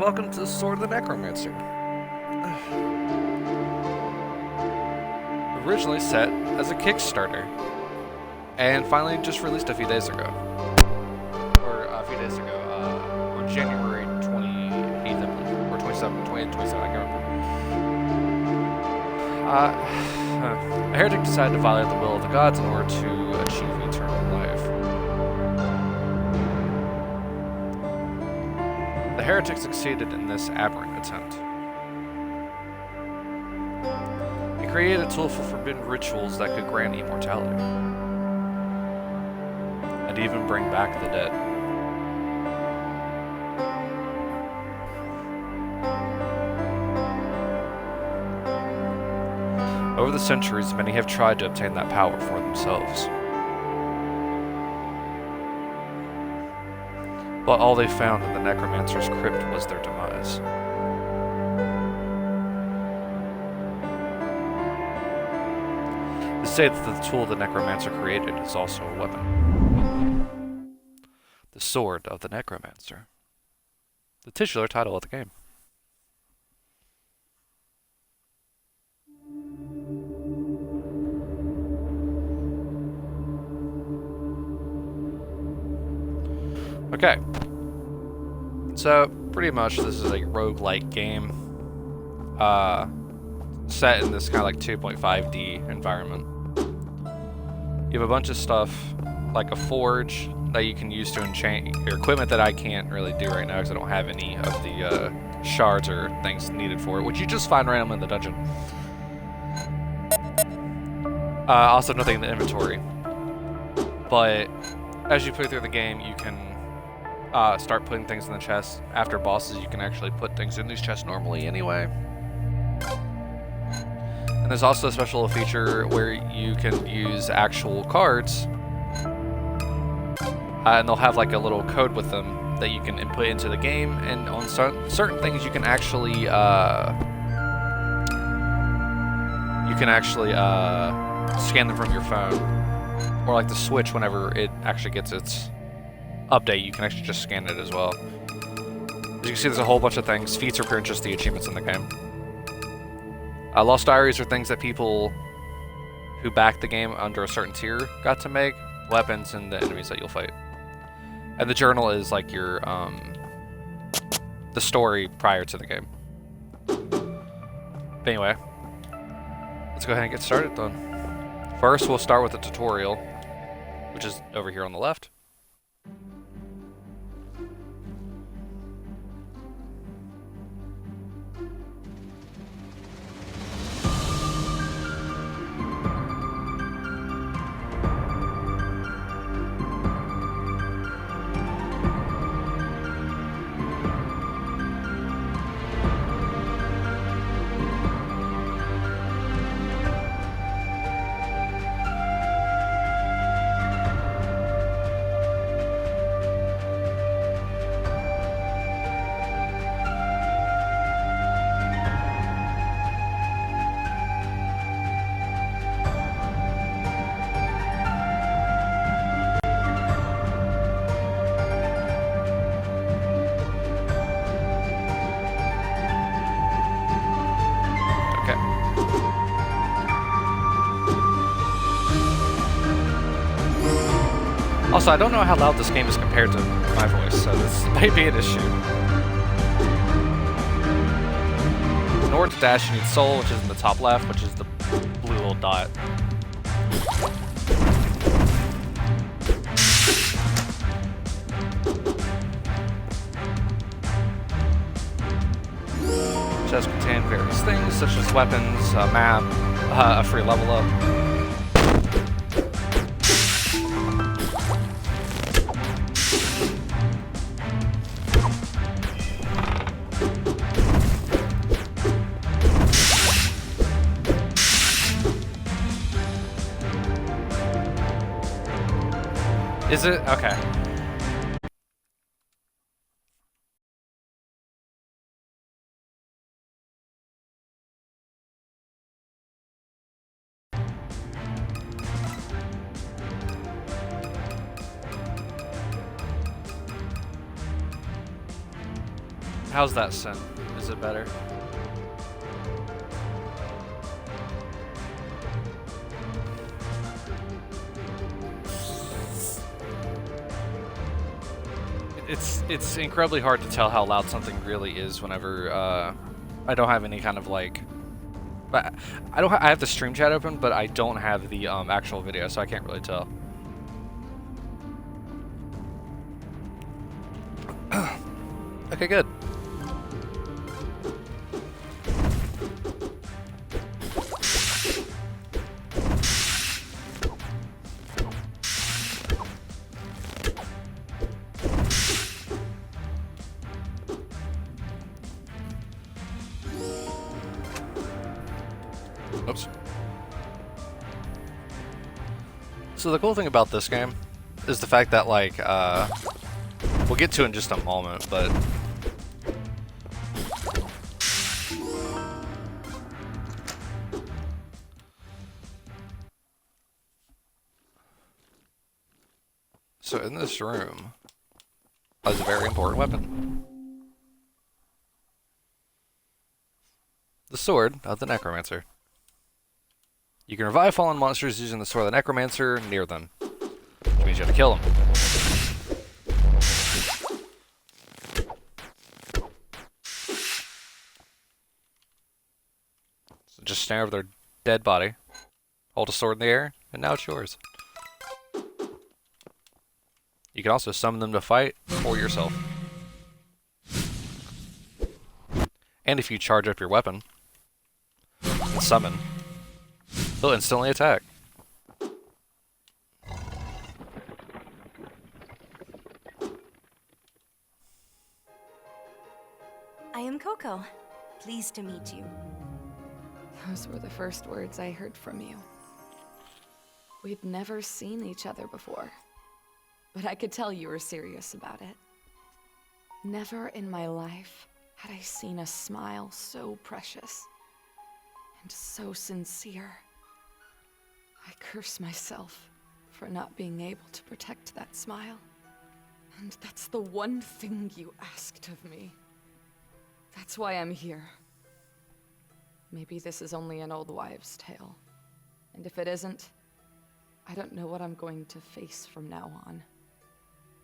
welcome to the Sword of the Necromancer. Originally set as a Kickstarter, and finally just released a few days ago. Or a few days ago, on January 28th, I believe, or 27th, 27th, I can't remember. A heretic decided to violate the will of the gods in order to achieve eternal life. The heretic succeeded in this aberrant attempt. He created a tool for forbidden rituals that could grant immortality, and even bring back the dead. Over the centuries, many have tried to obtain that power for themselves. But all they found in the Necromancer's crypt was their demise. They say that the tool the Necromancer created is also a weapon. The Sword of the Necromancer. The titular title of the game. Okay, so pretty much this is a roguelike game, set in this kind of like 2.5D environment. You have a bunch of stuff, like a forge that you can use to enchant your equipment that I can't really do right now because I don't have any of the shards or things needed for it, which you just find randomly in the dungeon. Also nothing in the inventory, but as you play through the game, you can start putting things in the chest. After bosses, you can actually put things in these chests normally anyway. And there's also a special feature where you can use actual cards, and they'll have like a little code with them that you can input into the game, and on certain things you can actually scan them from your phone, or like the Switch whenever it actually gets its update, you can actually just scan it as well. As you can see, there's a whole bunch of things. Feats are just the achievements in the game. Lost Diaries are things that people who back the game under a certain tier got to make. Weapons and the enemies that you'll fight. And the journal is like your, the story prior to the game. But anyway, let's go ahead and get started then. First, we'll start with the tutorial, which is over here on the left. Also, I don't know how loud this game is compared to my voice, so this might be an issue. In order to dash, you need Soul, which is in the top left, which is the blue little dot. Chests contain various things, such as weapons, a map, a free level up. Is it? Okay. How's that, Sin? Is it better? It's incredibly hard to tell how loud something really is whenever I don't have any kind of like. But I have the stream chat open, but I don't have the actual video, so I can't really tell. Okay, good. Oops. So the cool thing about this game is the fact that, like, we'll get to it in just a moment, but so in this room is a very important weapon. The Sword of the Necromancer. You can revive fallen monsters using the Sword of the Necromancer near them, which means you have to kill them. So just stand over their dead body, hold a sword in the air, and now it's yours. You can also summon them to fight for yourself. And if you charge up your weapon and summon, they'll instantly attack. I am Coco. Pleased to meet you. Those were the first words I heard from you. We'd never seen each other before, but I could tell you were serious about it. Never in my life had I seen a smile so precious and so sincere. I curse myself for not being able to protect that smile. And that's the one thing you asked of me. That's why I'm here. Maybe this is only an old wives' tale. And if it isn't, I don't know what I'm going to face from now on.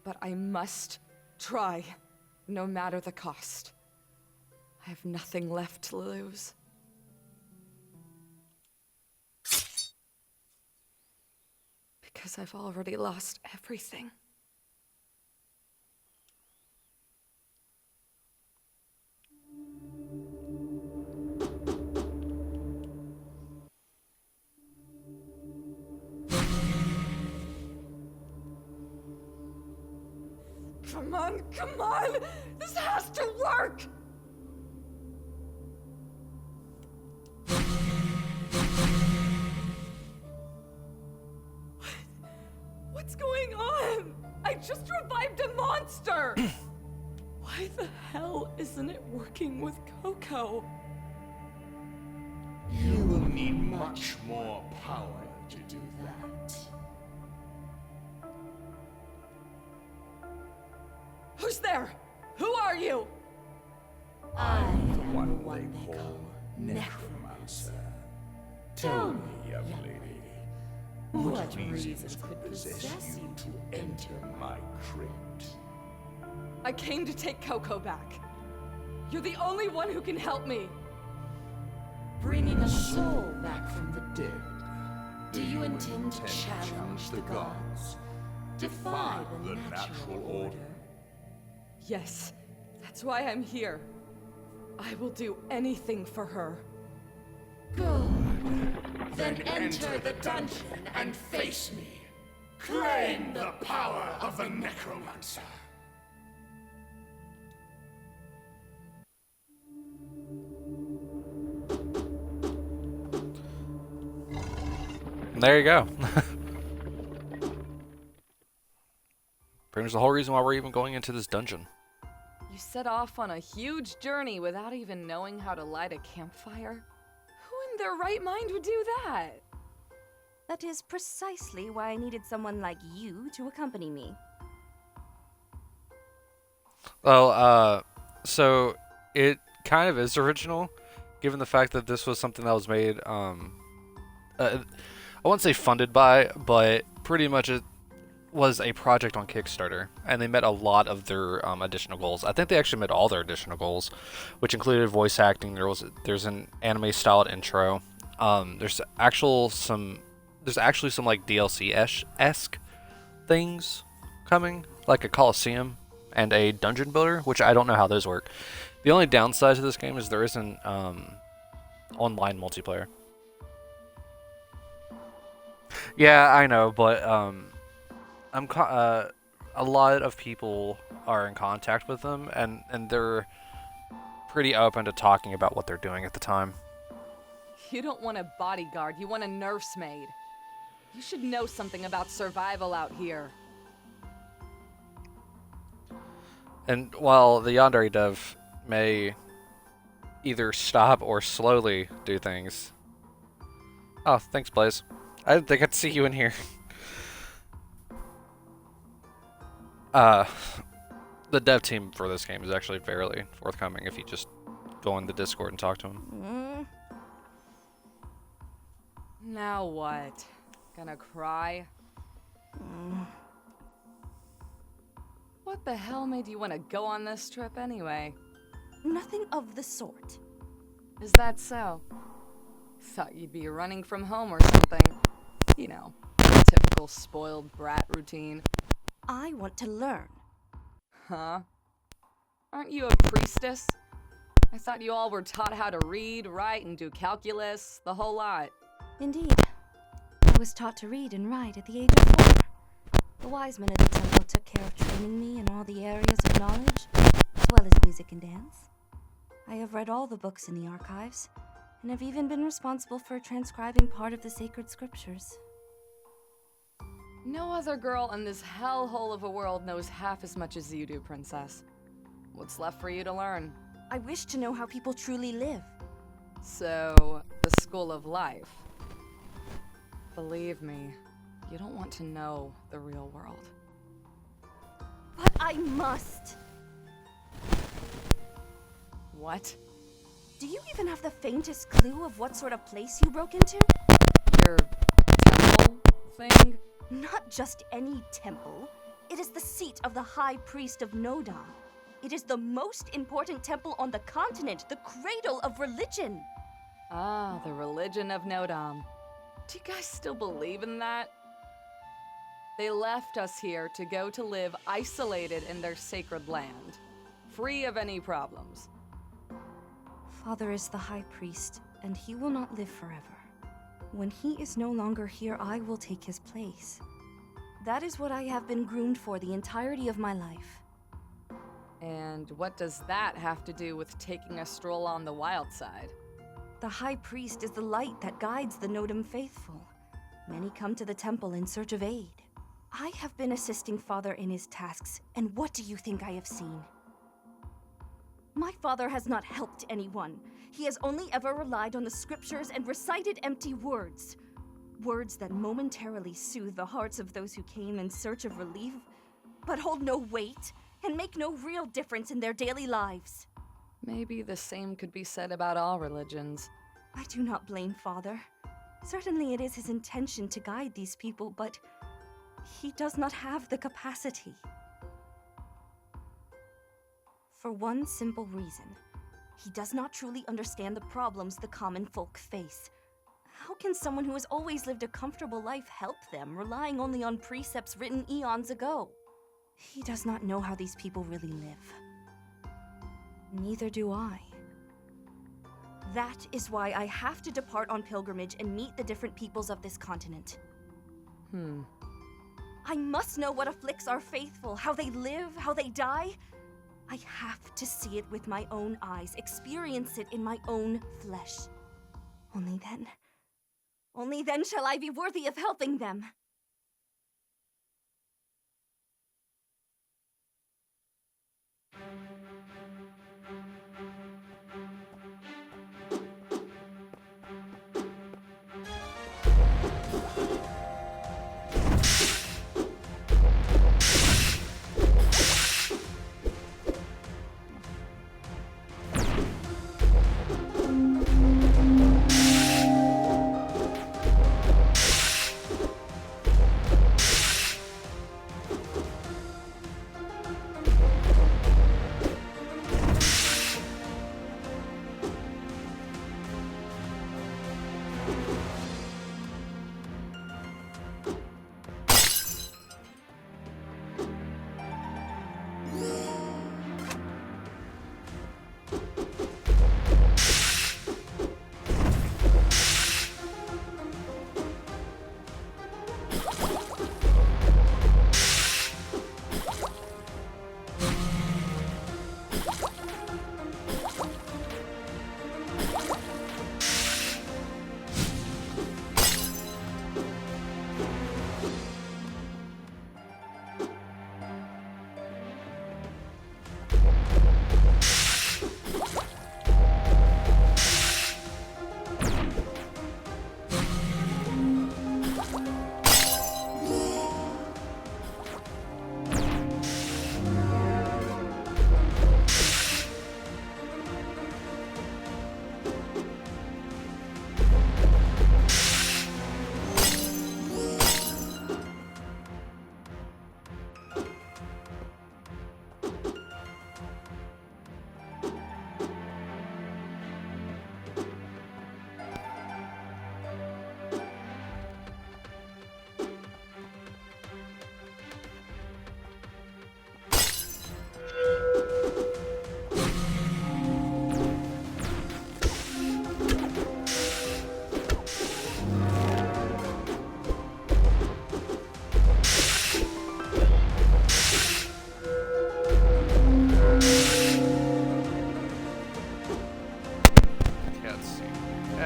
But I must try, no matter the cost. I have nothing left to lose. Because I've already lost everything. Come on! This has to work! What's going on? I just revived a monster! Why the hell isn't it working with Coco? You will need much more power to do that. Who's there? Who are you? I am the one they call Necromancer. Tell me, young lady, what reasons could possess you to enter my crypt? I came to take Coco back. You're the only one who can help me. Bringing a soul back from the dead. Do you intend to challenge the gods? Defy the natural order? Yes, that's why I'm here. I will do anything for her. Good. Then enter the dungeon and face me. Claim the power of the Necromancer. And there you go. Pretty much the whole reason why we're even going into this dungeon. You set off on a huge journey without even knowing how to light a campfire? Who in their right mind would do that? That is precisely why I needed someone like you to accompany me. Well, So it kind of is original, given the fact that this was something that was made. I wouldn't say funded by, but pretty much it was a project on Kickstarter, and they met a lot of their additional goals. I think they actually met all their additional goals, which included voice acting. There's an anime styled intro. There's actually some like DLC esque things coming, like a Coliseum and a dungeon builder, which I don't know how those work. The only downside to this game is there isn't online multiplayer. Yeah, I know, but a lot of people are in contact with them, and they're pretty open to talking about what they're doing at the time. You don't want a bodyguard, you want a nursemaid. You should know something about survival out here. And while the Yandere dev may either stop or slowly do things... Oh, thanks, Blaze. I didn't think I'd see you in here. The dev team for this game is actually fairly forthcoming if you just go in the Discord and talk to them. Now what? Gonna cry? What the hell made you want to go on this trip anyway? Nothing of the sort. Is that so? Thought you'd be running from home or something. You know, typical spoiled brat routine. I want to learn. Huh? Aren't you a priestess? I thought you all were taught how to read, write, and do calculus, the whole lot. Indeed. I was taught to read and write at the age of 4. The wise men of the temple took care of training me in all the areas of knowledge, as well as music and dance. I have read all the books in the archives, and have even been responsible for transcribing part of the sacred scriptures. No other girl in this hellhole of a world knows half as much as you do, Princess. What's left for you to learn? I wish to know how people truly live. So, the school of life. Believe me, you don't want to know the real world. But I must! What? Do you even have the faintest clue of what sort of place you broke into? Your temple thing? Not just any temple. It is the seat of the High Priest of Nodam. It is the most important temple on the continent, the cradle of religion. Ah, the religion of Nodam. Do you guys still believe in that? They left us here to go to live isolated in their sacred land, free of any problems. Father is the High Priest, and he will not live forever. When he is no longer here, I will take his place. That is what I have been groomed for the entirety of my life. And what does that have to do with taking a stroll on the wild side? The High Priest is the light that guides the Nodam faithful. Many come to the temple in search of aid. I have been assisting Father in his tasks, and what do you think I have seen? My father has not helped anyone. He has only ever relied on the scriptures and recited empty words. Words that momentarily soothe the hearts of those who came in search of relief, but hold no weight and make no real difference in their daily lives. Maybe the same could be said about all religions. I do not blame Father. Certainly it is his intention to guide these people, but he does not have the capacity. For one simple reason. He does not truly understand the problems the common folk face. How can someone who has always lived a comfortable life help them, relying only on precepts written eons ago? He does not know how these people really live. Neither do I. That is why I have to depart on pilgrimage and meet the different peoples of this continent. I must know what afflicts our faithful, how they live, how they die. I have to see it with my own eyes, experience it in my own flesh. Only then shall I be worthy of helping them.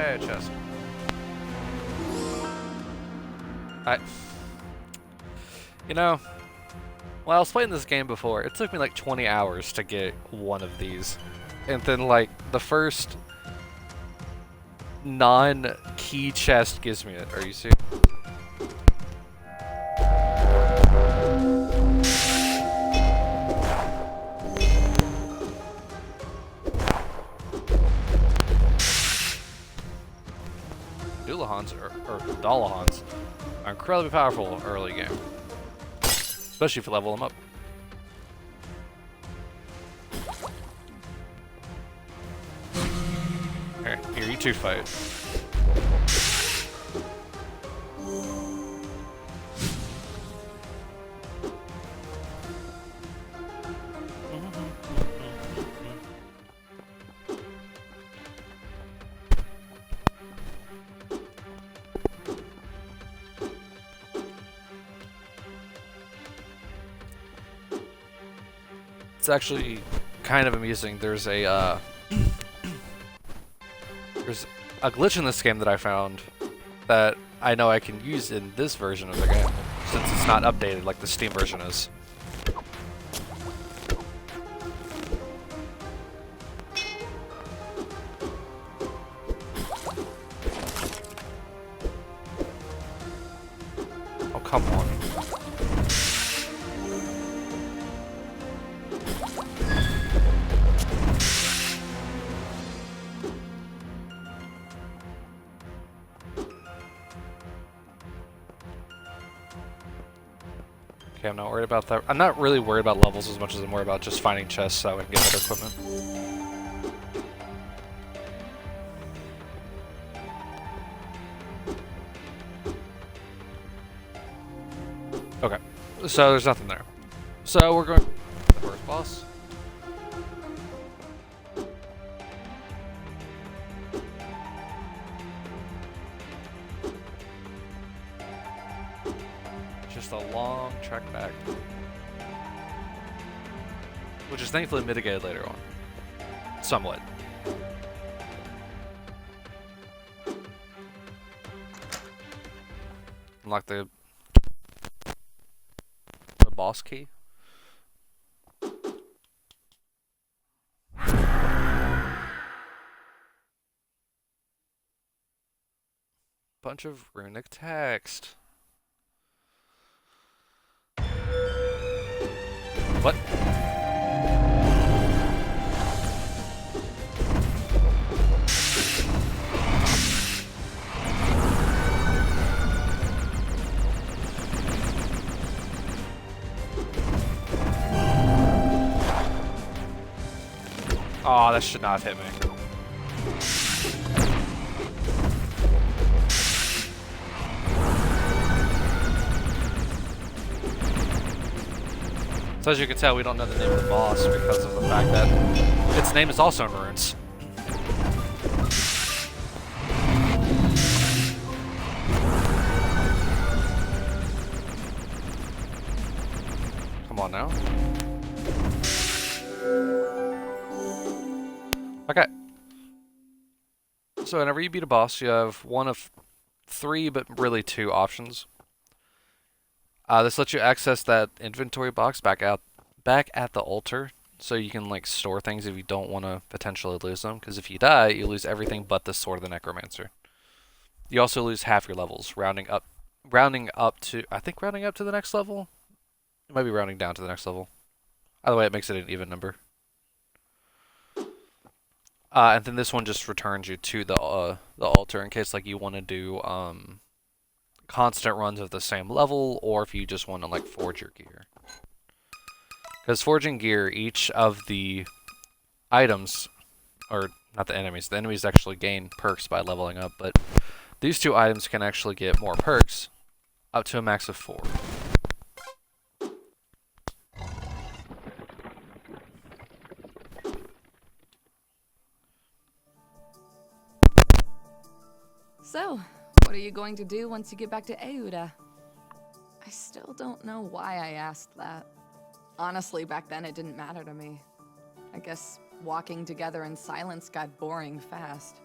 Hey, chest. You know, when I was playing this game before, it took me like 20 hours to get one of these. And then like the first non-key chest gives me it. Are you serious? Dulahans or Dalahans are incredibly powerful early game, especially if you level them up. Here you two fight. It's actually kind of amusing. There's a glitch in this game that I found that I know I can use in this version of the game, since it's not updated like the Steam version is. Oh, come on. Okay, I'm not worried about that. I'm not really worried about levels as much as I'm worried about just finding chests so I can get better equipment. Okay, so there's nothing there. So we're going to the first boss. Just a long trek back, which is thankfully mitigated later on, somewhat. Unlock the boss key. Bunch of runic text. What? Oh, that should not have hit me. So as you can tell, we don't know the name of the boss because of the fact that its name is also in runes. Come on now. Okay. So whenever you beat a boss, you have one of three, but really two options. This lets you access that inventory box back at the altar, so you can like store things if you don't want to potentially lose them. Because if you die, you lose everything but the sword of the Necromancer. You also lose half your levels, rounding up to the next level. It might be rounding down to the next level. Either way, it makes it an even number. And then this one just returns you to the altar in case like you want to do constant runs of the same level, or if you just want to like forge your gear. Because forging gear, each of the items, or not the enemies actually gain perks by leveling up, but these two items can actually get more perks up to a max of 4. So, what are you going to do once you get back to Euda? I still don't know why I asked that. Honestly, back then it didn't matter to me. I guess walking together in silence got boring fast.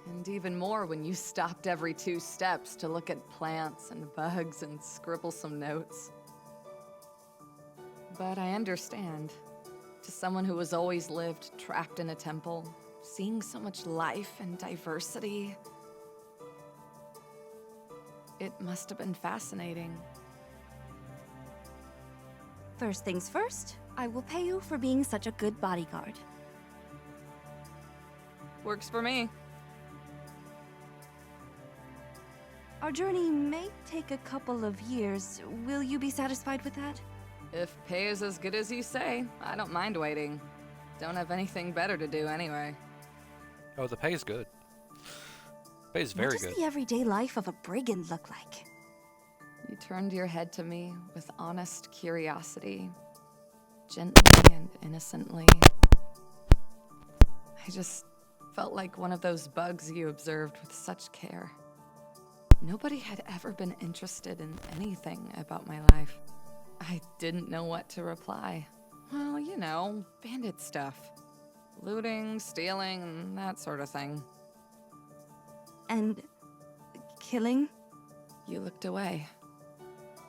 And even more when you stopped every 2 steps to look at plants and bugs and scribble some notes. But I understand. To someone who has always lived trapped in a temple, seeing so much life and diversity, it must have been fascinating. First things first, I will pay you for being such a good bodyguard. Works for me. Our journey may take a couple of years. Will you be satisfied with that? If pay is as good as you say, I don't mind waiting. Don't have anything better to do anyway. Oh, the pay is good. Pay is very What good. does the everyday life of a brigand look like? You turned your head to me with honest curiosity, gently and innocently. I just felt like one of those bugs you observed with such care. Nobody had ever been interested in anything about my life. I didn't know what to reply. Well, you know, bandit stuff. Looting, stealing, and that sort of thing. And killing? You looked away.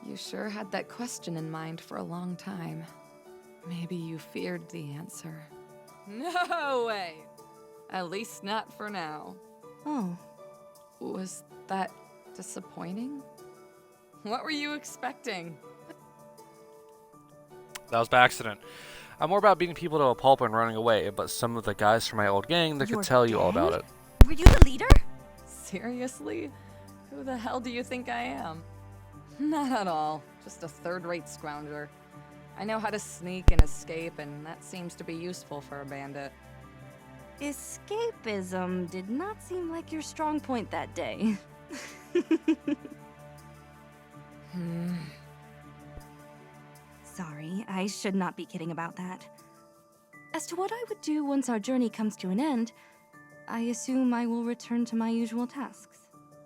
You sure had that question in mind for a long time. Maybe you feared the answer. No way! At least not for now. Oh, Was that disappointing? What were you expecting? That was by accident. I'm more about beating people to a pulp and running away, but some of the guys from my old gang that Your could tell you all about gang? it. Were you the leader? Seriously? Who the hell do you think I am? Not at all. Just a third-rate scrounger. I know how to sneak and escape, and that seems to be useful for a bandit. Escapism did not seem like your strong point that day. Sorry, I should not be kidding about that. As to what I would do once our journey comes to an end, I assume I will return to my usual tasks.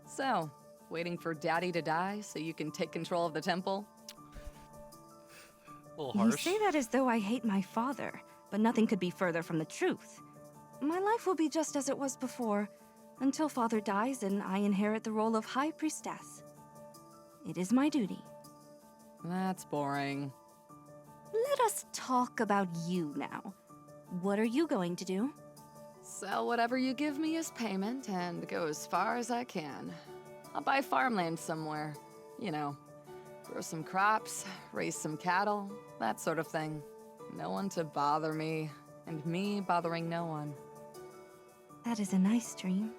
So, waiting for Daddy to die so you can take control of the temple? A little You harsh. say that as though I hate my father, but nothing could be further from the truth. My life will be just as it was before, until father dies and I inherit the role of High Priestess. It is my duty. That's boring. Let us talk about you now. What are you going to do? Sell whatever you give me as payment and go as far as I can. I'll buy farmland somewhere. You know, grow some crops, raise some cattle, that sort of thing. No one to bother me, and me bothering no one. That is a nice dream.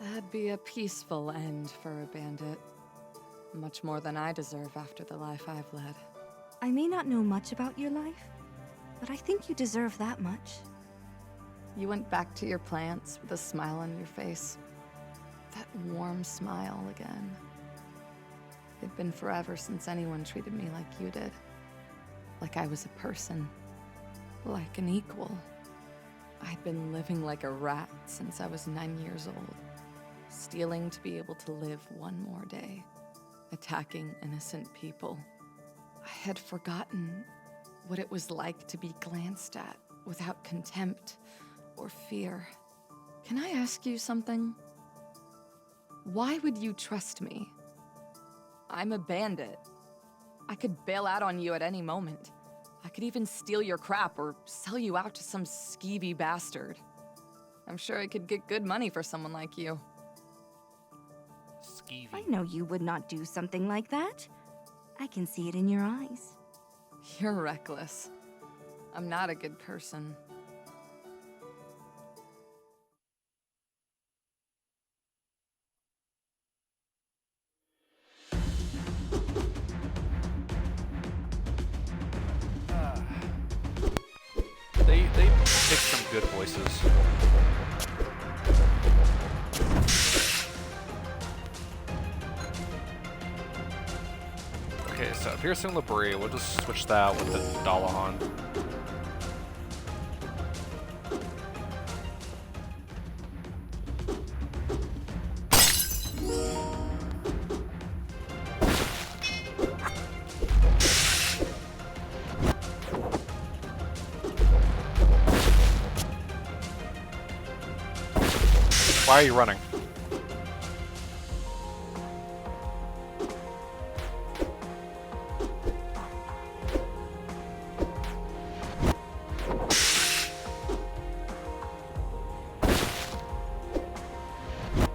That'd be a peaceful end for a bandit. Much more than I deserve after the life I've led. I may not know much about your life, but I think you deserve that much. You went back to your plants with a smile on your face. That warm smile again. It'd been forever since anyone treated me like you did. Like I was a person. Like an equal. I'd been living like a rat since I was 9 years old. Stealing to be able to live one more day. Attacking innocent people. I had forgotten what it was like to be glanced at without contempt or fear. Can I ask you something? Why would you trust me? I'm a bandit. I could bail out on you at any moment. I could even steal your crap or sell you out to some skeevy bastard. I'm sure I could get good money for someone like you. Skeevy. I know you would not do something like that. I can see it in your eyes. You're reckless. I'm not a good person. They picked some good voices. Okay, so Piercing Labrie, we'll just switch that with the Dalahan. Why are you running?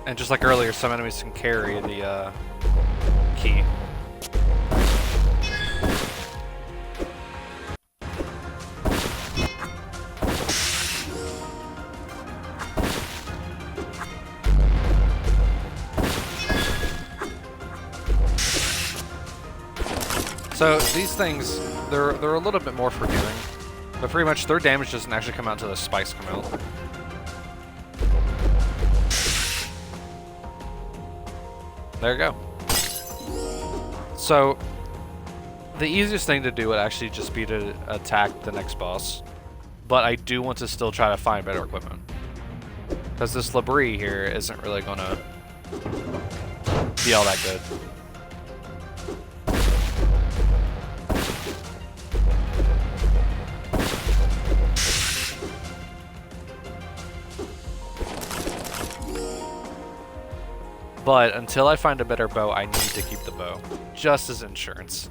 And just like earlier, some enemies can carry the key. So these things, they're a little bit more forgiving, but pretty much their damage doesn't actually come out until the spikes come out. There you go. So, the easiest thing to do would actually just be to attack the next boss. But I do want to still try to find better equipment. Because this Labrie here isn't really going to be all that good. But until I find a better bow, I need to keep the bow, just as insurance.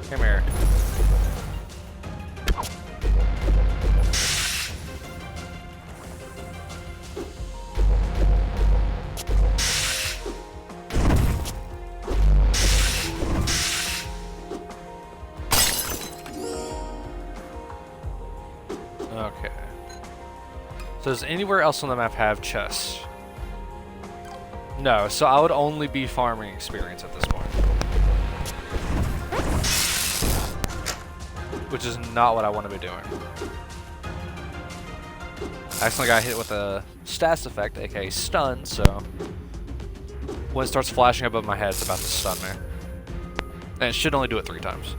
Come here. Okay. So does anywhere else on the map have chests? No, so I would only be farming experience at this point. Which is not what I want to be doing. I accidentally got hit with a status effect, aka stun, so when it starts flashing above my head, it's about to stun me. And it should only do it 3 times.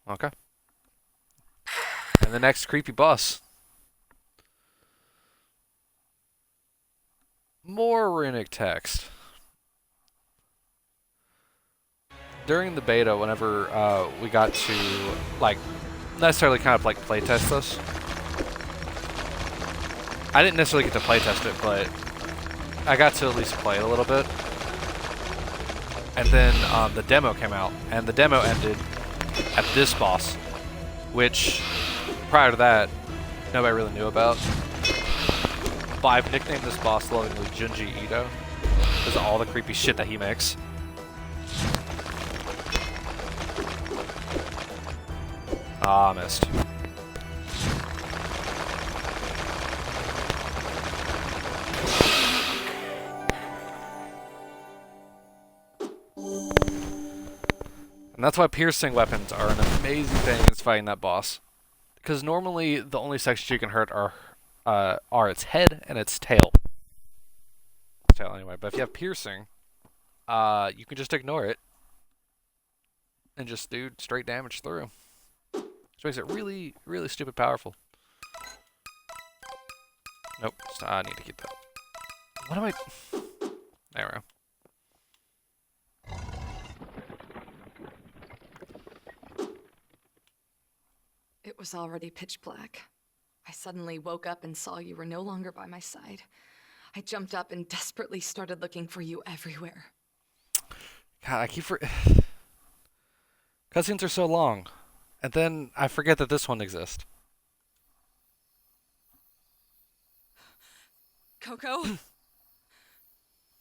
Okay. And the next creepy boss. More runic text. During the beta, whenever we got to, like, necessarily kind of like playtest this. I didn't necessarily get to playtest it, but I got to at least play it a little bit. And then the demo came out, and the demo ended at this boss, which prior to that, nobody really knew about. But I've nicknamed this boss lovingly Junji Ito because of all the creepy shit that he makes. Ah, missed. And that's why piercing weapons are an amazing thing in fighting that boss. Because normally the only sections you can hurt are its head and its tail. Tail anyway, but if you have piercing, you can just ignore it and just do straight damage through. Which makes it really, really stupid powerful. Nope, I need to keep that. What am I... There we go. It was already pitch black. I suddenly woke up and saw you were no longer by my side. I jumped up and desperately started looking for you everywhere. God, I keep cutscenes are so long. And then I forget that this one exists. Coco?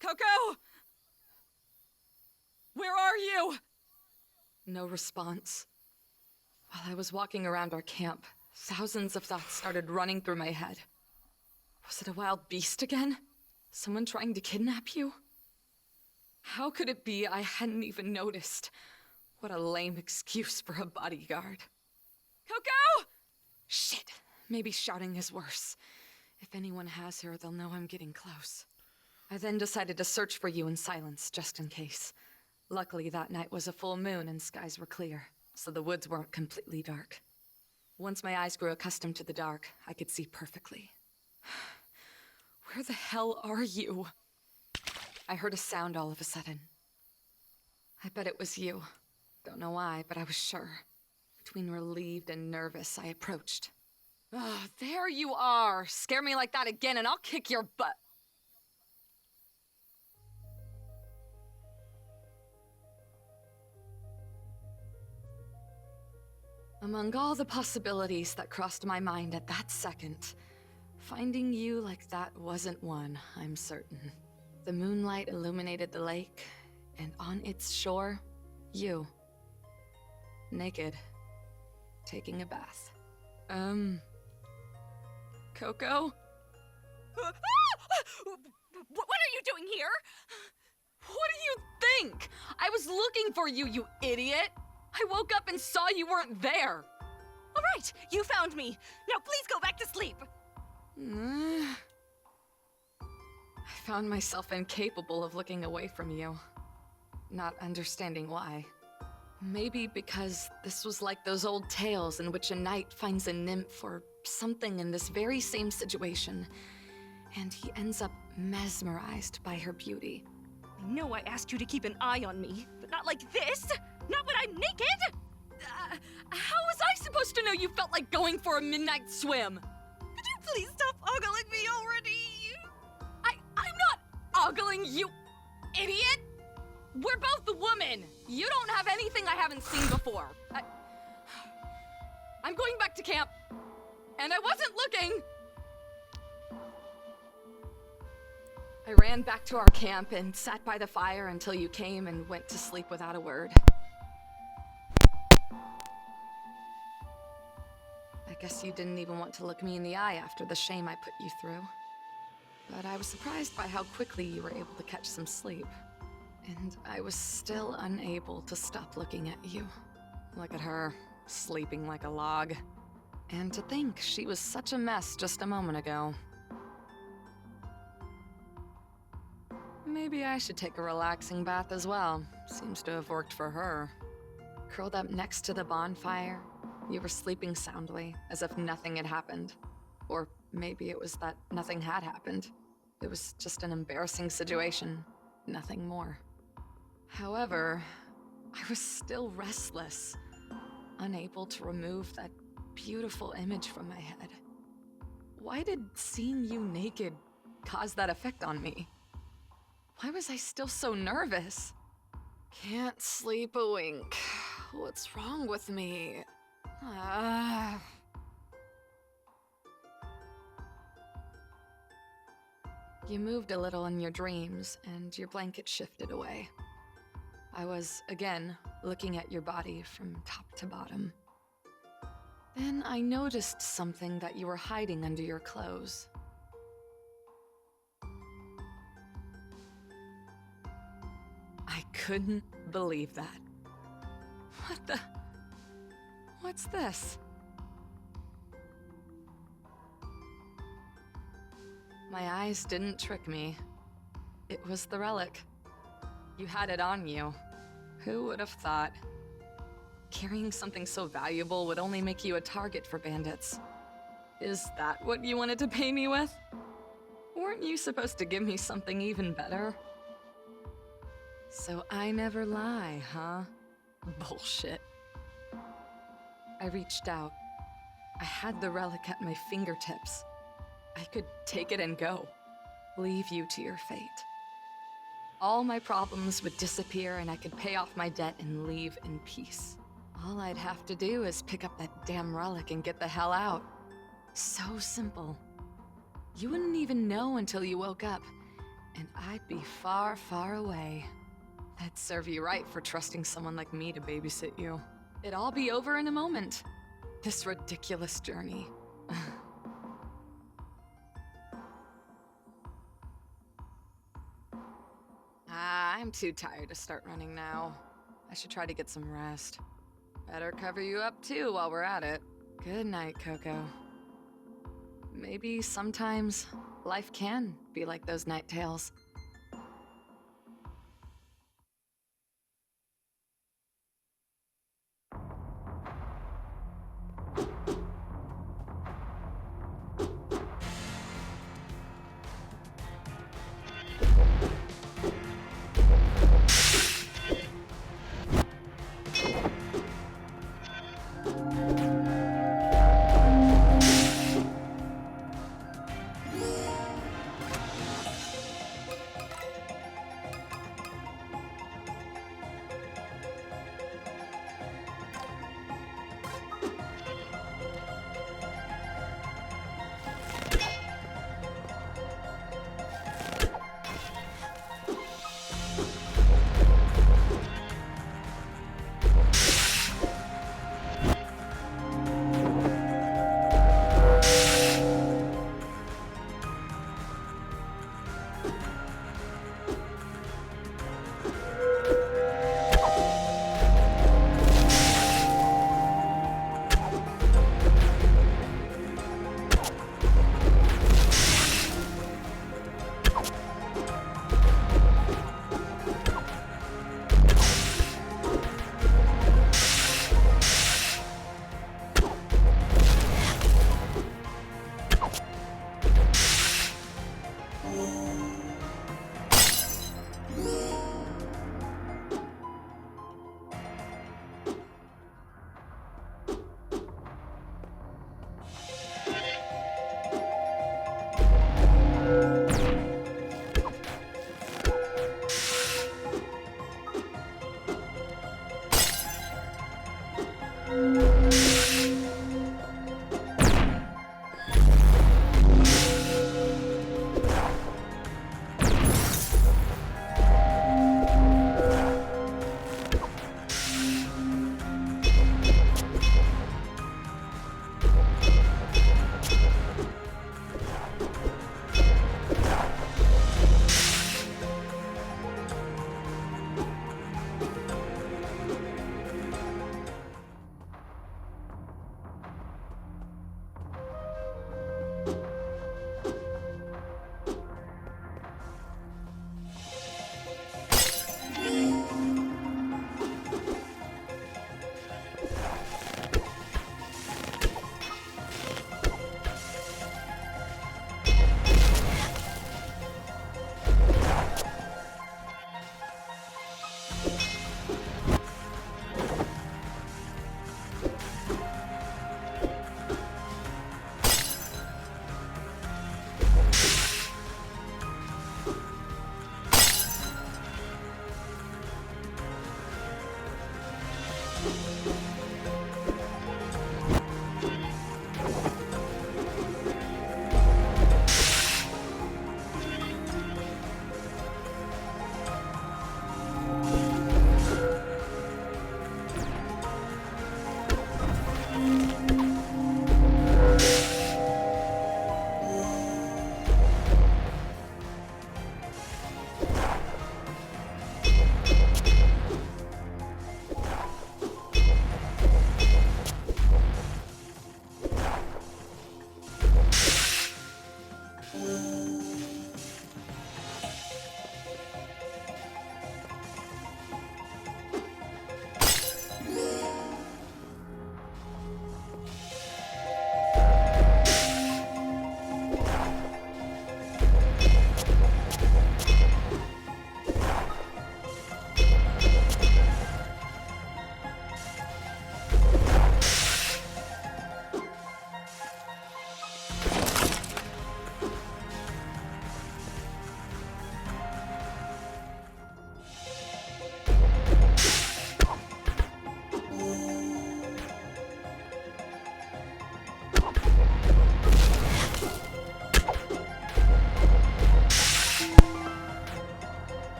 Coco! Where are you? No response. While I was walking around our camp, thousands of thoughts started running through my head. Was it a wild beast again? Someone trying to kidnap you? How could it be I hadn't even noticed? What a lame excuse for a bodyguard. Coco! Shit, maybe shouting is worse. If anyone has her, they'll know I'm getting close. I then decided to search for you in silence, just in case. Luckily, that night was a full moon and skies were clear, so the woods weren't completely dark. Once my eyes grew accustomed to the dark, I could see perfectly. Where the hell are you? I heard a sound all of a sudden. I bet it was you. Don't know why, but I was sure. Between relieved and nervous, I approached. Oh, there you are! Scare me like that again and I'll kick your butt! Among all the possibilities that crossed my mind at that second, finding you like that wasn't one, I'm certain. The moonlight illuminated the lake, and on its shore, you. Naked. Taking a bath. Coco? What are you doing here? What do you think? I was looking for you, you idiot! I woke up and saw you weren't there! All right, you found me. Now please go back to sleep. I found myself incapable of looking away from you. Not understanding why. Maybe because this was like those old tales in which a knight finds a nymph or something in this very same situation, and he ends up mesmerized by her beauty. I know I asked you to keep an eye on me, but not like this. Not when I'm naked. How was I supposed to know you felt like going for a midnight swim? Could you please stop ogling me already? I'm not ogling you, idiot! We're both women! You don't have anything I haven't seen before. I'm going back to camp, and I wasn't looking! I ran back to our camp and sat by the fire until you came and went to sleep without a word. I guess you didn't even want to look me in the eye after the shame I put you through. But I was surprised by how quickly you were able to catch some sleep. And I was still unable to stop looking at you. Look at her, sleeping like a log. And to think she was such a mess just a moment ago. Maybe I should take a relaxing bath as well. Seems to have worked for her. Curled up next to the bonfire, you were sleeping soundly, as if nothing had happened. Or maybe it was that nothing had happened. It was just an embarrassing situation, nothing more. However, I was still restless, unable to remove that beautiful image from my head. Why did seeing you naked cause that effect on me? Why was I still so nervous? Can't sleep a wink. What's wrong with me? You moved a little in your dreams, and your blanket shifted away. I was, again, looking at your body from top to bottom. Then I noticed something that you were hiding under your clothes. I couldn't believe that. What's this? My eyes didn't trick me. It was the relic. You had it on you. Who would have thought? Carrying something so valuable would only make you a target for bandits. Is that what you wanted to pay me with? Weren't you supposed to give me something even better? So I never lie, huh? Bullshit. I reached out. I had the relic at my fingertips. I could take it and go. Leave you to your fate. All my problems would disappear and I could pay off my debt and leave in peace. All I'd have to do is pick up that damn relic and get the hell out. So simple. You wouldn't even know until you woke up, and I'd be far, far away. That'd serve you right for trusting someone like me to babysit you. It'd all be over in a moment. This ridiculous journey. I'm too tired to start running now. I should try to get some rest. Better cover you up too while we're at it. Good night, Coco. Maybe sometimes life can be like those night tales.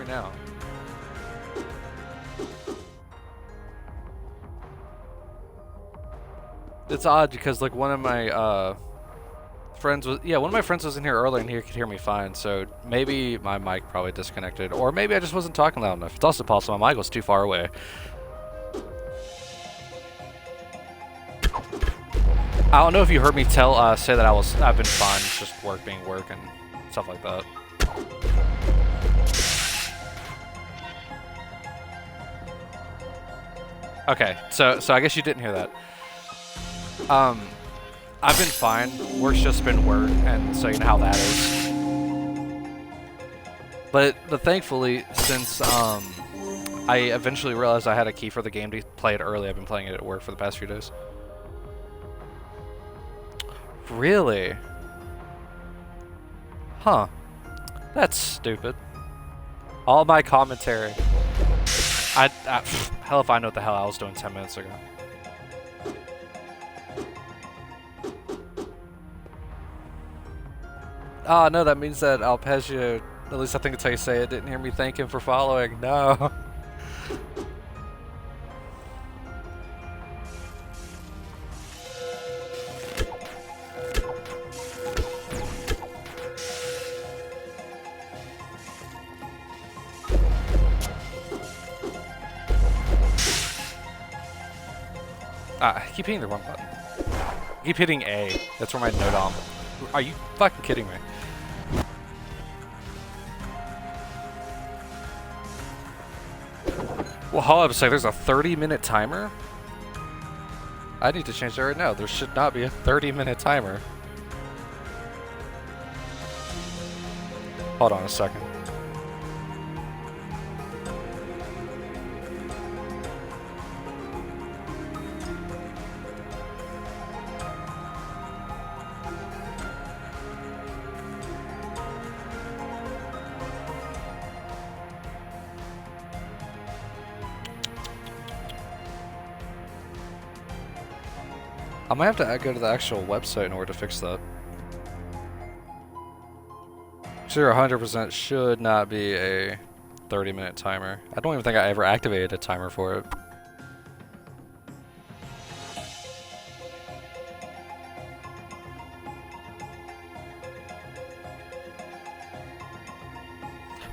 me now. It's odd because like one of my friends was one of my friends was in here earlier and he could hear me fine, so maybe my mic probably disconnected, or maybe I just wasn't talking loud enough. It's also possible my mic was too far away. I don't know if you heard me say that I've been fine. It's just work being work and stuff like that. Okay, so I guess you didn't hear that. I've been fine. Work's just been work, and so you know how that is. But thankfully, since I eventually realized I had a key for the game to play it early, I've been playing it at work for the past few days. Really? Huh. That's stupid. All my commentary. Hell if I know what the hell I was doing 10 minutes ago. Oh no, that means that Alpeggio, at least I think it's how you say it, didn't hear me thank him for following. No. I keep hitting the wrong button. I keep hitting A. That's where my node Are you fucking kidding me? Well, hold up a sec. There's a 30-minute timer? I need to change that right now. There should not be a 30-minute timer. Hold on a second. I might have to go to the actual website in order to fix that. Sure, 100% should not be a 30-minute timer. I don't even think I ever activated a timer for it.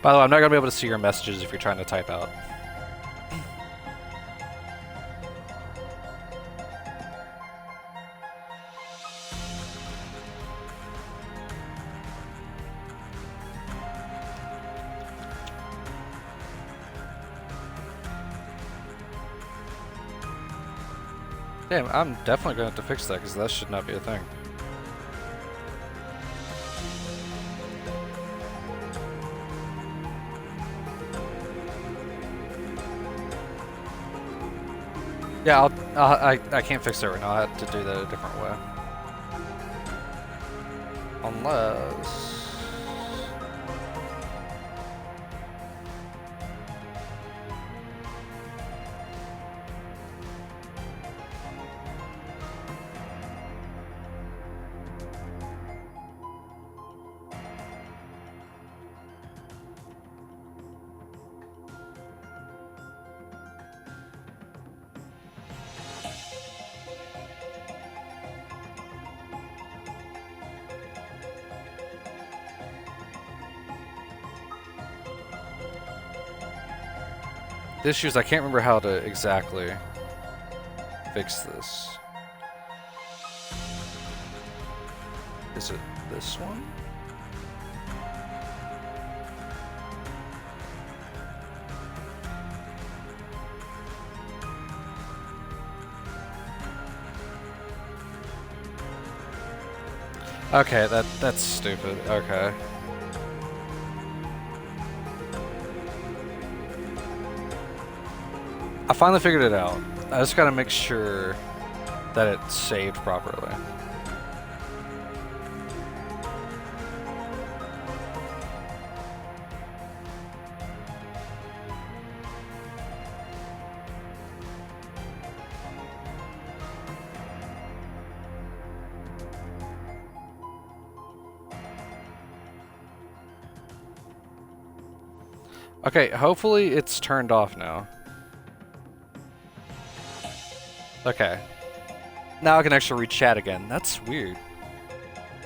By the way, I'm not going to be able to see your messages if you're trying to type out. Damn, I'm definitely going to have to fix that because that should not be a thing. Yeah, I can't fix it right now. I have to do that a different way. Unless... The issue is I can't remember how to exactly fix this. Is it this one? Okay, that's stupid. Okay. I finally figured it out. I just gotta make sure that it's saved properly. Okay, hopefully it's turned off now. Okay. Now I can actually read chat again. That's weird.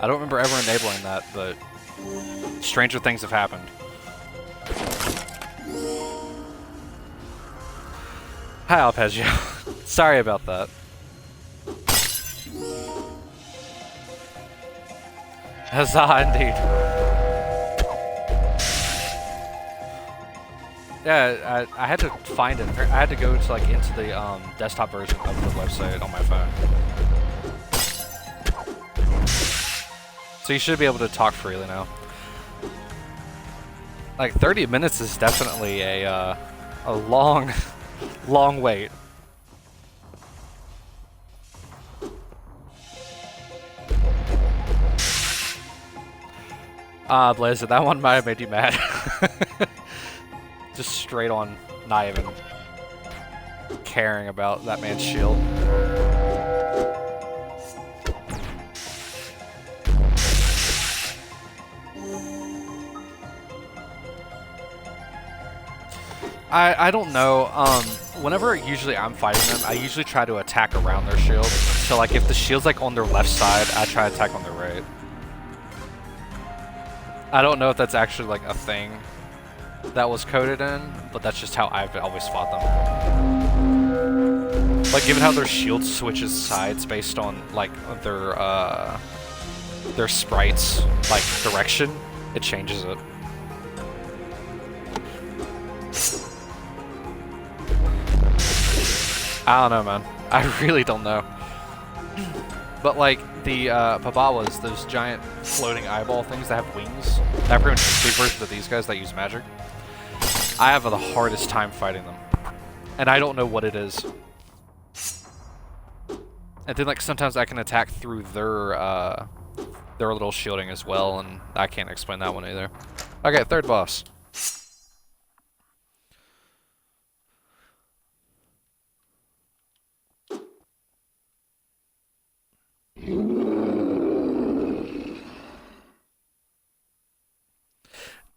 I don't remember ever enabling that, but stranger things have happened. Hi, Alpezio. Sorry about that. Huzzah, indeed. Yeah, I had to find it. I had to go to like into the desktop version of the website on my phone. So you should be able to talk freely now. Like 30 minutes is definitely a long, long wait. Blizzard, that one might have made you mad. Just straight on, not even caring about that man's shield. I don't know. Whenever usually I'm fighting them, I usually try to attack around their shield. So like if the shield's like on their left side, I try to attack on their right. I don't know if that's actually like a thing that was coded in, but that's just how I've always fought them. Like given how their shield switches sides based on like their sprites like direction, it changes it. I don't know, man. I really don't know. But like the Pabawas, those giant floating eyeball things that have wings, that pretty much big versions of these guys that use magic. I have the hardest time fighting them, and I don't know what it is. And then like sometimes I can attack through their little shielding as well, and I can't explain that one either. Okay, third boss.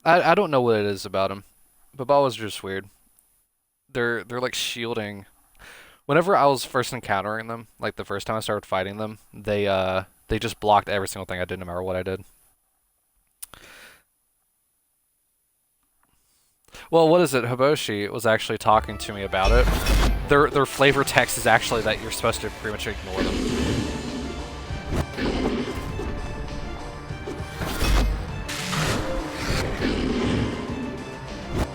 I don't know what it is about him. Babawa's just weird. They're like shielding. Whenever I was first encountering them, like the first time I started fighting them, they just blocked every single thing I did, no matter what I did. Well, what is it? Hiboshi was actually talking to me about it. Their flavor text is actually that you're supposed to pretty much ignore them.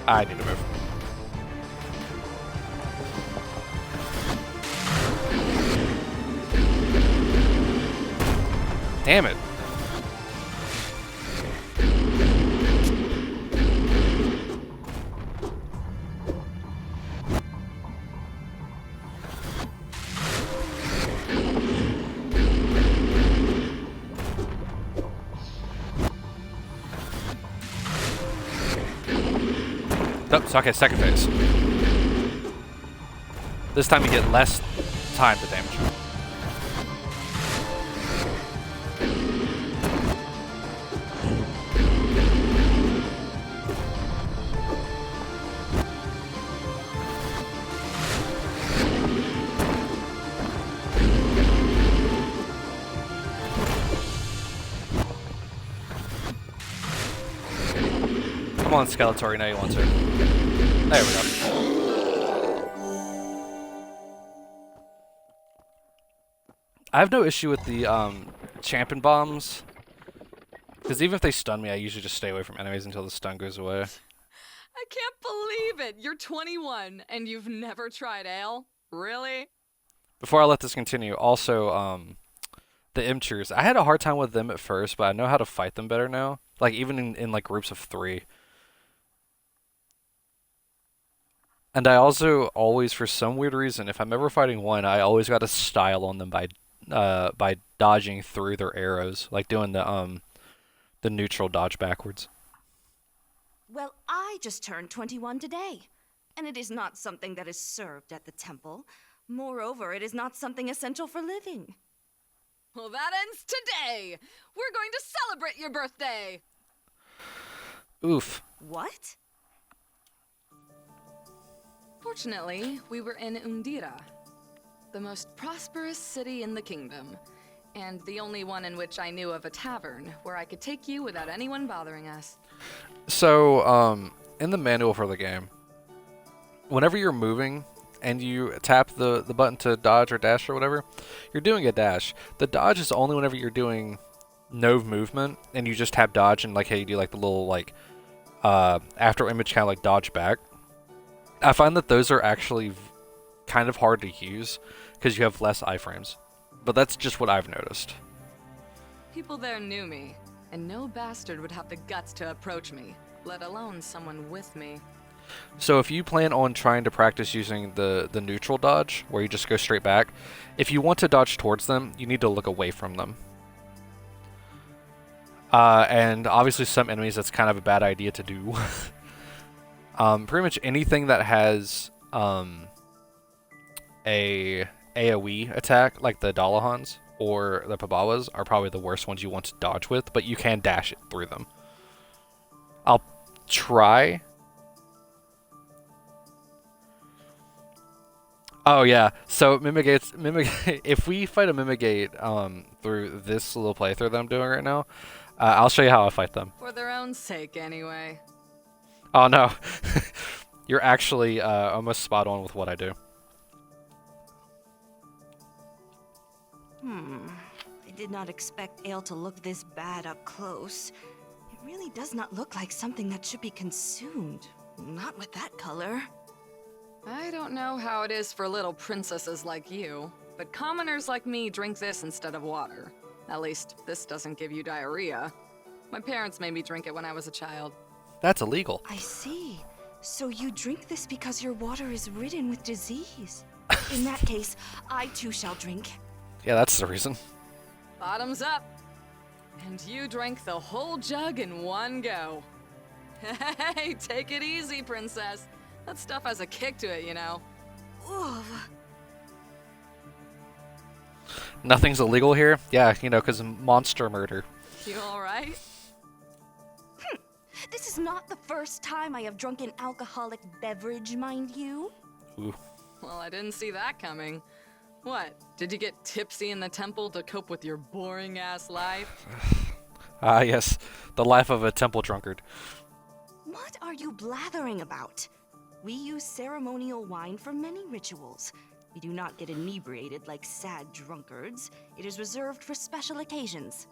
I need to move. Damn it. Oops, okay, second phase. This time you get less time to damage. Come on, Skeletor, you know you want to. There we go. I have no issue with the champion bombs, because even if they stun me, I usually just stay away from enemies until the stun goes away. I can't believe it! You're 21 and you've never tried ale? Really? Before I let this continue, also, the Imchers. I had a hard time with them at first, but I know how to fight them better now. Like, even in like, groups of 3. And I also always, for some weird reason, if I'm ever fighting one, I always got a style on them by dodging through their arrows, like doing the neutral dodge backwards. Well, I just turned 21 today, and it is not something that is served at the temple. Moreover, it is not something essential for living. Well, that ends today! We're going to celebrate your birthday! Oof. What? Fortunately, we were in Undira, the most prosperous city in the kingdom, and the only one in which I knew of a tavern where I could take you without anyone bothering us. So, in the manual for the game, whenever you're moving and you tap the button to dodge or dash or whatever, you're doing a dash. The dodge is only whenever you're doing no movement and you just tap dodge and like hey, you do like the little like after image kind of like dodge back. I find that those are actually kind of hard to use because you have less iframes. But that's just what I've noticed. People there knew me, and no bastard would have the guts to approach me, let alone someone with me. So if you plan on trying to practice using the neutral dodge, where you just go straight back, if you want to dodge towards them, you need to look away from them. And obviously some enemies that's kind of a bad idea to do. Pretty much anything that has a AoE attack, like the Dalahans or the Pabawas, are probably the worst ones you want to dodge with, but you can dash it through them. I'll try. Oh yeah, so Mimigate's if we fight a Mimigate through this little playthrough that I'm doing right now, I'll show you how I fight them. For their own sake, anyway. Oh no, you're actually almost spot on with what I do. I did not expect ale to look this bad up close. It really does not look like something that should be consumed. Not with that color. I don't know how it is for little princesses like you, but commoners like me drink this instead of water. At least, this doesn't give you diarrhea. My parents made me drink it when I was a child. That's illegal. I see. So you drink this because your water is ridden with disease. In that case, I too shall drink. Yeah, that's the reason. Bottoms up. And you drank the whole jug in one go. Hey, take it easy, princess. That stuff has a kick to it, you know. Oof. Nothing's illegal here? Yeah, you know, because monster murder. You alright? This is not the first time I have drunk an alcoholic beverage, mind you. Ooh. Well, I didn't see that coming. What, did you get tipsy in the temple to cope with your boring-ass life? Ah, yes. The life of a temple drunkard. What are you blathering about? We use ceremonial wine for many rituals. We do not get inebriated like sad drunkards. It is reserved for special occasions.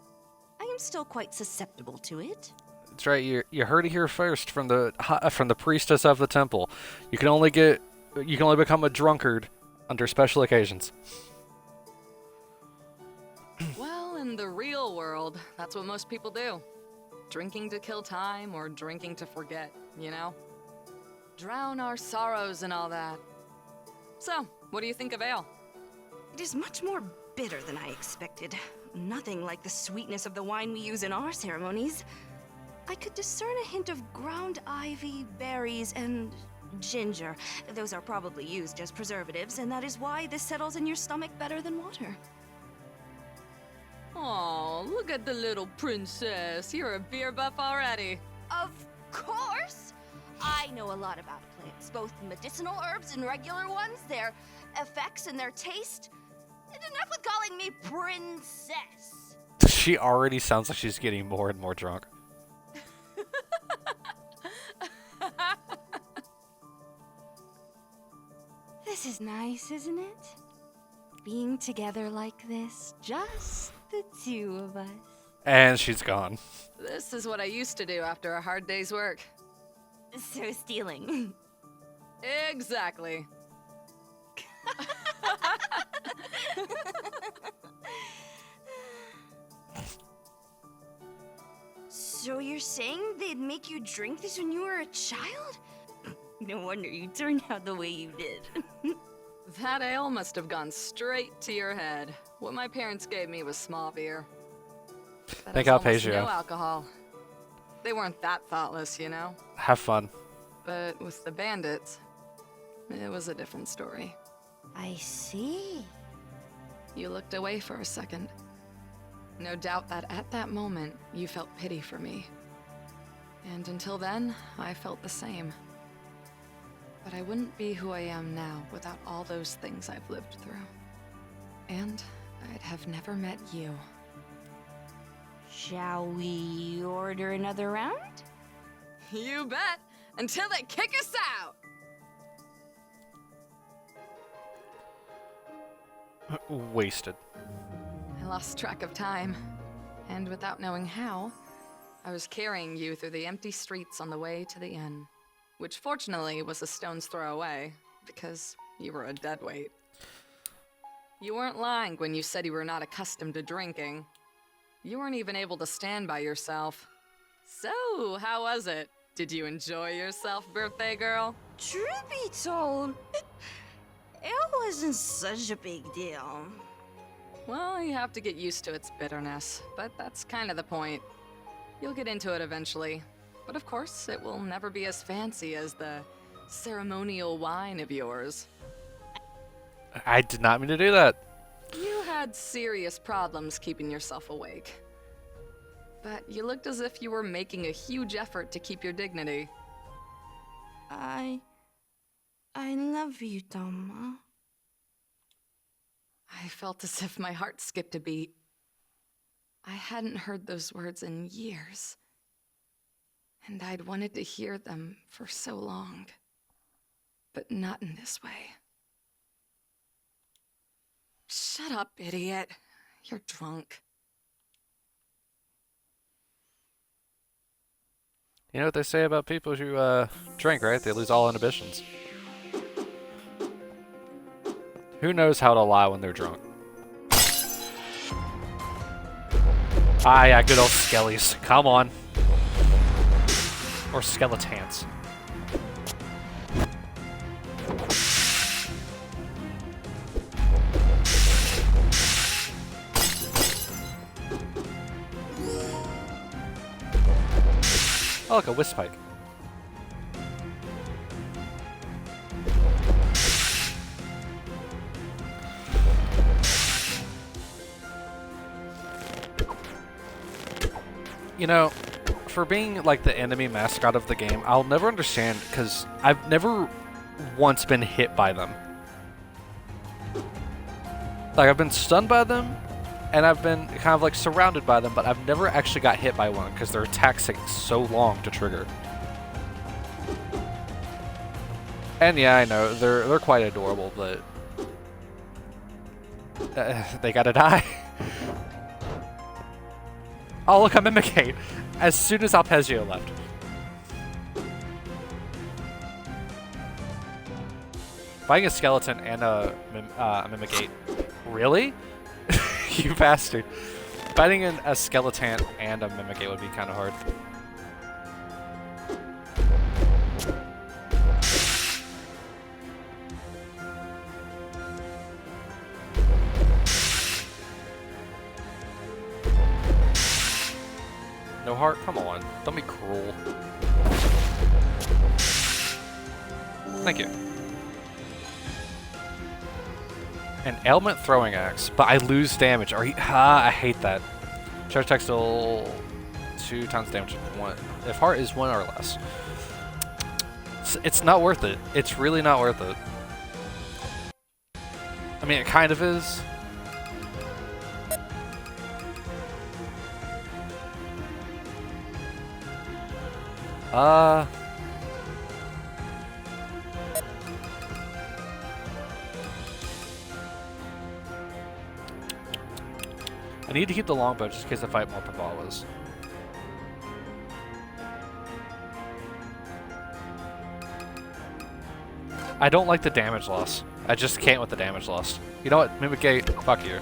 I am still quite susceptible to it. That's right. You heard it here first from the priestess of the temple. You can only become a drunkard under special occasions. Well, in the real world, that's what most people do. Drinking to kill time or drinking to forget, you know? Drown our sorrows and all that. So, what do you think of ale? It is much more bitter than I expected. Nothing like the sweetness of the wine we use in our ceremonies. I could discern a hint of ground ivy, berries, and ginger. Those are probably used as preservatives, and that is why this settles in your stomach better than water. Aw, look at the little princess. You're a beer buff already. Of course! I know a lot about plants, both medicinal herbs and regular ones, their effects and their taste. And enough with calling me princess. She already sounds like she's getting more and more drunk. This is nice, isn't it? Being together like this, just the two of us. And she's gone. This is what I used to do after a hard day's work. So stealing. Exactly. So you're saying they'd make you drink this when you were a child? No wonder you turned out the way you did. That ale must have gone straight to your head. What my parents gave me was small beer. That Think has I'll pay almost you. no alcohol. They weren't that thoughtless, you know? Have fun. But with the bandits, it was a different story. I see. You looked away for a second. No doubt that at that moment, you felt pity for me. And until then, I felt the same. But I wouldn't be who I am now without all those things I've lived through. And I'd have never met you. Shall we order another round? You bet! Until they kick us out! Wasted. I lost track of time. And without knowing how, I was carrying you through the empty streets on the way to the inn. Which fortunately was a stone's throw away, because you were a deadweight. You weren't lying when you said you were not accustomed to drinking. You weren't even able to stand by yourself. So, how was it? Did you enjoy yourself, birthday girl? Truth be told, it wasn't such a big deal. Well, you have to get used to its bitterness, but that's kind of the point. You'll get into it eventually. But of course, it will never be as fancy as the ceremonial wine of yours. I did not mean to do that. You had serious problems keeping yourself awake. But you looked as if you were making a huge effort to keep your dignity. I love you, Tama. I felt as if my heart skipped a beat. I hadn't heard those words in years. And I'd wanted to hear them for so long. But not in this way. Shut up, idiot. You're drunk. You know what they say about people who drink, right? They lose all inhibitions. Who knows how to lie when they're drunk? Ah, yeah, good old skellies. Come on. Or skeletons. Oh, look, a wisp pike. You know, for being like the enemy mascot of the game, I'll never understand because I've never once been hit by them. Like, I've been stunned by them, and I've been kind of like surrounded by them, but I've never actually got hit by one because their attacks take so long to trigger. And yeah, I know they're quite adorable, but they gotta die. Oh, look, I'm Mimicate. As soon as Alpezio left. Fighting a skeleton and a Mimicate. Really? You bastard. Fighting a skeleton and a Mimicate would be kind of hard. No heart? Come on. Don't be cruel. Thank you. An ailment throwing axe, but I lose damage. Are you? I hate that. Charge attack still 2 times damage. If heart is 1 or less. It's not worth it. It's really not worth it. I mean, it kind of is. I need to keep the longbow just in case I fight more Pabalas. I don't like the damage loss. I just can't with the damage loss. You know what? Mimicate, fuck you.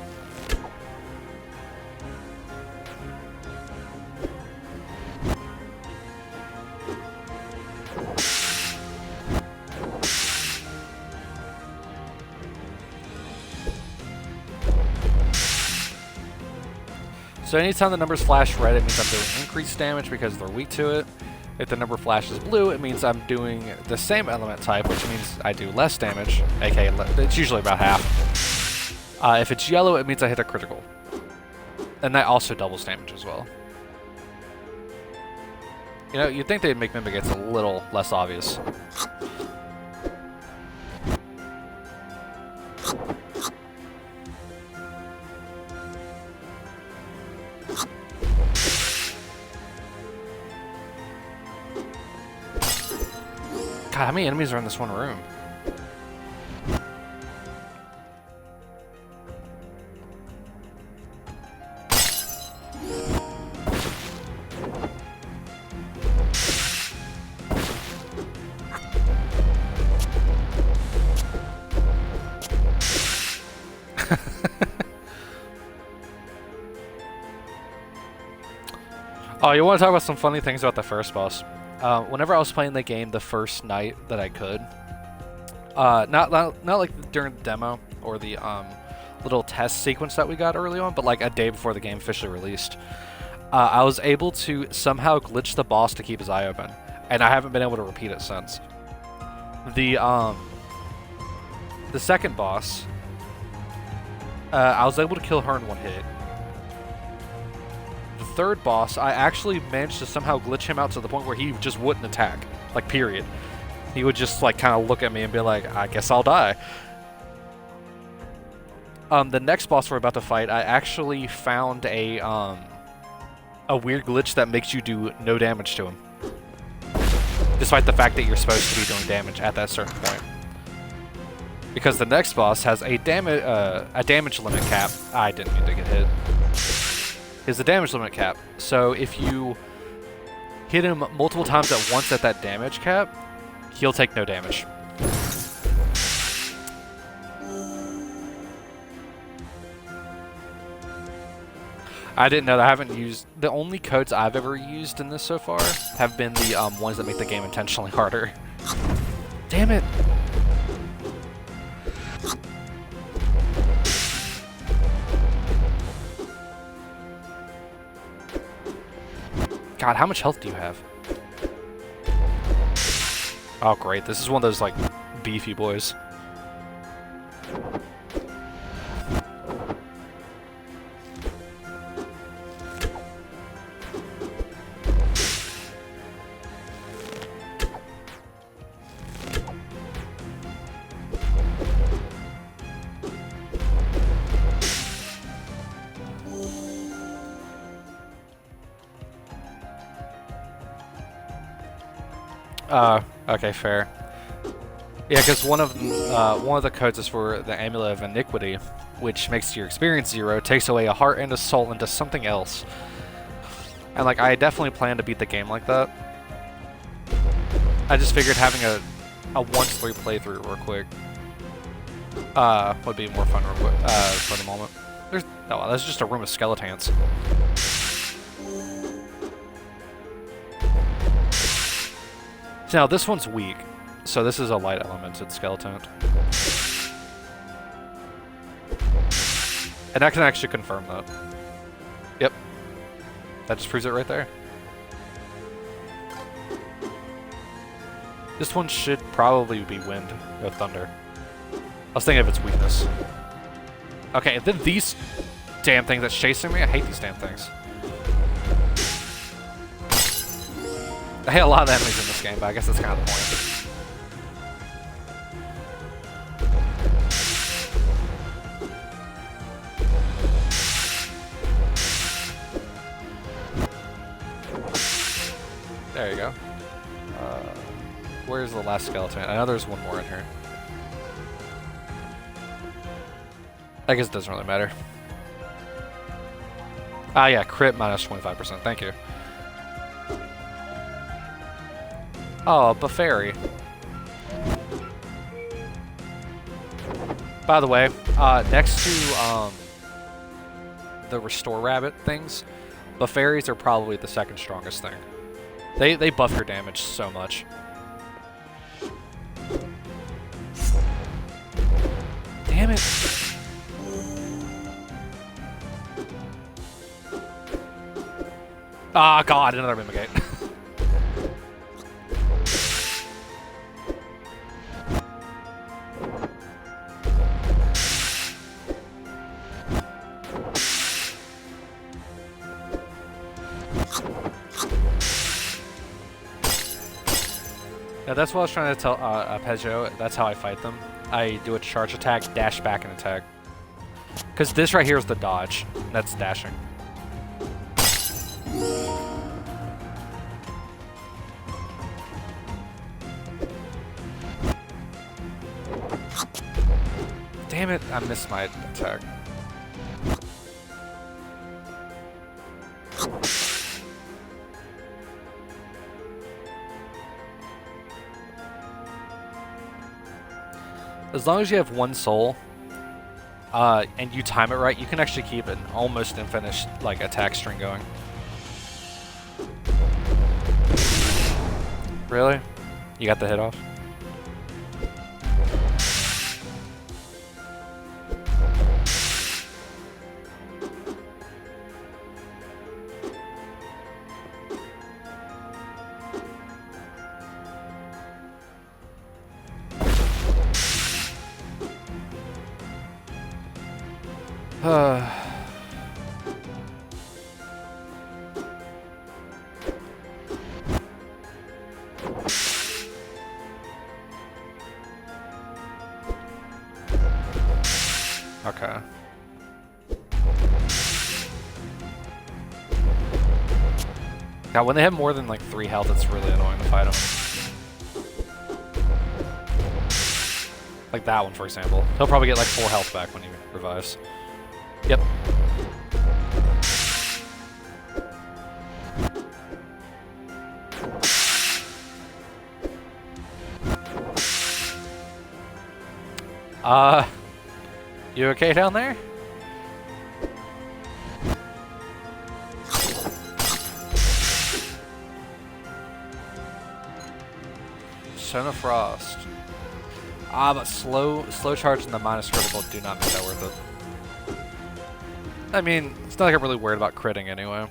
So anytime the numbers flash red, it means I'm doing increased damage because they're weak to it. If the number flashes blue, it means I'm doing the same element type, which means I do less damage, aka it's usually about half. If it's yellow, it means I hit a critical. And that also doubles damage as well. You know, you'd think they'd make Mimigates a little less obvious. God, how many enemies are in this one room? Oh, you want to talk about some funny things about the first boss? Whenever I was playing the game the first night that I could, not like during the demo or the little test sequence that we got early on, but like a day before the game officially released, I was able to somehow glitch the boss to keep his eye open, and I haven't been able to repeat it since. The second boss, I was able to kill her in one hit. The third boss, I actually managed to somehow glitch him out to the point where he just wouldn't attack, like period. He would just like kind of look at me and be like, I guess I'll die. The next boss we're about to fight, I actually found a weird glitch that makes you do no damage to him, despite the fact that you're supposed to be doing damage at that certain point. Because the next boss has a damage limit cap. I didn't mean to get hit. Is the damage limit cap. So if you hit him multiple times at once at that damage cap, he'll take no damage. I didn't know that. I haven't used... The only codes I've ever used in this so far have been the ones that make the game intentionally harder. Damn it! God, how much health do you have? Oh, great. This is one of those, like, beefy boys. Okay, fair. Yeah, because one of the codes is for the Amulet of Iniquity, which makes your experience 0, takes away a heart and a soul into something else. And like, I definitely plan to beat the game like that. I just figured having a 1-3 playthrough real quick would be more fun real quick for the moment. That's just a room of skeletons. Now, this one's weak, so this is a light elemented skeleton. And I can actually confirm that. Yep. That just proves it right there. This one should probably be wind or thunder. I was thinking of its weakness. Okay, and then these damn things that's chasing me, I hate these damn things. I hate a lot of enemies in this game, but I guess that's kind of the point. There you go. Where's the last skeleton? I know there's one more in here. I guess it doesn't really matter. Ah, yeah, crit minus 25%. Thank you. Oh, Baferi. By the way, next to the Restore Rabbit things, Baferis are probably the second strongest thing. They buff your damage so much. Damn it. Ah, God, another Mimigate. Yeah, that's what I was trying to tell Peugeot. That's how I fight them. I do a charge attack, dash back, and attack. Because this right here is the dodge. And that's dashing. Damn it, I missed my attack. As long as you have one soul, and you time it right, you can actually keep an almost infinite like attack string going. Really? You got the hit off? Okay. God, when they have more than like 3 health, it's really annoying to fight them. Like that one, for example. He'll probably get like 4 health back when he revives. Yep. You okay down there? Son of Frost. But slow charge and the minus critical do not make that worth it. I mean, it's not like I'm really worried about critting anyway.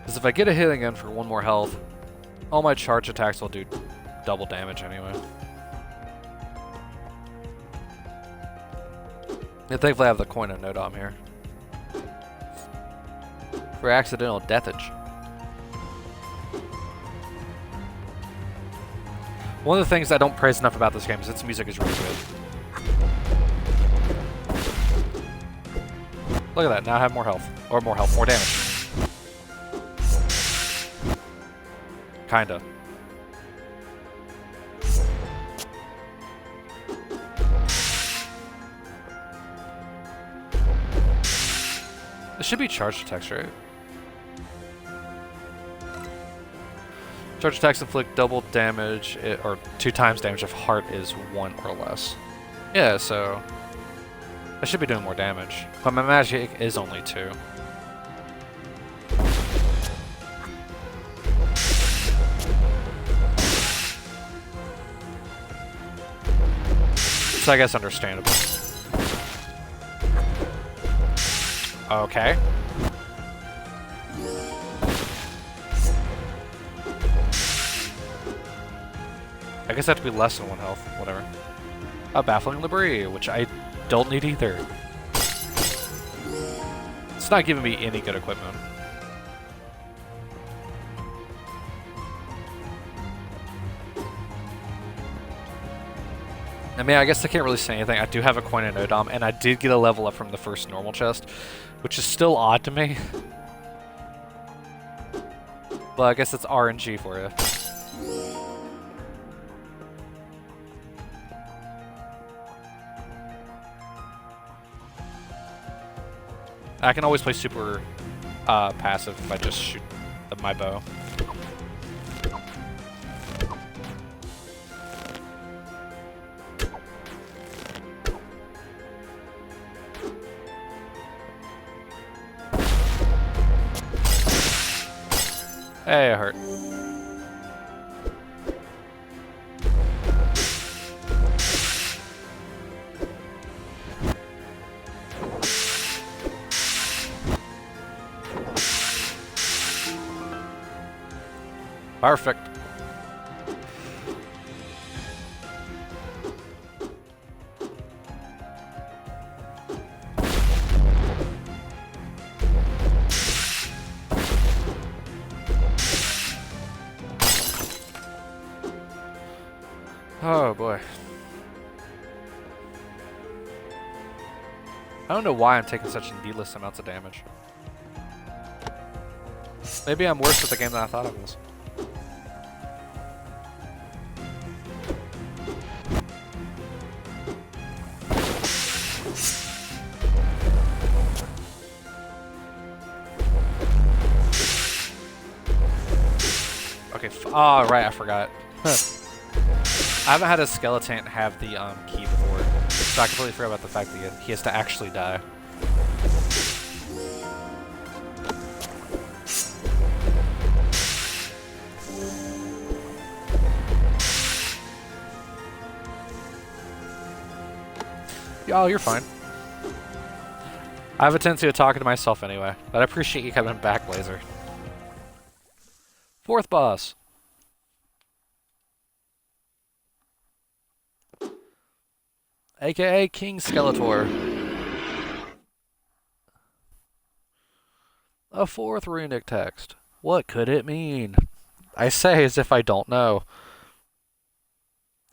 Because if I get a hit again for 1 more health, all my charge attacks will do double damage anyway. And thankfully I have the coin of Nodom here. For accidental deathage. One of the things I don't praise enough about this game is its music is really good. Look at that, now I have more health. Or more health, more damage. Kinda. This should be charged attacks, right? Charge attacks inflict double damage, or 2 times damage if heart is 1 or less. Yeah, so I should be doing more damage. But my magic is only 2. So I guess understandable. Okay. I guess I have to be less than 1 health, whatever. Baffling Labrie, which I don't need either. It's not giving me any good equipment. I mean, I guess I can't really say anything. I do have a coin in Nodom, and I did get a level up from the first normal chest, which is still odd to me. But I guess it's RNG for you. I can always play super passive if I just shoot my bow. Hey, it hurt. Perfect. Oh boy. I don't know why I'm taking such needless amounts of damage. Maybe I'm worse at the game than I thought I was. Okay, oh, right, I forgot. I haven't had a skeleton have the key before, so I completely forgot about the fact that he has to actually die. Oh, you're fine. I have a tendency of talking to myself anyway, but I appreciate you coming back, Laser. Fourth boss. AKA King Skeletor. A fourth runic text. What could it mean? I say as if I don't know.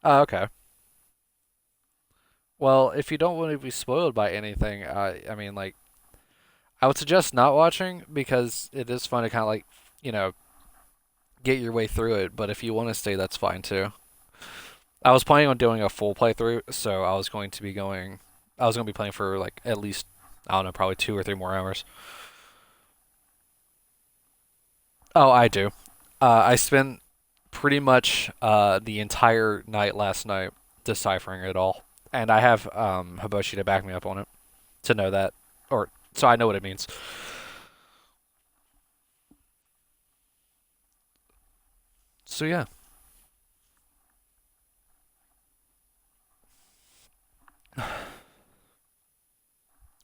Oh, okay. Well, if you don't want to be spoiled by anything, I mean, like, I would suggest not watching because it is fun to kind of like, you know, get your way through it. But if you want to stay, that's fine too. I was planning on doing a full playthrough, so I was going to be playing for like at least, I don't know, probably 2 or 3 more hours. Oh, I do. I spent pretty much the entire night last night deciphering it all, and I have Hiboshi to back me up on it to know that, or so I know what it means. So yeah.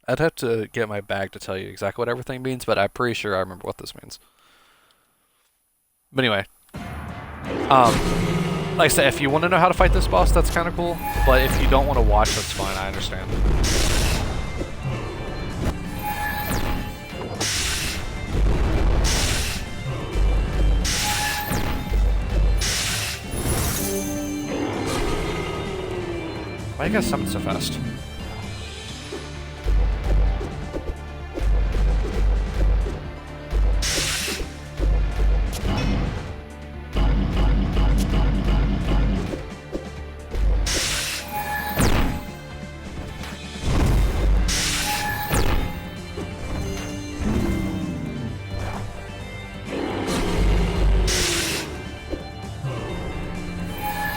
I'd have to get my bag to tell you exactly what everything means, but I'm pretty sure I remember what this means. But anyway, like I said, if you want to know how to fight this boss, that's kind of cool. But if you don't want to watch, that's fine. I understand. Why you guys summon so fast?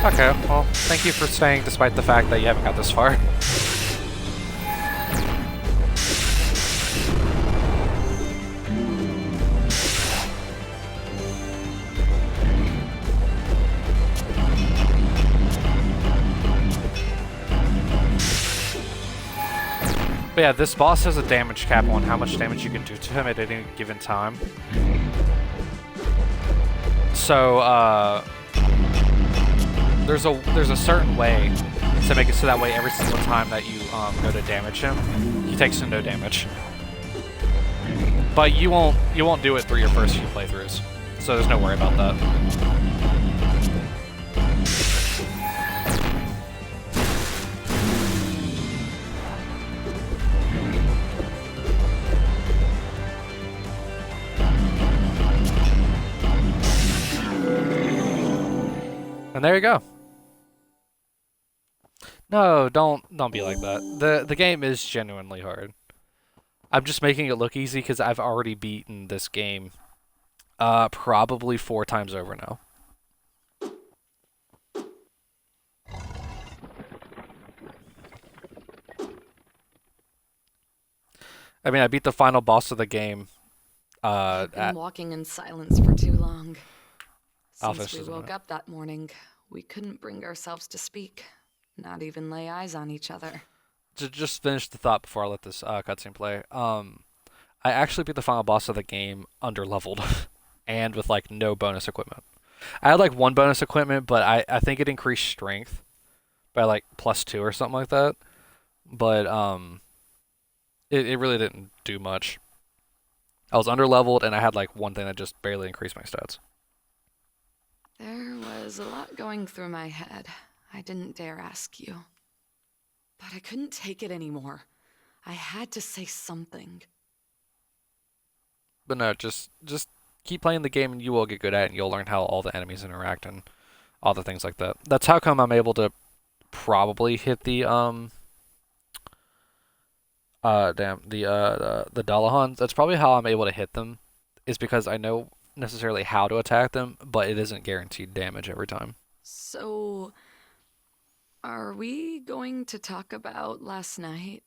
Okay, well, thank you for staying despite the fact that you haven't got this far. But yeah, this boss has a damage cap on how much damage you can do to him at any given time. So, there's a certain way to make it so that way every single time that you go to damage him, he takes no damage. But you won't do it through your first few playthroughs, so there's no worry about that. And there you go. No, don't be like that. The game is genuinely hard. I'm just making it look easy because I've already beaten this game probably 4 times over now. I mean, I beat the final boss of the game I've been walking in silence for too long. Since we woke up that morning, we couldn't bring ourselves to speak, not even lay eyes on each other. To just finish the thought before I let this cutscene play, I actually beat the final boss of the game under-leveled, and with like no bonus equipment. I had like 1 bonus equipment, but I think it increased strength by like +2 or something like that. But it really didn't do much. I was under-leveled, and I had like 1 thing that just barely increased my stats. There was a lot going through my head. I didn't dare ask you. But I couldn't take it anymore. I had to say something. But no, just keep playing the game and you will get good at it and you'll learn how all the enemies interact and all the things like that. That's how come I'm able to probably hit the the Dullahans. That's probably how I'm able to hit them, is because I know necessarily how to attack them, but it isn't guaranteed damage every time. So, are we going to talk about last night?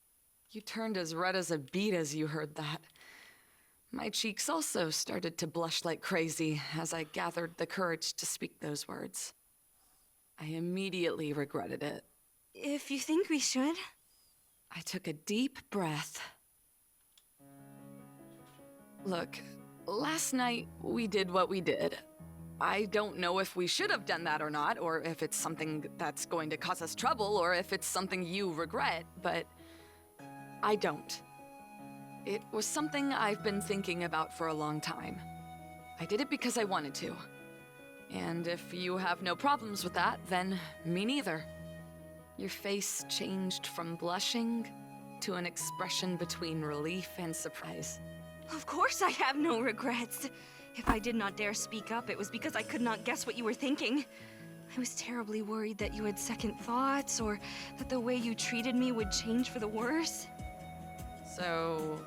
You turned as red as a beet as you heard that. My cheeks also started to blush like crazy as I gathered the courage to speak those words. I immediately regretted it. If you think we should. I took a deep breath. Look, last night we did what we did. I don't know if we should have done that or not, or if it's something that's going to cause us trouble, or if it's something you regret, but I don't. It was something I've been thinking about for a long time. I did it because I wanted to. And if you have no problems with that, then me neither. Your face changed from blushing to an expression between relief and surprise. Of course I have no regrets. If I did not dare speak up, it was because I could not guess what you were thinking. I was terribly worried that you had second thoughts, or that the way you treated me would change for the worse. So,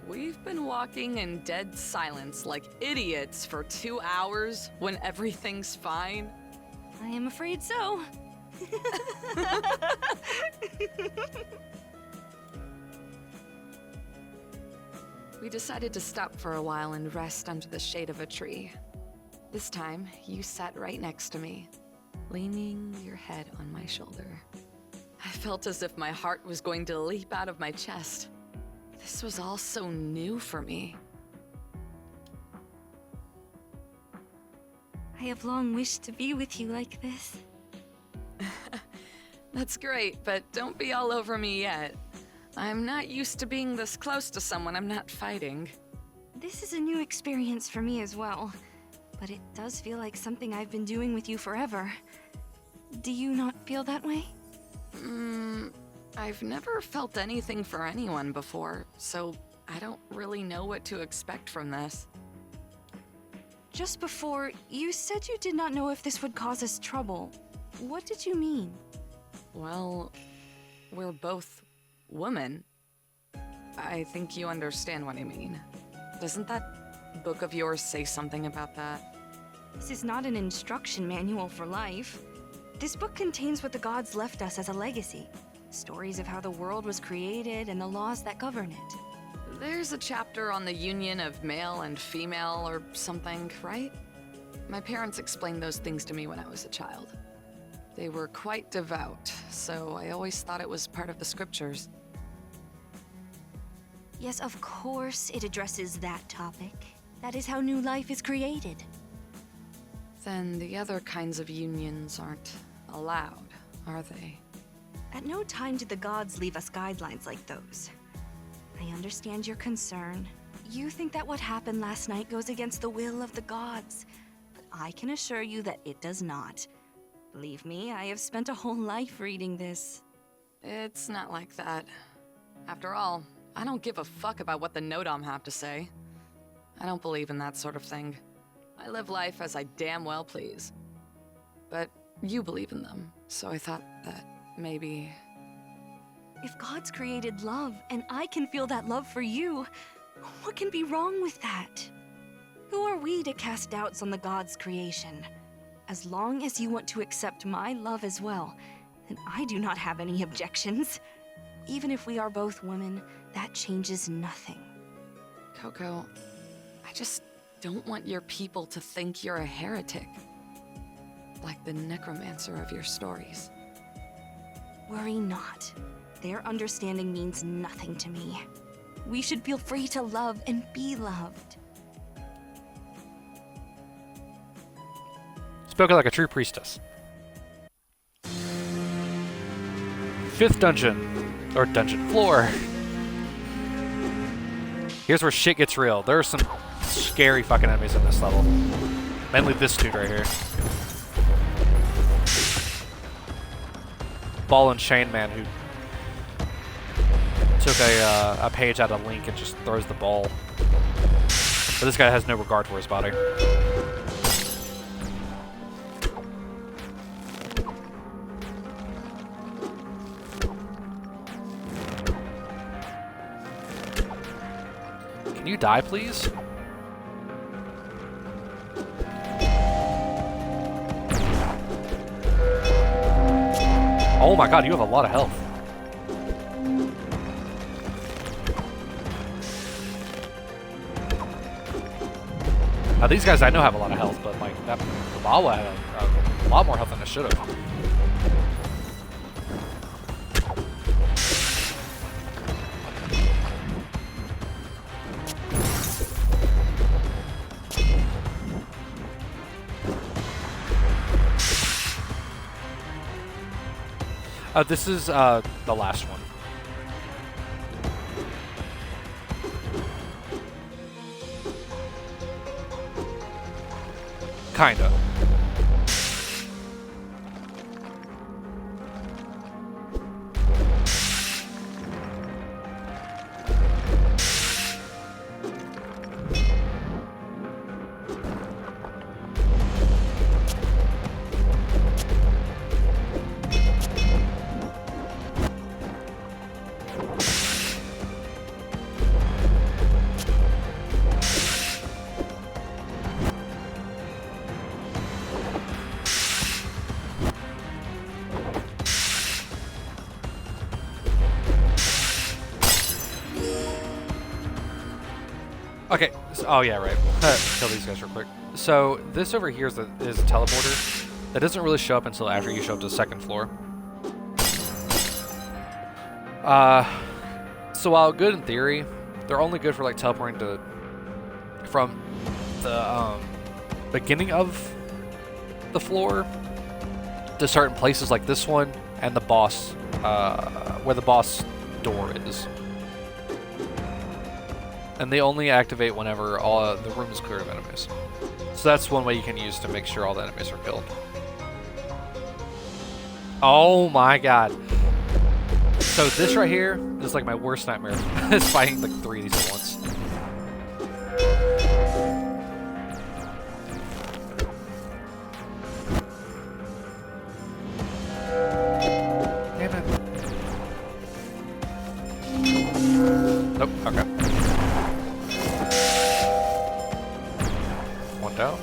we've been walking in dead silence like idiots for 2 hours when everything's fine? I am afraid so. We decided to stop for a while and rest under the shade of a tree. This time, you sat right next to me, leaning your head on my shoulder. I felt as if my heart was going to leap out of my chest. This was all so new for me. I have long wished to be with you like this. That's great, but don't be all over me yet. I'm not used to being this close to someone I'm not fighting. This is a new experience for me as well, but it does feel like something I've been doing with you forever. Do you not feel that way? I've never felt anything for anyone before, so I don't really know what to expect from this. Just before, you said you did not know if this would cause us trouble. What did you mean? Well, we're both women. I think you understand what I mean. Doesn't that book of yours say something about that? This is not an instruction manual for life. This book contains what the gods left us as a legacy. Stories of how the world was created and the laws that govern it. There's a chapter on the union of male and female or something, right? My parents explained those things to me when I was a child. They were quite devout, so I always thought it was part of the scriptures. Yes, of course it addresses that topic. That is how new life is created. Then the other kinds of unions aren't allowed, are they? At no time did the gods leave us guidelines like those. I understand your concern. You think that what happened last night goes against the will of the gods, but I can assure you that it does not. Believe me, I have spent a whole life reading this. It's not like that. After all, I don't give a fuck about what the Nodom have to say. I don't believe in that sort of thing. I live life as I damn well please. But you believe in them, so I thought that maybe... If gods created love, and I can feel that love for you, what can be wrong with that? Who are we to cast doubts on the gods' creation? As long as you want to accept my love as well, then I do not have any objections. Even if we are both women, that changes nothing. Coco, I just don't want your people to think you're a heretic. Like the Necromancer of your stories. Worry not. Their understanding means nothing to me. We should feel free to love and be loved. Spoken like a true priestess. 5th dungeon. Or dungeon floor. Here's where shit gets real. There are some scary fucking enemies in this level. Mainly this dude right here. ball and chain man who took a page out of Link and just throws the ball. But this guy has no regard for his body. Can you die, please? Oh my god, you have a lot of health. Now these guys I know have a lot of health, but like that Bawa had a lot more health than it should have. This is the last one. Kinda. Okay, so, oh yeah, right. Kill these guys real quick. So this over here is a teleporter that doesn't really show up until after you show up to the second floor. So while good in theory, they're only good for like teleporting to from the beginning of the floor to certain places like this one and the boss, where the boss door is. And they only activate whenever all the room is clear of enemies. So that's one way you can use to make sure all the enemies are killed. Oh my god. So this right here is like my worst nightmare. Is fighting like 3 of these at once. Damn it. Nope, okay. One down.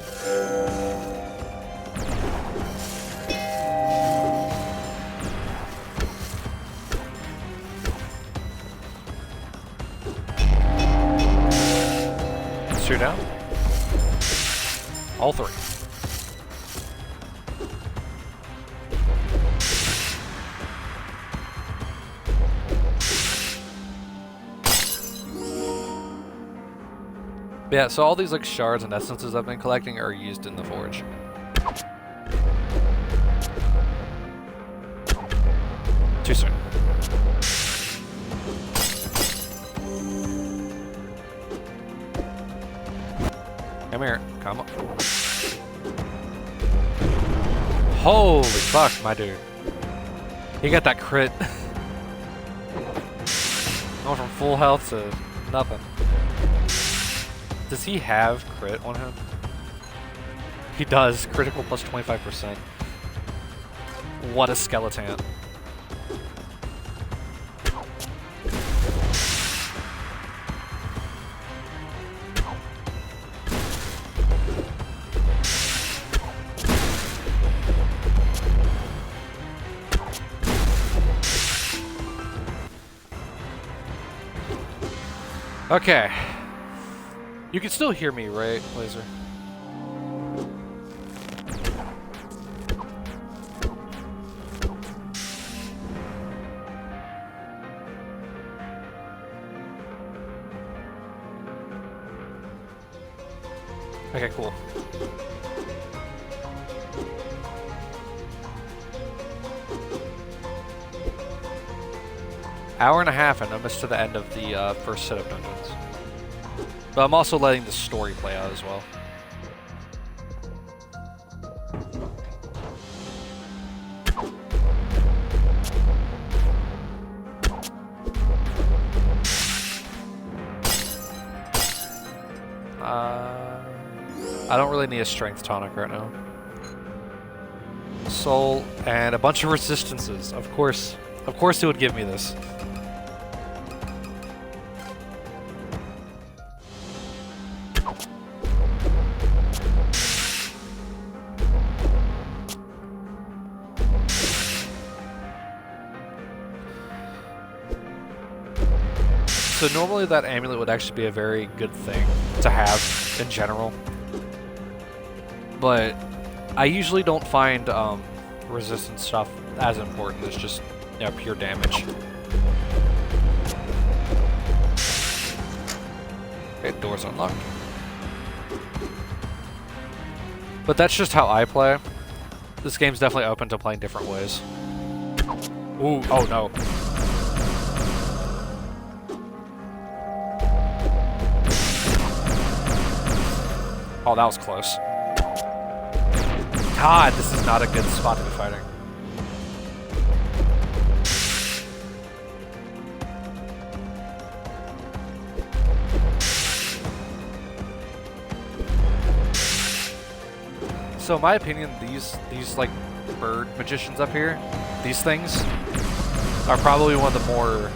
Two down. All 3. Yeah, so all these like shards and essences I've been collecting are used in the forge. Too soon. Come here, come on. Holy fuck, my dude. He got that crit. Going from full health to nothing. Does he have crit on him? He does. Critical plus 25%. What a skeleton. Okay. You can still hear me, right, Laser? Okay, cool. Hour and a half and almost to the end of the first set of dungeons. But I'm also letting the story play out as well. I don't really need a strength tonic right now. Soul and a bunch of resistances. Of course it would give me this. So normally that amulet would actually be a very good thing to have in general. But I usually don't find resistance stuff as important as just pure damage. Okay, door's unlocked. But that's just how I play. This game's definitely open to playing different ways. Ooh, oh no. Oh, that was close. God, this is not a good spot to be fighting. So in my opinion, these like bird magicians up here, these things, are probably one of the more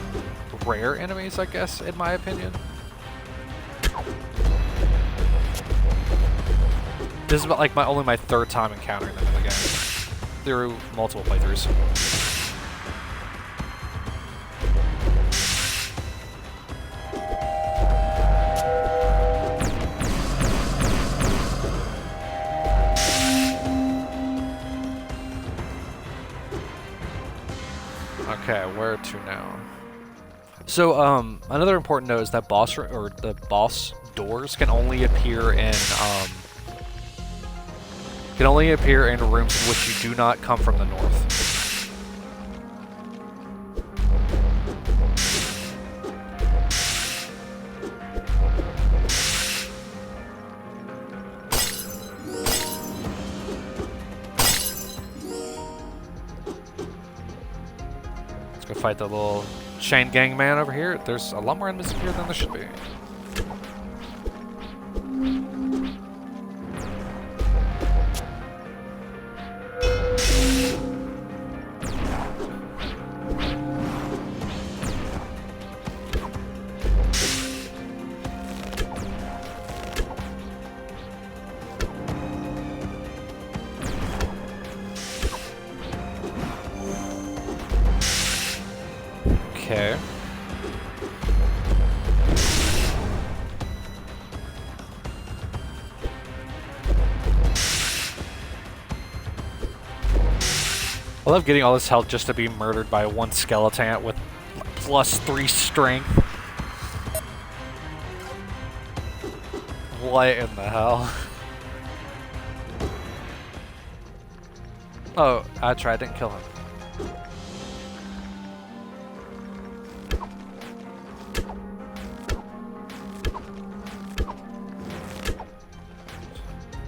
rare enemies, I guess, in my opinion. This is about like only my third time encountering them in the game through multiple playthroughs. Okay, where to now? So another important note is that the boss doors can only appear in rooms in which you do not come from the north. Let's go fight the little chain gang man over here. There's a lot more enemies here than there should be. Okay. I love getting all this health just to be murdered by one skeleton with +3 strength. What in the hell? Oh, I tried, didn't kill him.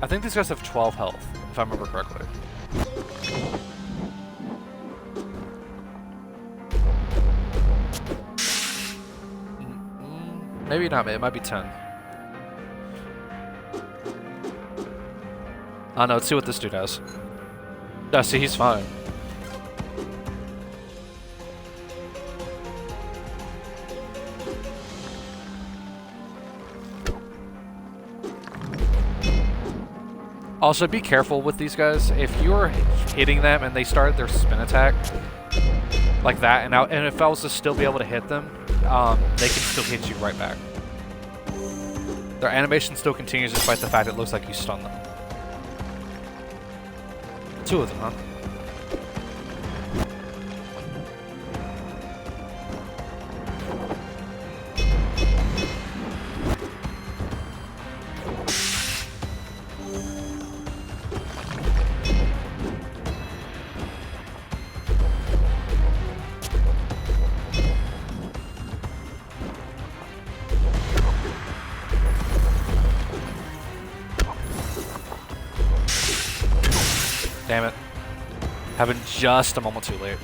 I think these guys have 12 health, if I remember correctly. Maybe not, it might be 10. I know, let's see what this dude has. Oh, see, he's fine. Also, be careful with these guys. If you're hitting them and they start their spin attack like that, and if I was to still be able to hit them, they can still hit you right back. Their animation still continues despite the fact it looks like you stun them. 2 of them, huh? Damn it. Happened just a moment too late.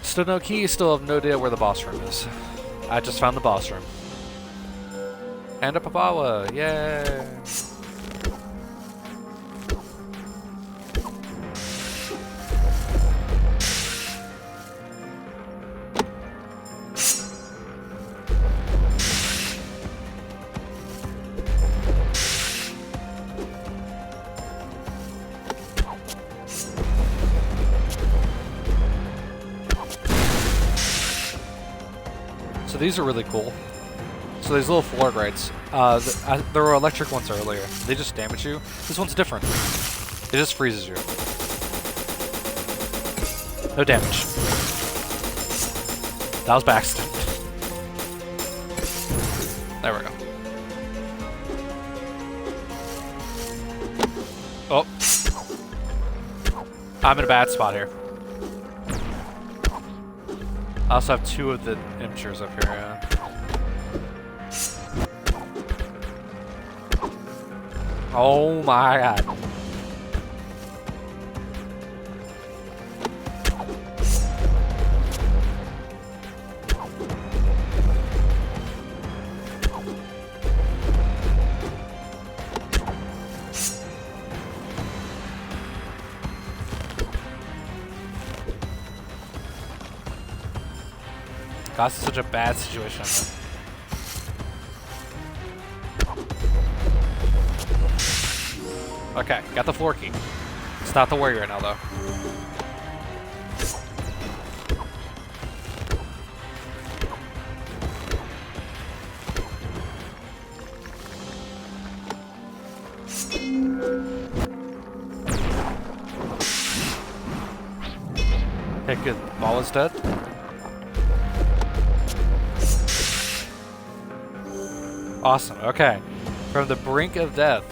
Still no key, still have no idea where the boss room is. I just found the boss room. And a Papawa, yay! So these are really cool. So these little floor grates, there were electric ones earlier. They just damage you. This one's different. It just freezes you. No damage. That was by accident. There we go. Oh. I'm in a bad spot here. I also have 2 of the imtures up here, yeah. Oh my god. God, this is such a bad situation. Okay, got the floor key. It's not the warrior right now, though. Okay, good. Ball is dead. Awesome, okay. From the brink of death.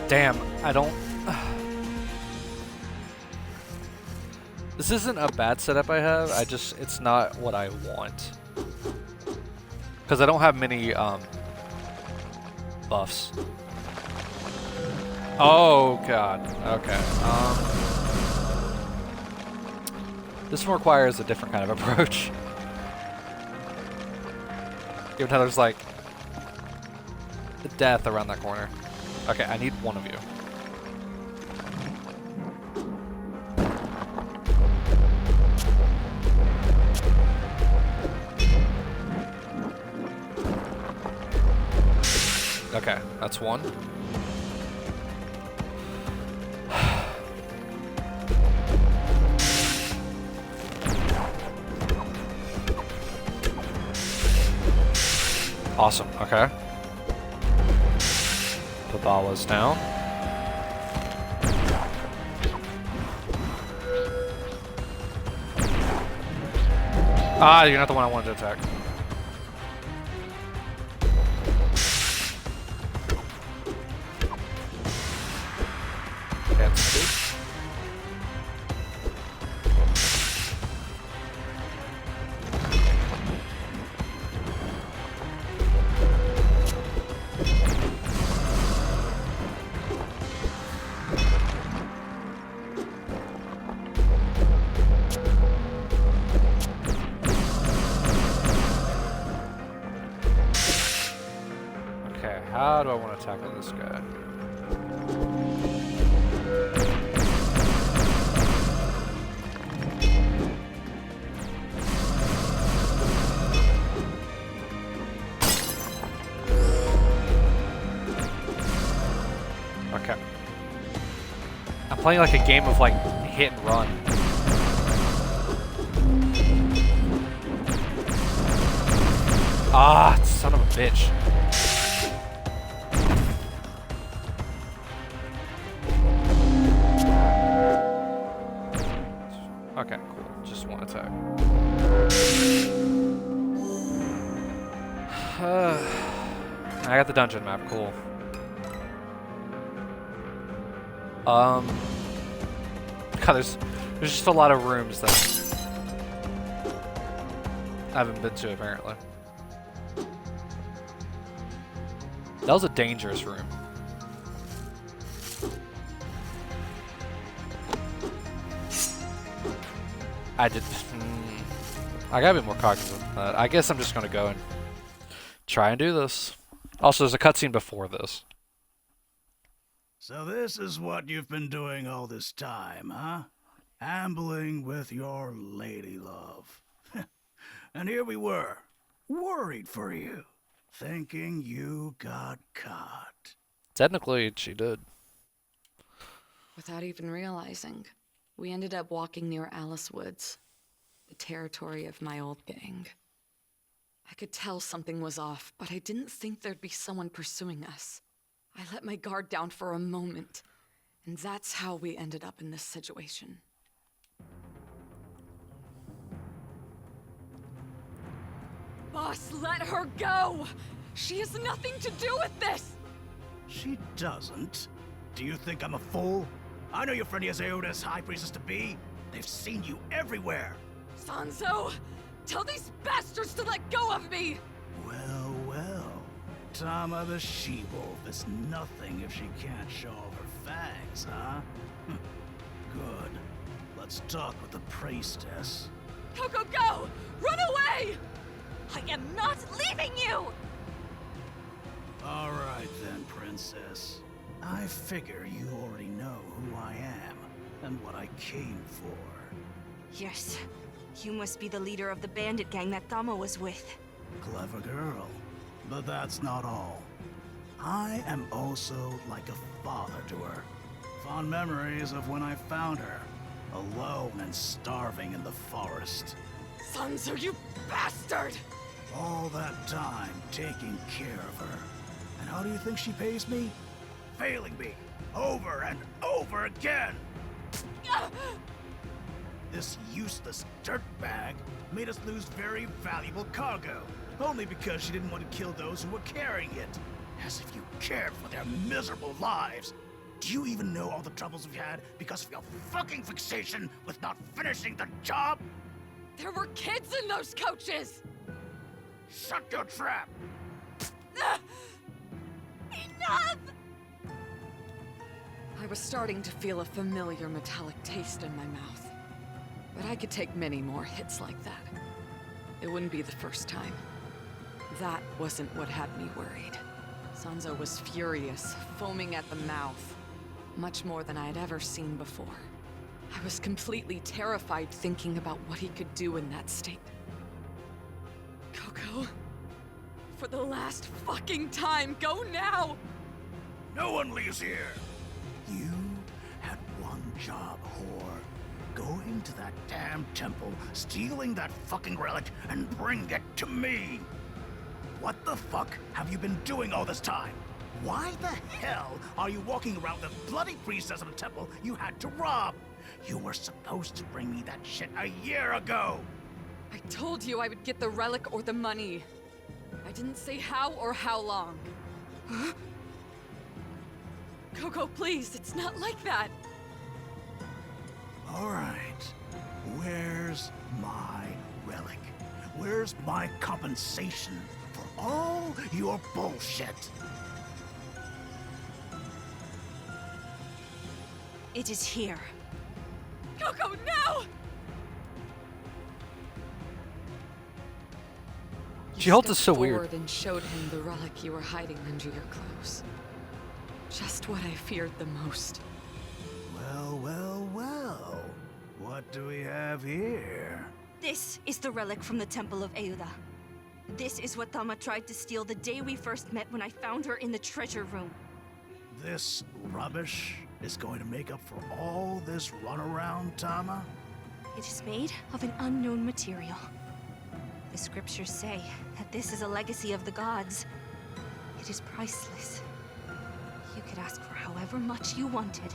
Damn, I don't... This isn't a bad setup I have, it's not what I want. Because I don't have many, buffs. Oh, God. Okay, this one requires a different kind of approach. Even though there's, like, death around that corner. Okay, I need one of you. Okay, that's one. Awesome, okay. The ball is down. Ah, you're not the one I wanted to attack. That's good. Okay, how do I want to tackle this guy? Okay. I'm playing like a game of like hit and run. Ah, son of a bitch. Okay, cool. Just one attack. I got the dungeon map, cool. God, there's just a lot of rooms that I haven't been to apparently. That was a dangerous room. I did. I gotta be more cognizant of that. I guess I'm just gonna go and try and do this. Also, there's a cutscene before this. So this is what you've been doing all this time, huh? Ambling with your lady love. And here we were, worried for you, thinking you got caught. Technically, she did. Without even realizing, we ended up walking near Alice Woods, the territory of my old gang. I could tell something was off, but I didn't think there'd be someone pursuing us. I let my guard down for a moment, and that's how we ended up in this situation. Boss, let her go! She has nothing to do with this! She doesn't. Do you think I'm a fool? I know your friend Azeoda's high priestess to be. They've seen you everywhere. Sanzo! Tell these bastards to let go of me! Well, well. Tama the she-wolf is nothing if she can't show off her fangs, huh? Good. Let's talk with the priestess. Coco, go! Run away! I am not leaving you! All right then, princess. I figure you already know who I am and what I came for. Yes. You must be the leader of the bandit gang that Tama was with. Clever girl. But that's not all. I am also like a father to her. Fond memories of when I found her, alone and starving in the forest. Sanzo, you bastard! All that time taking care of her. And how do you think she pays me? Failing me, over and over again! This useless dirtbag made us lose very valuable cargo, only because she didn't want to kill those who were carrying it. As if you cared for their miserable lives. Do you even know all the troubles we've had because of your fucking fixation with not finishing the job? There were kids in those coaches! Shut your trap! Enough! I was starting to feel a familiar metallic taste in my mouth. But I could take many more hits like that. It wouldn't be the first time. That wasn't what had me worried. Sanzo was furious, foaming at the mouth. Much more than I had ever seen before. I was completely terrified thinking about what he could do in that state. Coco, for the last fucking time, go now! No one leaves here! You had one job, whore. Going to that damn temple, stealing that fucking relic, and bring it to me! What the fuck have you been doing all this time? Why the hell are you walking around the bloody priestess of the temple you had to rob? You were supposed to bring me that shit a year ago! I told you I would get the relic or the money. I didn't say how or how long. Huh? Coco, please, it's not like that. All right. Where's my relic? Where's my compensation for all your bullshit? It is here. Coco, no! She holds it stepped so weird. forward and showed him the relic you were hiding under your clothes. Just what I feared the most. Well, well, well. What do we have here? This is the relic from the Temple of Euda. This is what Tama tried to steal the day we first met when I found her in the treasure room. This rubbish is going to make up for all this runaround, Tama? It is made of an unknown material. The scriptures say that this is a legacy of the gods. It is priceless. You could ask for however much you wanted.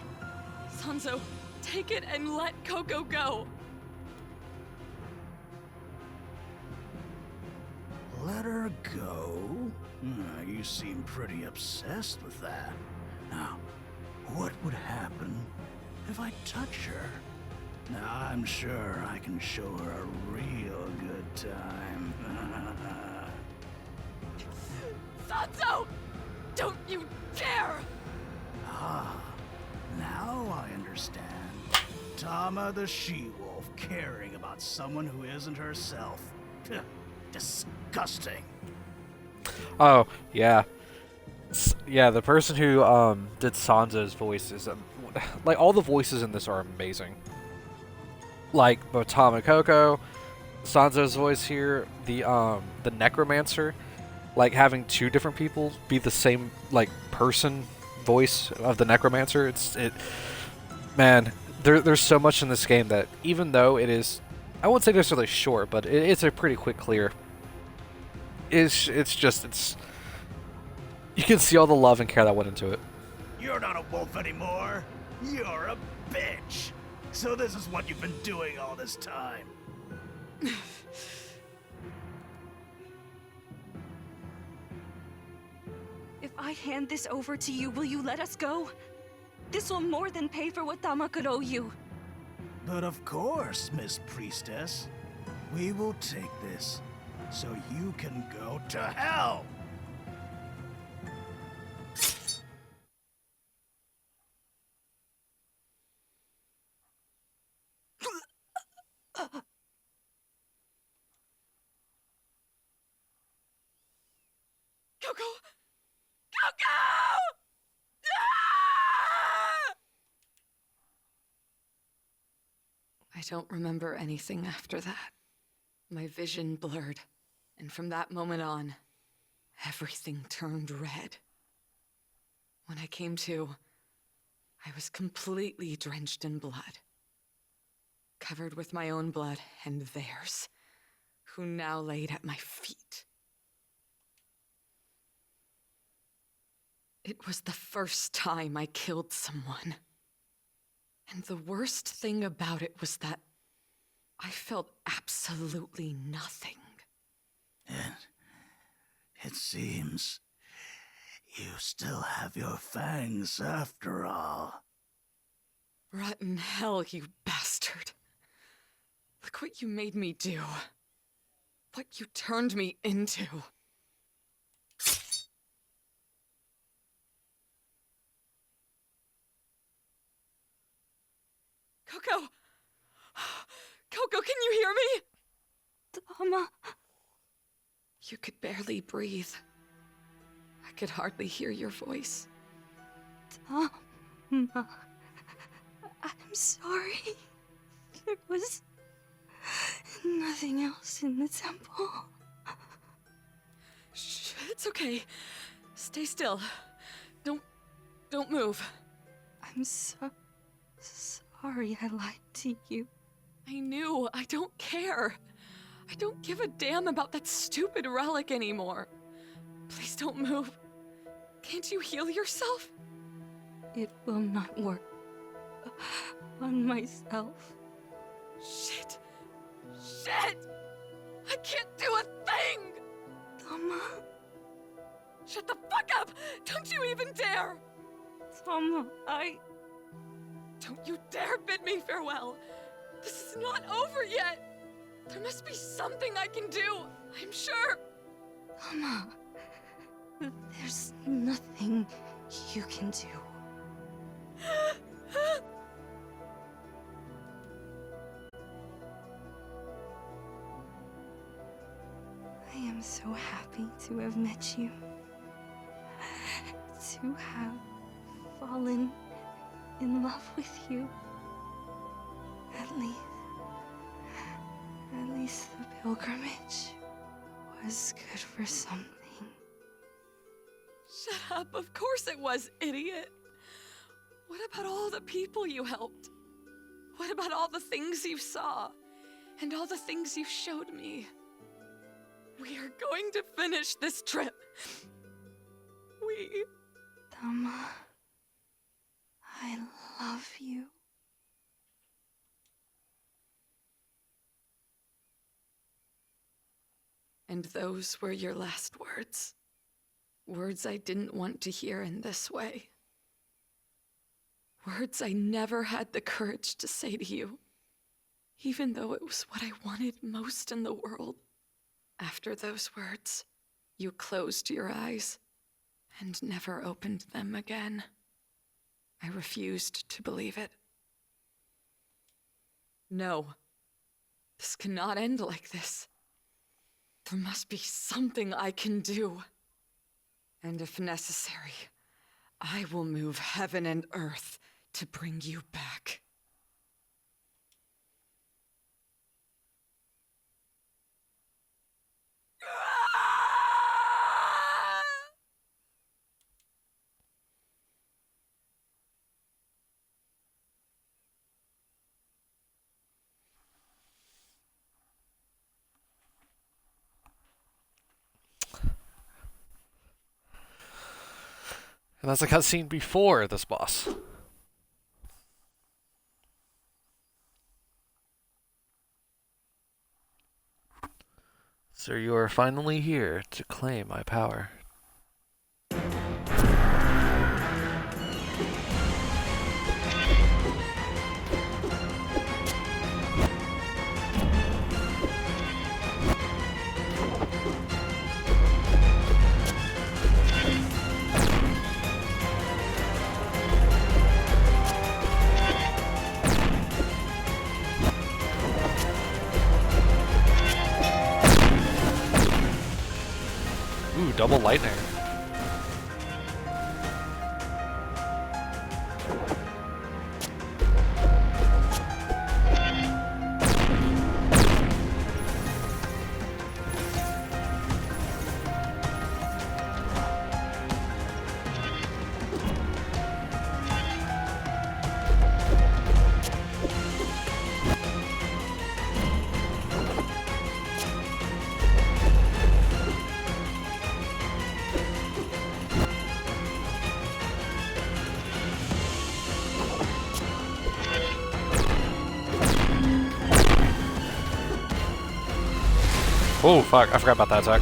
Sanzo, take it and let Coco go. Let her go? You seem pretty obsessed with that. Now, what would happen if I touch her? Now, I'm sure I can show her a real good time. Sanzo! Don't you dare! Ah, now I understand. Tama the she-wolf caring about someone who isn't herself. Disgusting. Oh, yeah. Yeah, the person who did Sansa's voices, like all the voices in this are amazing. Like both Tom and Coco, Sansa's voice here, the Necromancer, like having two different people be the same like person voice of the Necromancer. Man, there's so much in this game that even though it is, I wouldn't say necessarily short, but it's a pretty quick clear. It's you can see all the love and care that went into it. You're not a wolf anymore. You're a bitch. So this is what you've been doing all this time. If I hand this over to you, will you let us go? This will more than pay for what Tama could owe you. But of course, Miss Priestess. We will take this, so you can go to hell! Coco! Coco! Ah! I don't remember anything after that. My vision blurred, and from that moment on, everything turned red. When I came to, I was completely drenched in blood. Covered with my own blood and theirs, who now laid at my feet. It was the first time I killed someone. And the worst thing about it was that I felt absolutely nothing. It seems you still have your fangs after all. Rotten hell, you bastard. Look what you made me do. What you turned me into. Coco! Coco, can you hear me? Tama. You could barely breathe. I could hardly hear your voice. Tama. I'm sorry. There was nothing else in the temple. Shh, it's okay. Stay still. Don't move. I'm so sorry I lied to you. I knew. I don't care. I don't give a damn about that stupid relic anymore. Please don't move. Can't you heal yourself? It will not work on myself. Shit. Shit! I can't do a thing! Tama. Shut the fuck up! Don't you even dare! Tama, Don't you dare bid me farewell! This is not over yet! There must be something I can do, I'm sure! Tama. There's nothing you can do. I am so happy to have met you. To have fallen in love with you. At least the pilgrimage was good for something. Shut up, of course it was, idiot! What about all the people you helped? What about all the things you saw? And all the things you showed me? We are going to finish this trip. Tama, I love you. And those were your last words. Words I didn't want to hear in this way. Words I never had the courage to say to you, even though it was what I wanted most in the world. After those words, you closed your eyes and never opened them again. I refused to believe it. No, this cannot end like this. There must be something I can do. And if necessary, I will move heaven and earth to bring you back. And that's a cutscene before this boss. So you are finally here to claim my power. Ooh, double lightning. Oh, fuck. I forgot about that attack.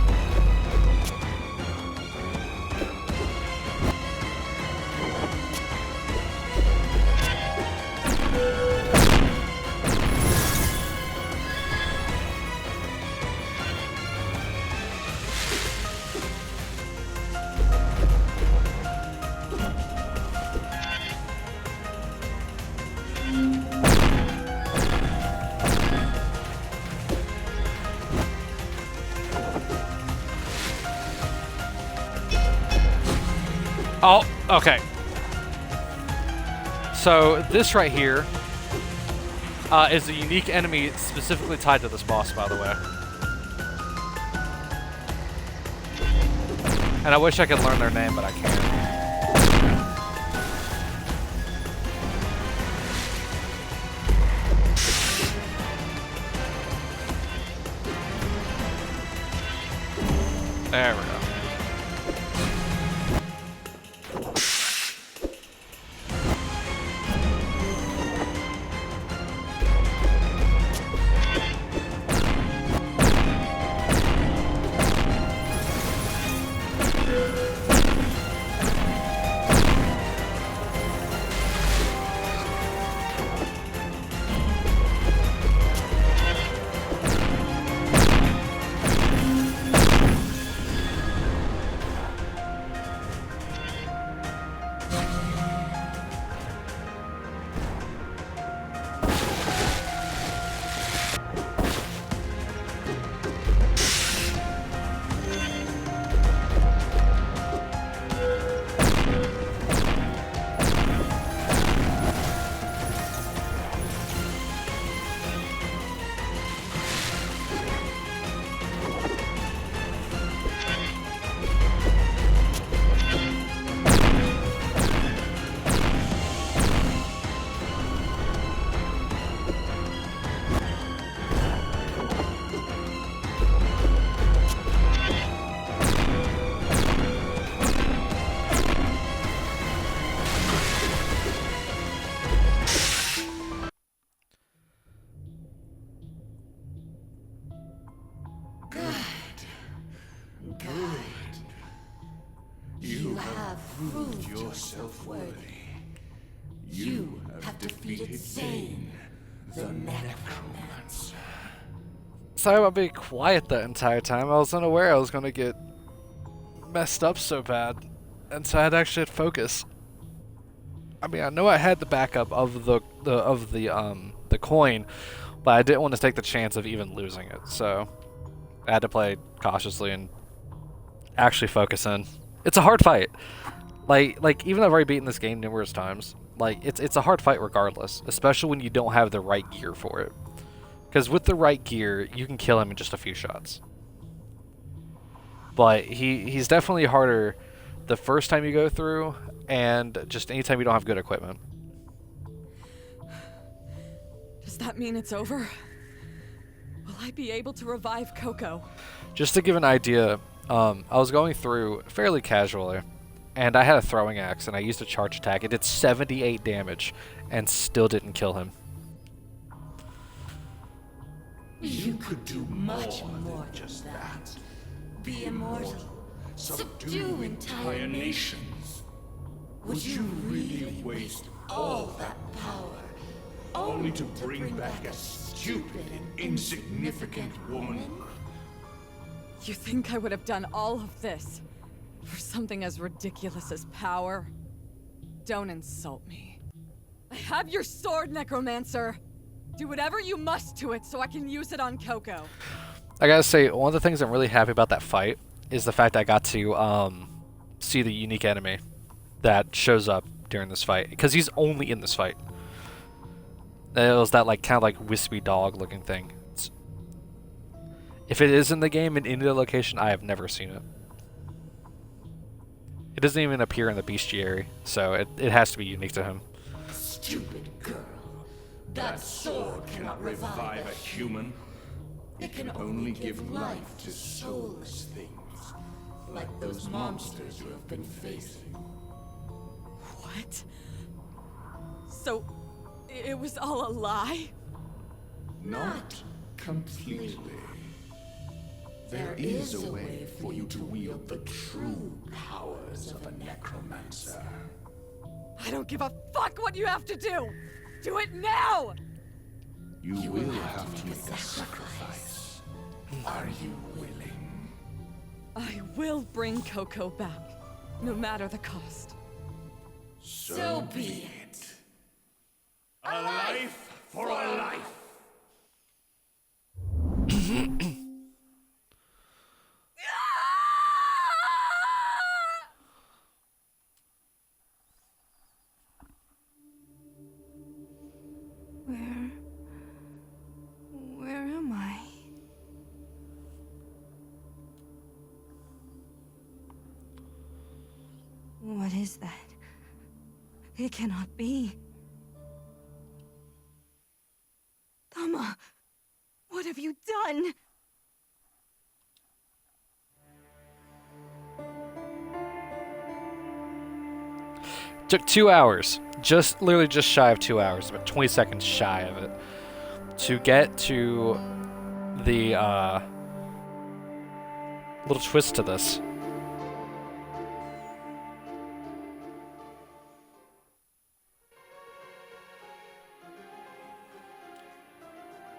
Oh, okay. So this right here is a unique enemy specifically tied to this boss, by the way. And I wish I could learn their name, but I can't. There we go. You have proved yourself worthy. You have defeated Zane, the Necromancer. Sorry about being quiet that entire time. I was unaware I was gonna get messed up so bad. and so I had to actually focus. I mean, I know I had the backup of the coin, but I didn't want to take the chance of even losing it. So I had to play cautiously and actually focus in. It's a hard fight. Like even though I've already beaten this game numerous times, like it's a hard fight regardless, especially when you don't have the right gear for it. Because with the right gear, you can kill him in just a few shots. But he's definitely harder the first time you go through, and just anytime you don't have good equipment. Does that mean it's over? Will I be able to revive Coco? Just to give an idea, I was going through fairly casually, and I had a throwing axe, and I used a charge attack. It did 78 damage, and still didn't kill him. You could do much more than just that. Be immortal. Subdue entire nations. Would you really waste all that power only to bring back a stupid and insignificant woman? You think I would have done all of this for something as ridiculous as power? Don't insult me. I have your sword, Necromancer. Do whatever you must to it so I can use it on Coco. I gotta say, one of the things I'm really happy about that fight is the fact I got to see the unique enemy that shows up during this fight, because he's only in this fight. It was that like kind of like wispy dog looking thing. If it is in the game in any other location, I have never seen it. It doesn't even appear in the bestiary, so it has to be unique to him. Stupid girl. That sword cannot revive a human. It can only give life to soulless things, like those monsters you have been facing. What? So, it was all a lie? Not completely. There is a way for you to wield the true powers of a necromancer. I don't give a fuck what you have to do! Do it now! You will have to make a sacrifice. Are you willing? I will bring Coco back, no matter the cost. So be it. A life for a life. Where am I? What is that? It cannot be. Tama, what have you done? Took 2 hours, literally just shy of 2 hours, about 20 seconds shy of it, to get to the little twist to this.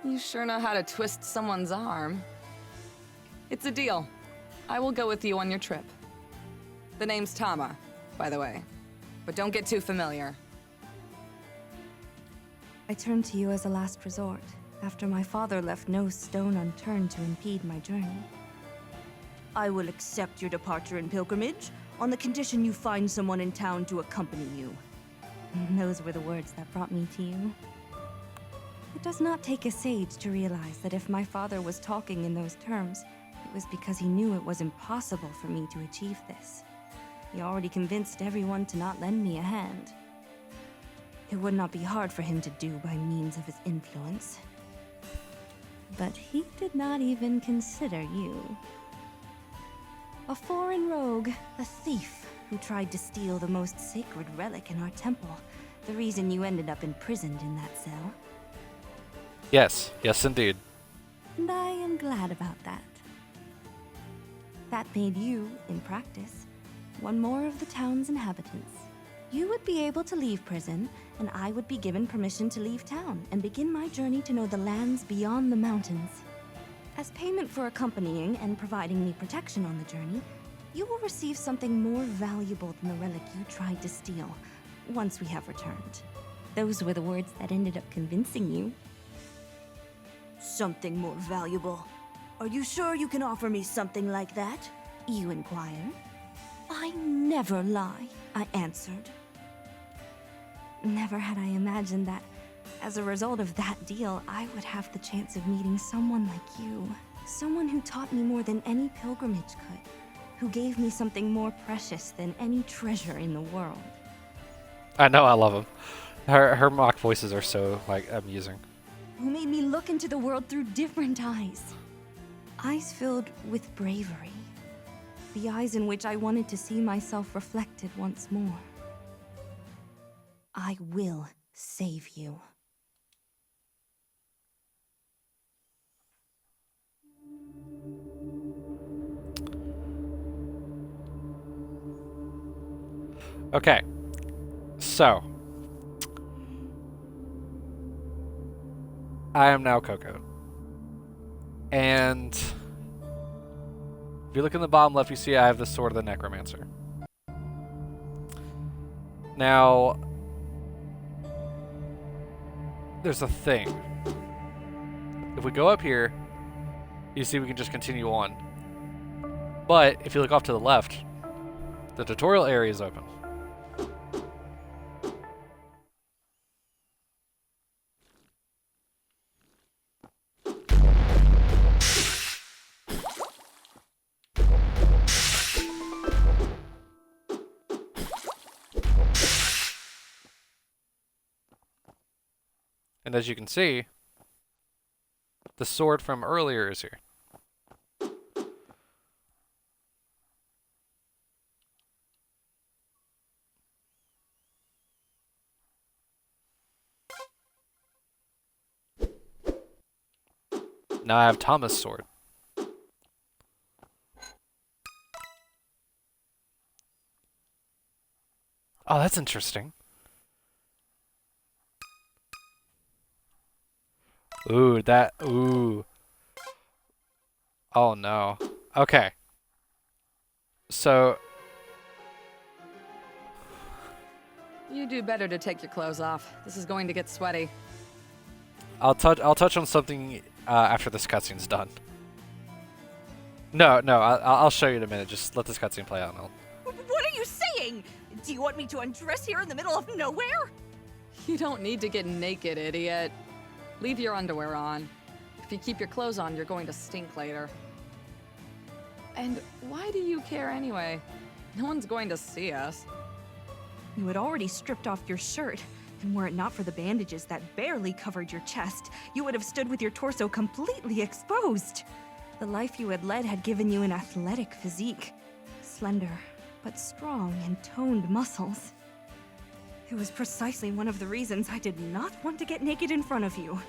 You sure know how to twist someone's arm. It's a deal. I will go with you on your trip. The name's Tama, by the way. But don't get too familiar. I turned to you as a last resort, after my father left no stone unturned to impede my journey. I will accept your departure and pilgrimage, on the condition you find someone in town to accompany you. And those were the words that brought me to you. It does not take a sage to realize that if my father was talking in those terms, it was because he knew it was impossible for me to achieve this. He already convinced everyone to not lend me a hand. It would not be hard for him to do by means of his influence. But he did not even consider you. A foreign rogue, a thief, who tried to steal the most sacred relic in our temple. The reason you ended up imprisoned in that cell. Yes, yes indeed. And I am glad about that. That made you, in practice, one more of the town's inhabitants. You would be able to leave prison, and I would be given permission to leave town and begin my journey to know the lands beyond the mountains. As payment for accompanying and providing me protection on the journey, You will receive something more valuable than the relic you tried to steal, once we have returned. Those were the words that ended up convincing you. Something more valuable? Are you sure you can offer me something like that? You inquire. I never lie, I answered. Never had I imagined that, as a result of that deal, I would have the chance of meeting someone like you. Someone who taught me more than any pilgrimage could. Who gave me something more precious than any treasure in the world. I know, I love him. Her mock voices are so, like, amusing. Who made me look into the world through different eyes. Eyes filled with bravery. The eyes in which I wanted to see myself reflected once more. I will save you. Okay, so I am now Coco, and if you look in the bottom left, you see I have the Sword of the Necromancer. Now, there's a thing. If we go up here, you see we can just continue on. But if you look off to the left, the tutorial area is open. And as you can see, the sword from earlier is here. Now I have Thomas' sword. Oh, that's interesting. Ooh. Oh no. Okay. So You do better to take your clothes off. This is going to get sweaty. I'll touch on something after this cutscene's done. No, I'll show you in a minute. Just let this cutscene play out. What are you saying? Do you want me to undress here in the middle of nowhere? You don't need to get naked, idiot. Leave your underwear on. If you keep your clothes on, you're going to stink later. And why do you care anyway? No one's going to see us. You had already stripped off your shirt, and were it not for the bandages that barely covered your chest, you would have stood with your torso completely exposed. The life you had led had given you an athletic physique. Slender, but strong and toned muscles. It was precisely one of the reasons I did not want to get naked in front of you.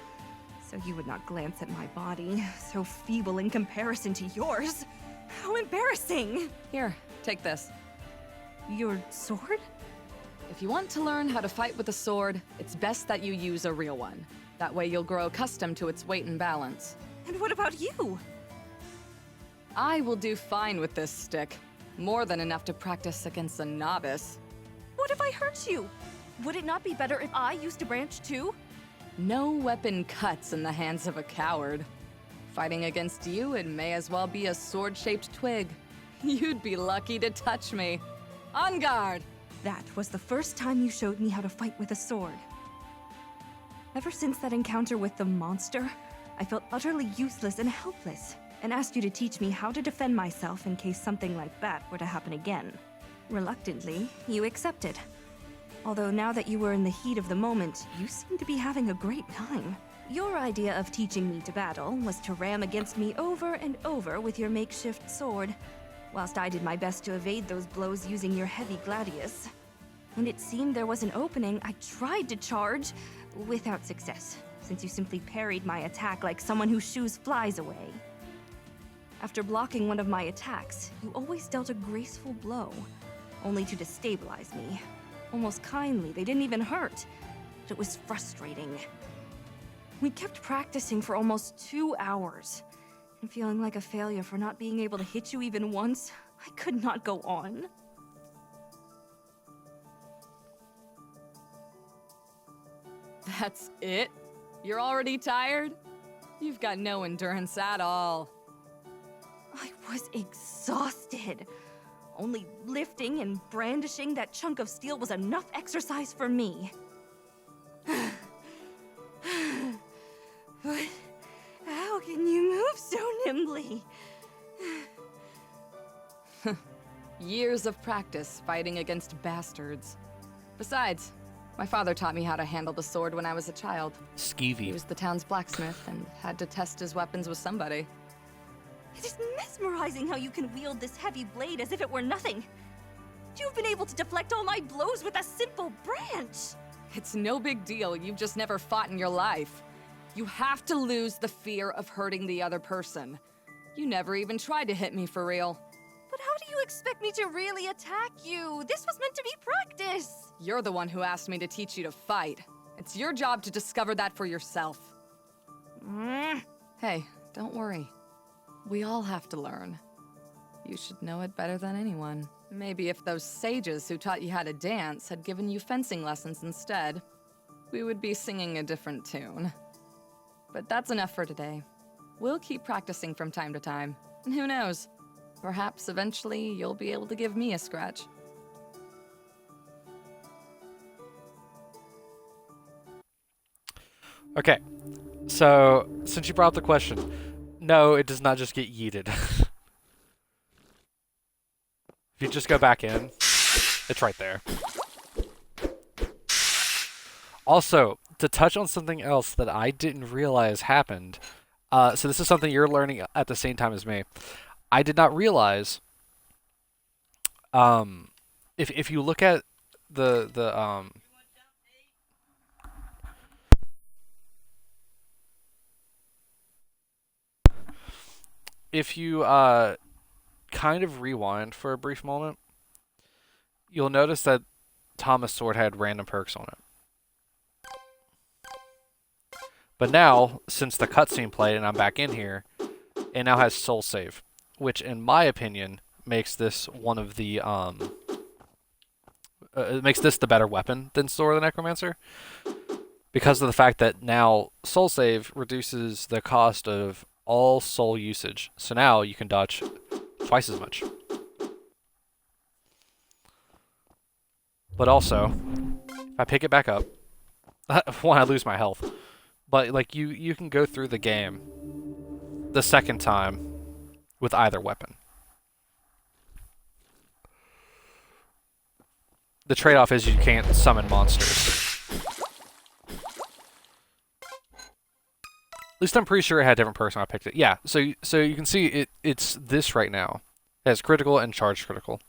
So you would not glance at my body, so feeble in comparison to yours. How embarrassing! Here, take this. Your sword? If you want to learn how to fight with a sword, it's best that you use a real one. That way you'll grow accustomed to its weight and balance. And what about you? I will do fine with this stick. More than enough to practice against a novice. What if I hurt you? Would it not be better if I used a branch too? No weapon cuts in the hands of a coward. Fighting against you, it may as well be a sword-shaped twig. You'd be lucky to touch me. On guard! That was the first time you showed me how to fight with a sword. Ever since that encounter with the monster, I felt utterly useless and helpless, and asked you to teach me how to defend myself in case something like that were to happen again. Reluctantly, you accepted. Although now that you were in the heat of the moment, you seemed to be having a great time. Your idea of teaching me to battle was to ram against me over and over with your makeshift sword, whilst I did my best to evade those blows using your heavy gladius. When it seemed there was an opening, I tried to charge, without success, since you simply parried my attack like someone who shoos flies away. After blocking one of my attacks, you always dealt a graceful blow, only to destabilize me. Almost kindly, they didn't even hurt. But it was frustrating. We kept practicing for almost 2 hours, and feeling like a failure for not being able to hit you even once, I could not go on. That's it? You're already tired? You've got no endurance at all. I was exhausted. Only lifting and brandishing that chunk of steel was enough exercise for me. But how can you move so nimbly? Years of practice fighting against bastards. Besides, my father taught me how to handle the sword when I was a child. He Skeevy. was the town's blacksmith and had to test his weapons with somebody. It is mesmerizing how you can wield this heavy blade as if it were nothing. You've been able to deflect all my blows with a simple branch. It's no big deal, you've just never fought in your life. You have to lose the fear of hurting the other person. You never even tried to hit me for real. But how do you expect me to really attack you? This was meant to be practice. You're the one who asked me to teach you to fight. It's your job to discover that for yourself. Hey, don't worry. We all have to learn. You should know it better than anyone. Maybe if those sages who taught you how to dance had given you fencing lessons instead, we would be singing a different tune. But that's enough for today. We'll keep practicing from time to time. And who knows? Perhaps eventually you'll be able to give me a scratch. Okay, so since you brought up the question, no, it does not just get yeeted. If you just go back in, it's right there. Also, to touch on something else that I didn't realize happened, so this is something you're learning at the same time as me. I did not realize, if you look at if you kind of rewind for a brief moment, you'll notice that Thomas' sword had random perks on it. But now, since the cutscene played and I'm back in here, it now has soul save, which in my opinion makes this one of the it makes this the better weapon than Sword of the Necromancer, because of the fact that now soul save reduces the cost of all soul usage. So now you can dodge twice as much. But also, if I pick it back up, one, I lose my health. But like you can go through the game the second time with either weapon. The trade-off is you can't summon monsters. At least I'm pretty sure it had different perks when I picked it. Yeah, so you can see it's this right now. It has critical and charged critical.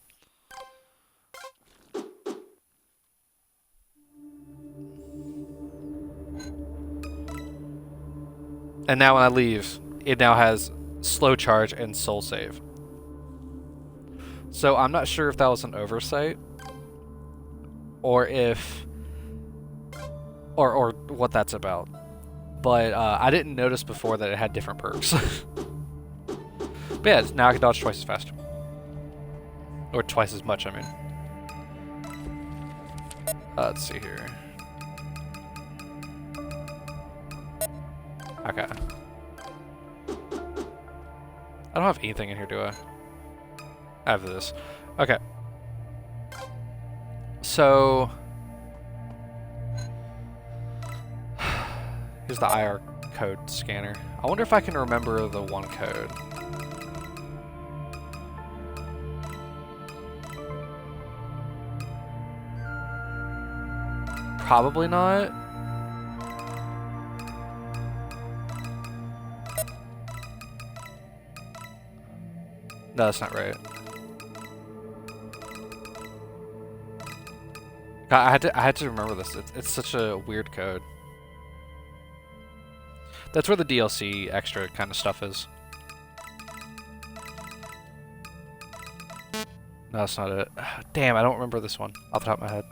And now when I leave, it now has slow charge and soul save. So I'm not sure if that was an oversight, or if, or what that's about. But I didn't notice before that it had different perks. But yeah, now I can dodge twice as fast. Or twice as much, I mean. Let's see here. Okay. I don't have anything in here, do I? I have this. Okay. So... here's the IR code scanner. I wonder if I can remember the one code. Probably not. No, that's not right. I had to remember this. It's such a weird code. That's where the DLC extra kind of stuff is. No, that's not it. Damn, I don't remember this one off the top of my head.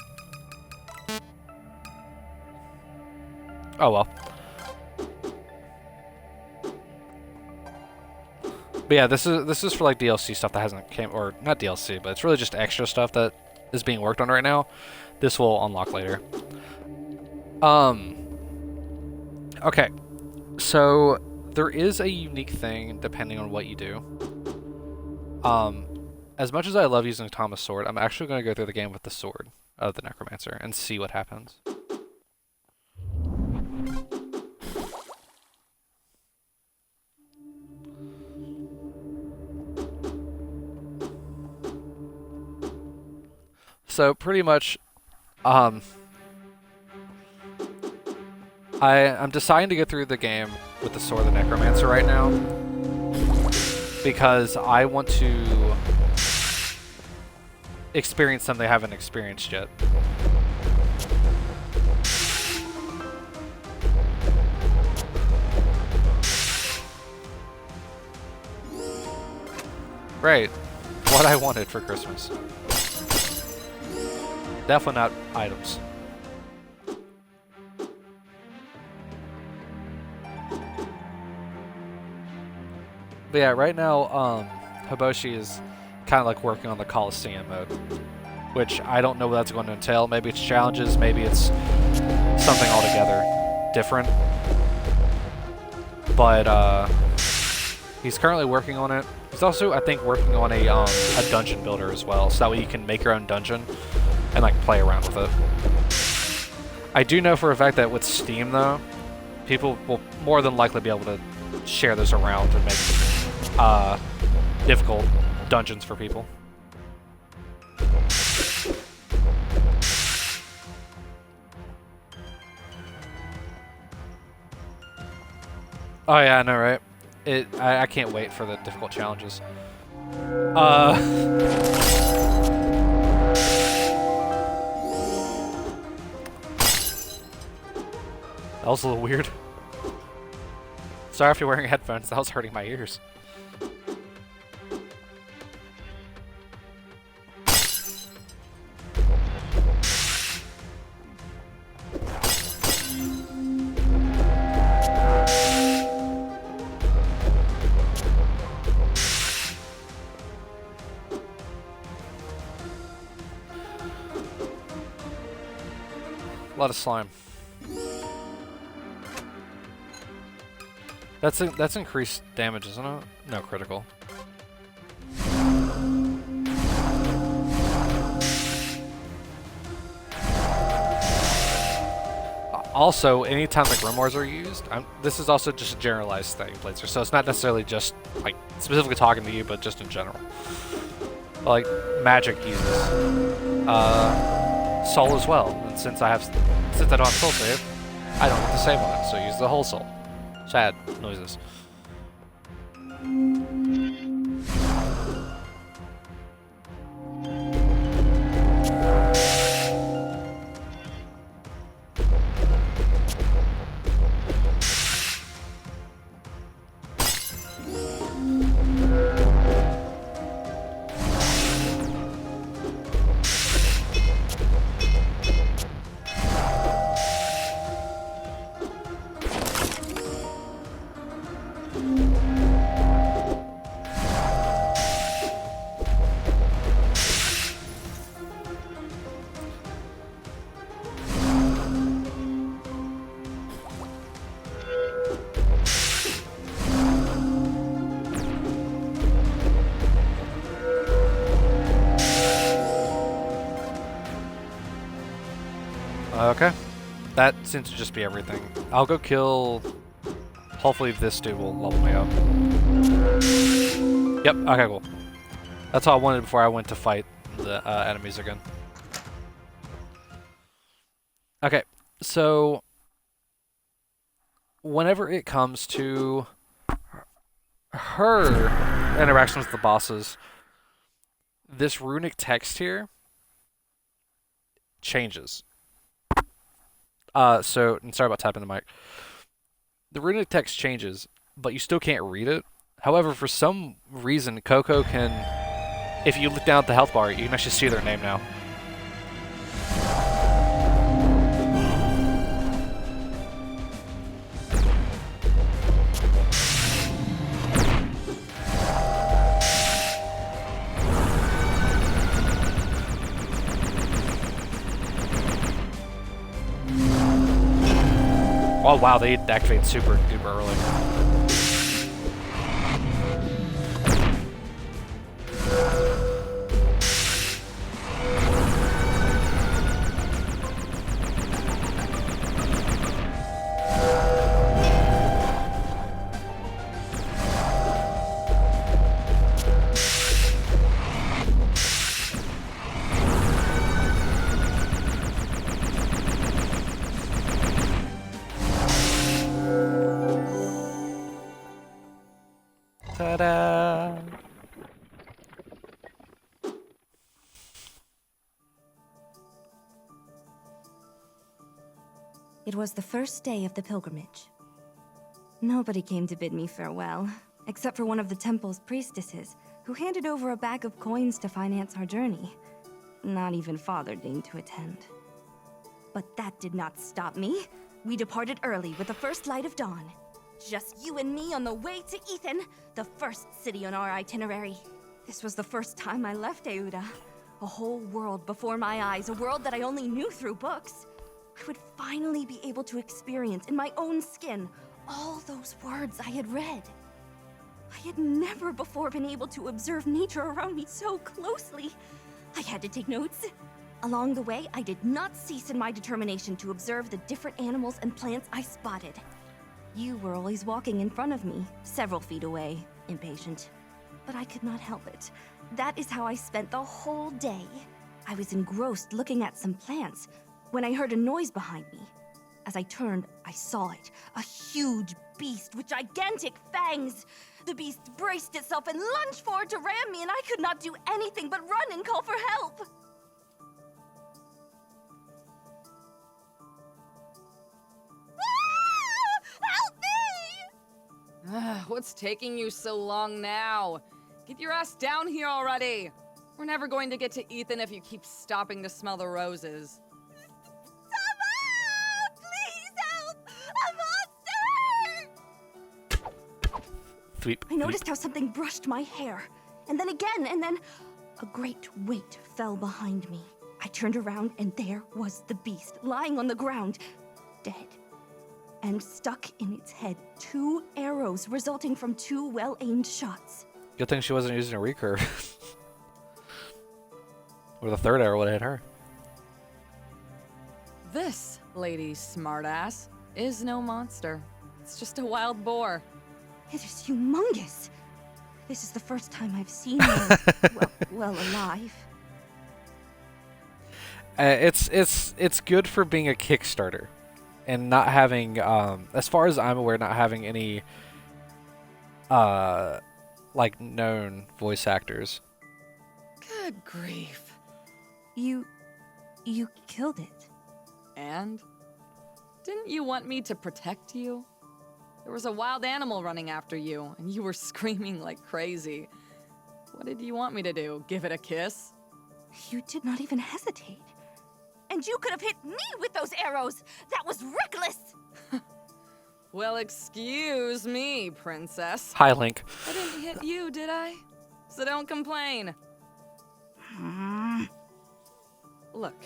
Oh well. But But yeah, this is for like DLC stuff that hasn't came, or not DLC, but it's really just extra stuff that is being worked on right now. This will unlock later. Okay, so there is a unique thing depending on what you do. As much as I love using Thomas' sword, I'm actually going to go through the game with the sword of the Necromancer and see what happens. So pretty much, I'm deciding to go through the game with the sword of the Necromancer right now because I want to experience something I haven't experienced yet. Right, what I wanted for Christmas. Definitely not items. But yeah, right now, Hiboshi is kind of like working on the Coliseum mode, which I don't know what that's going to entail. Maybe it's challenges, maybe it's something altogether different. But he's currently working on it. He's also, I think, working on a dungeon builder as well, so that way you can make your own dungeon and like play around with it. I do know for a fact that with Steam though, people will more than likely be able to share this around and make difficult dungeons for people. Oh yeah, I know, right? I can't wait for the difficult challenges. That was a little weird. Sorry if you're wearing headphones, that was hurting my ears. A lot of slime. That's increased damage, isn't it? No, critical. Also, anytime the grimoires are used, this is also just a generalized thing, Blitzer, so it's not necessarily just like specifically talking to you, but just in general. Like magic uses soul as well, and since I don't have soul save, I don't get to save on it, so use the whole soul. Sad noises. Okay. That seems to just be everything. I'll go kill... Hopefully this dude will level me up. Yep, okay, cool. That's all I wanted before I went to fight the enemies again. Okay, so... Whenever it comes to her interactions with the bosses, this runic text here changes. And sorry about tapping the mic. The runic text changes, but you still can't read it. However, for some reason, Coco can, if you look down at the health bar, you can actually see their name now. Oh wow, they activate super duper early. Ta-da! It was the first day of the pilgrimage. Nobody came to bid me farewell, except for one of the temple's priestesses, who handed over a bag of coins to finance our journey. Not even Father deigned to attend. But that did not stop me. We departed early with the first light of dawn. Just you and me on the way to Ethan, the first city on our itinerary. This was the first time I left Euda. A whole world before my eyes, a world that I only knew through books. I would finally be able to experience in my own skin all those words I had read. I had never before been able to observe nature around me so closely. I had to take notes. Along the way, I did not cease in my determination to observe the different animals and plants I spotted. You were always walking in front of me, several feet away, impatient. But I could not help it. That is how I spent the whole day. I was engrossed looking at some plants when I heard a noise behind me. As I turned, I saw it. A huge beast with gigantic fangs. The beast braced itself and lunged forward to ram me, and I could not do anything but run and call for help. Help me! What's taking you so long now? Get your ass down here already! We're never going to get to Ethan if you keep stopping to smell the roses. Thweep. I noticed how something brushed my hair, and then again, and then a great weight fell behind me. I turned around, and there was the beast, lying on the ground, dead. And stuck in its head 2 arrows resulting from 2 well-aimed shots. Good thing she wasn't using a recurve. Or the third arrow would have hit her. This, lady smartass, is no monster. It's just a wild boar. It is humongous. This is the first time I've seen one, well alive. It's good for being a Kickstarter, and not having, as far as I'm aware, not having any, like, known voice actors. Good grief. You killed it. And? Didn't you want me to protect you? There was a wild animal running after you, and you were screaming like crazy. What did you want me to do? Give it a kiss? You did not even hesitate. And you could have hit me with those arrows! That was reckless! Well, excuse me, princess. Hi, Link. I didn't hit you, did I? So don't complain. Look,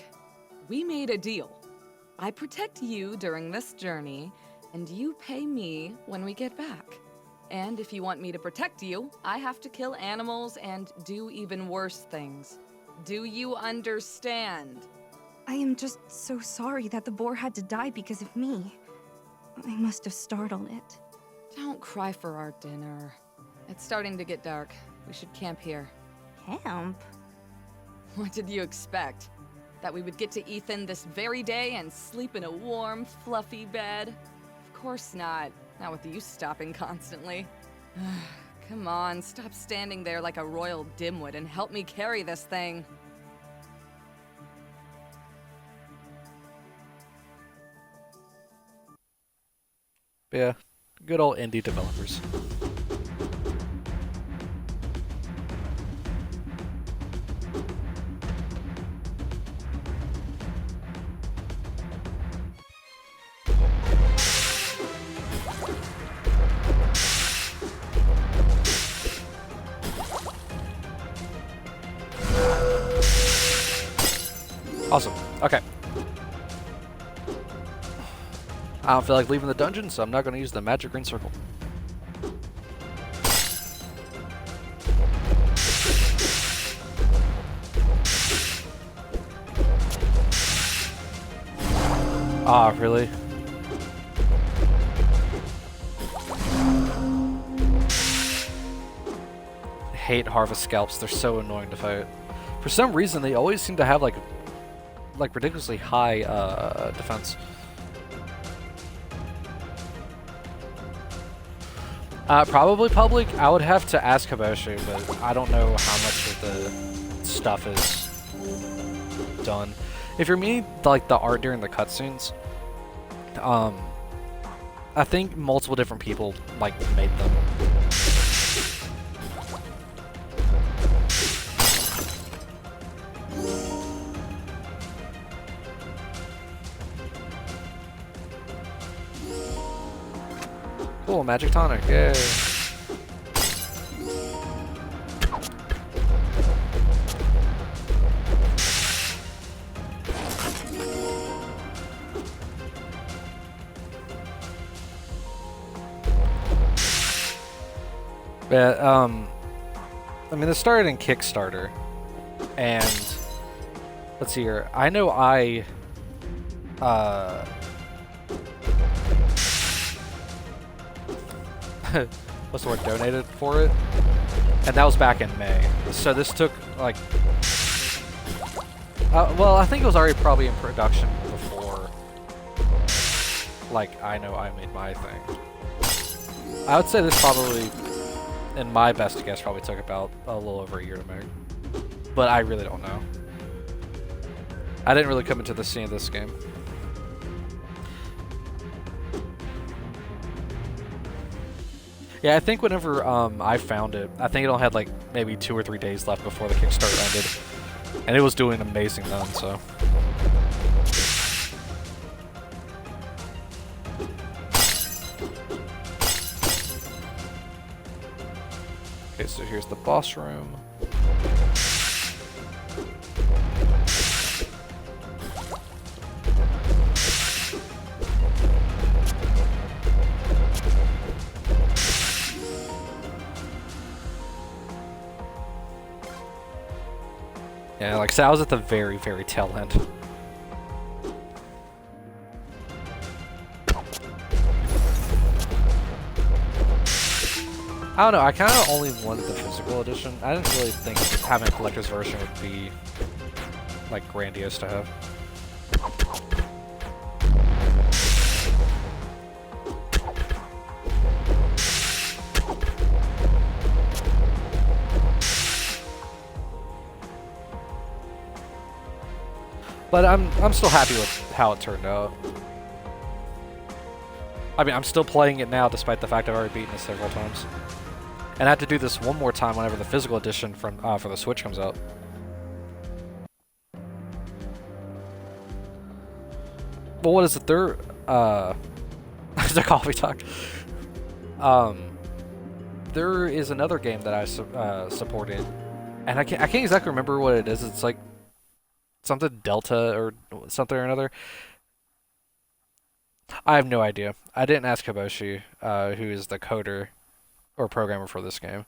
we made a deal. I protect you during this journey, and you pay me when we get back. And if you want me to protect you, I have to kill animals and do even worse things. Do you understand? I am just so sorry that the boar had to die because of me. I must have startled it. Don't cry for our dinner. It's starting to get dark. We should camp here. Camp? What did you expect? That we would get to Ethan this very day and sleep in a warm, fluffy bed? Of course not. Not with you stopping constantly. Come on, stop standing there like a royal dimwit and help me carry this thing. Yeah, good old indie developers. Awesome. Okay. I don't feel like leaving the dungeon, so I'm not going to use the magic green circle. Ah, really? I hate harvest scalps. They're so annoying to fight. For some reason, they always seem to have like ridiculously high defense. Probably public. I would have to ask Hiboshi, but I don't know how much of the stuff is done. If you're meaning like the art during the cutscenes, I think multiple different people like made them. Cool, magic tonic, yay! Yeah, I mean, this started in Kickstarter, and let's see here. I know what's the word? Donated for it, and that was back in May. So this took like, well, I think it was already probably in production before. Like, I know I made my thing. I would say this probably, in my best guess, probably took about a little over a year to make. But I really don't know. I didn't really come into the scene of this game. Yeah, I think whenever I found it, I think it only had like maybe 2 or 3 days left before the Kickstarter ended. And it was doing amazing then, so. Okay, so here's the boss room. Yeah, like I said, I was at the very, very tail end. I don't know, I kind of only wanted the physical edition. I didn't really think having a collector's version would be, like, grandiose to have. But I'm still happy with how it turned out. I mean, I'm still playing it now despite the fact I've already beaten it several times. And I have to do this one more time whenever the physical edition from for the Switch comes out. But what is it? There, the coffee talk. There is another game that I supported, and I can't exactly remember what it is. It's like something Delta or something or another. I have no idea. I didn't ask Hiboshi, who is the coder or programmer for this game.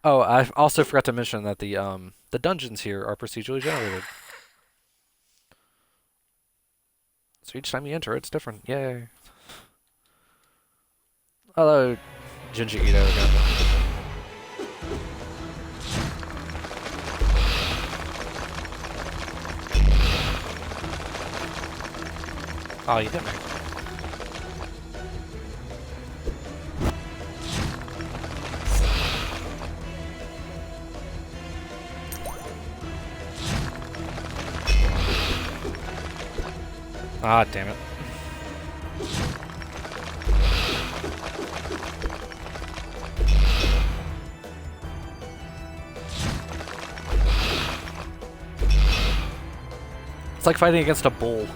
Oh, I also forgot to mention that the dungeons here are procedurally generated. So each time you enter, it's different. Yay! Hello, Junji Ito again. Oh, you hit me. Ah, damn it. It's like fighting against a bull.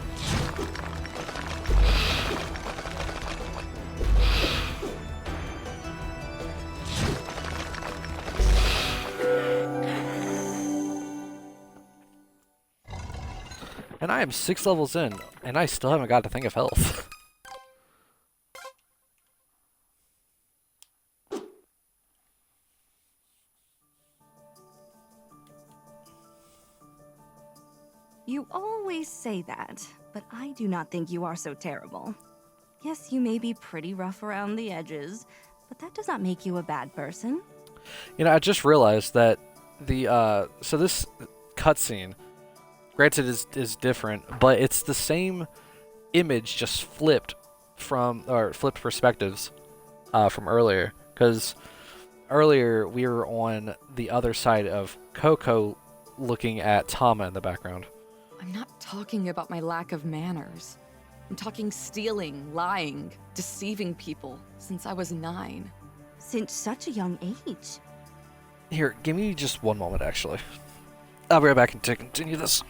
And I am 6 levels in, and I still haven't got a thing of health. You always say that, but I do not think you are so terrible. Yes, you may be pretty rough around the edges, but that does not make you a bad person. You know, I just realized that the so this cutscene, granted, is different, but it's the same image, just flipped flipped perspectives from earlier. Because earlier we were on the other side of Coco, looking at Tama in the background. I'm not talking about my lack of manners. I'm talking stealing, lying, deceiving people since I was 9. Since such a young age. Here, give me just one moment, actually. I'll be right back and to continue this.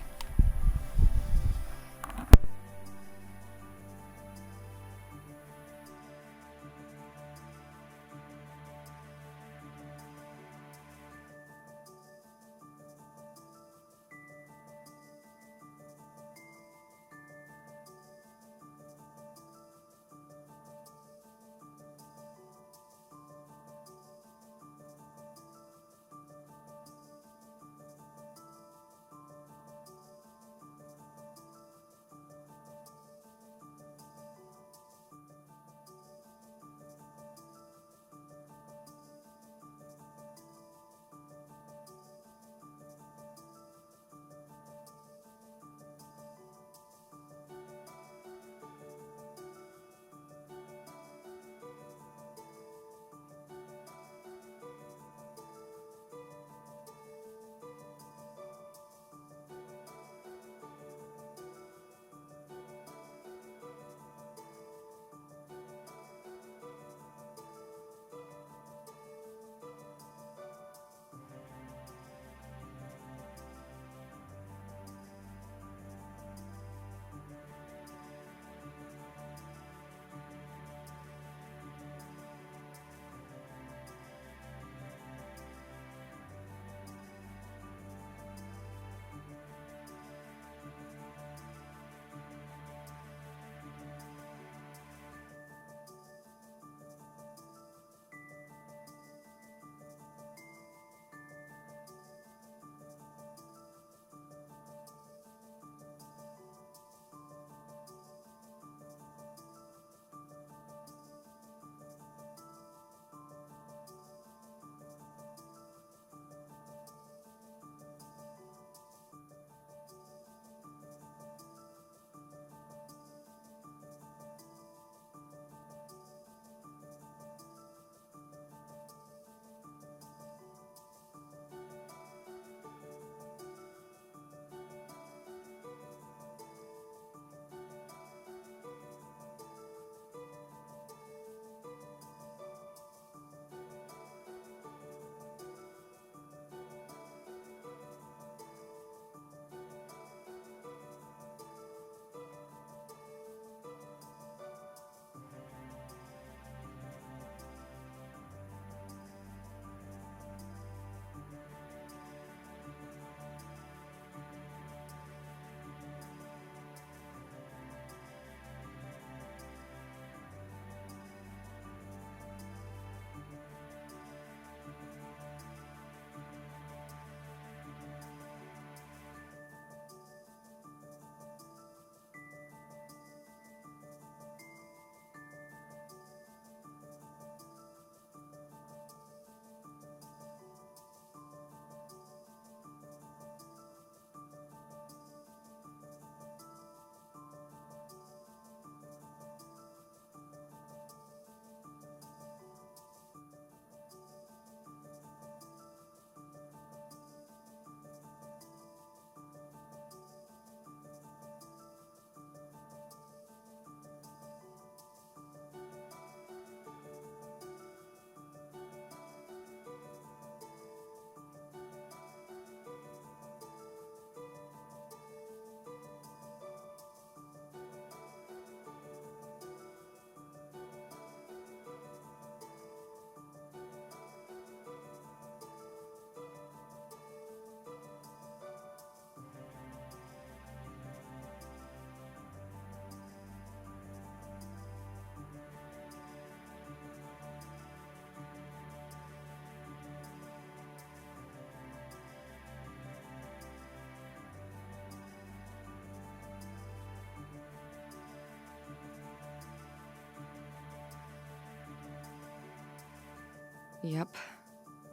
Yep.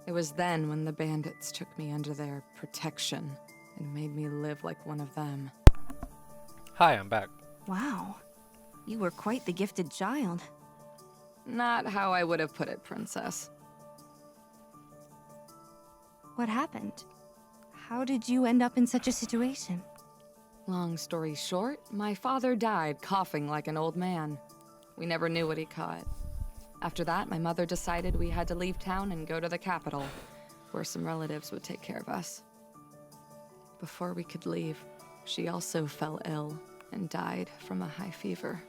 It was then when the bandits took me under their protection and made me live like one of them. Hi, I'm back. Wow. You were quite the gifted child. Not how I would have put it, Princess. What happened? How did you end up in such a situation? Long story short, my father died coughing like an old man. We never knew what he caught. After that, my mother decided we had to leave town and go to the capital, where some relatives would take care of us. Before we could leave, she also fell ill and died from a high fever.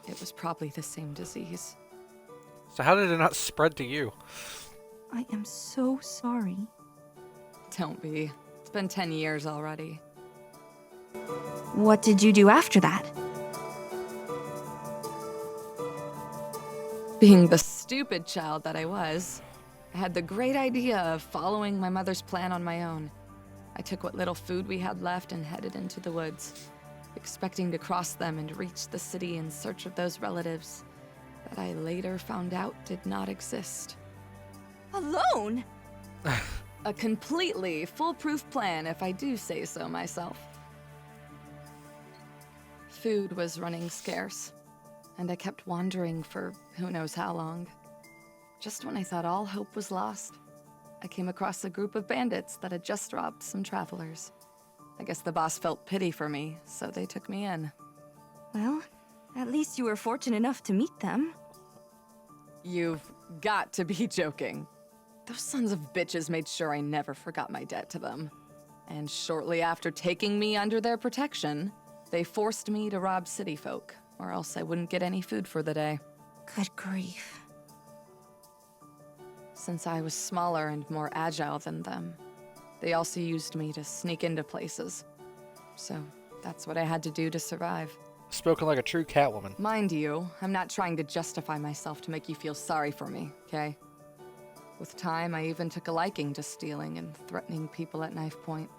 It was probably the same disease. So how did it not spread to you? I am so sorry. Don't be. It's been 10 years already. What did you do after that? Being the stupid child that I was, I had the great idea of following my mother's plan on my own. I took what little food we had left and headed into the woods, expecting to cross them and reach the city in search of those relatives that I later found out did not exist. Alone? A completely foolproof plan, if I do say so myself. Food was running scarce, and I kept wandering for who knows how long. Just when I thought all hope was lost, I came across a group of bandits that had just robbed some travelers. I guess the boss felt pity for me, so they took me in. Well, at least you were fortunate enough to meet them. You've got to be joking. Those sons of bitches made sure I never forgot my debt to them. And shortly after taking me under their protection, they forced me to rob city folk, or else I wouldn't get any food for the day. Good grief. Since I was smaller and more agile than them, they also used me to sneak into places. So that's what I had to do to survive. Spoken like a true Catwoman. Mind you, I'm not trying to justify myself to make you feel sorry for me, okay? With time, I even took a liking to stealing and threatening people at knife point.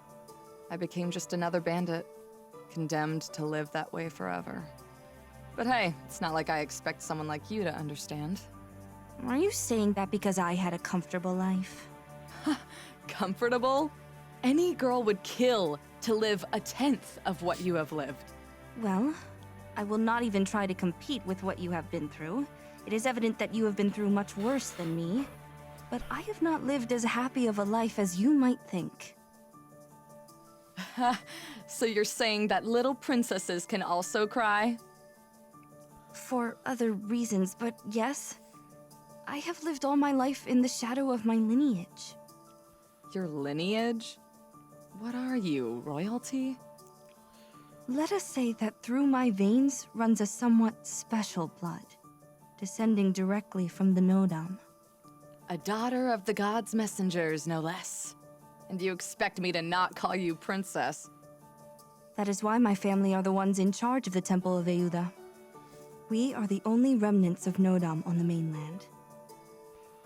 I became just another bandit, condemned to live that way forever. But hey, it's not like I expect someone like you to understand. Are you saying that because I had a comfortable life? Comfortable? Any girl would kill to live a tenth of what you have lived. Well, I will not even try to compete with what you have been through. It is evident that you have been through much worse than me. But I have not lived as happy of a life as you might think. So you're saying that little princesses can also cry? For other reasons, but yes. I have lived all my life in the shadow of my lineage. Your lineage? What are you, royalty? Let us say that through my veins runs a somewhat special blood, descending directly from the Nodam. A daughter of the gods' messengers, no less. And you expect me to not call you princess? That is why my family are the ones in charge of the Temple of Euda. We are the only remnants of Nodam on the mainland.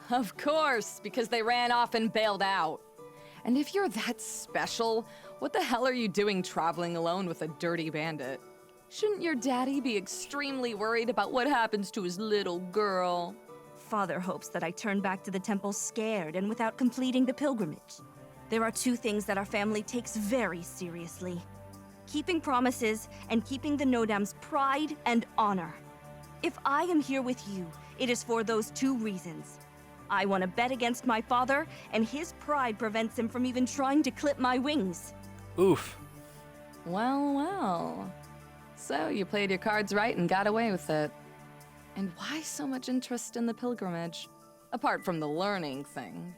Of course, because they ran off and bailed out. And if you're that special, what the hell are you doing traveling alone with a dirty bandit? Shouldn't your daddy be extremely worried about what happens to his little girl? Father hopes that I turn back to the temple scared and without completing the pilgrimage. There are two things that our family takes very seriously. Keeping promises and keeping the Nodam's pride and honor. If I am here with you, it is for those two reasons. I want to bet against my father, and his pride prevents him from even trying to clip my wings. Oof. Well, well. So you played your cards right and got away with it. And why so much interest in the pilgrimage? Apart from the learning thing.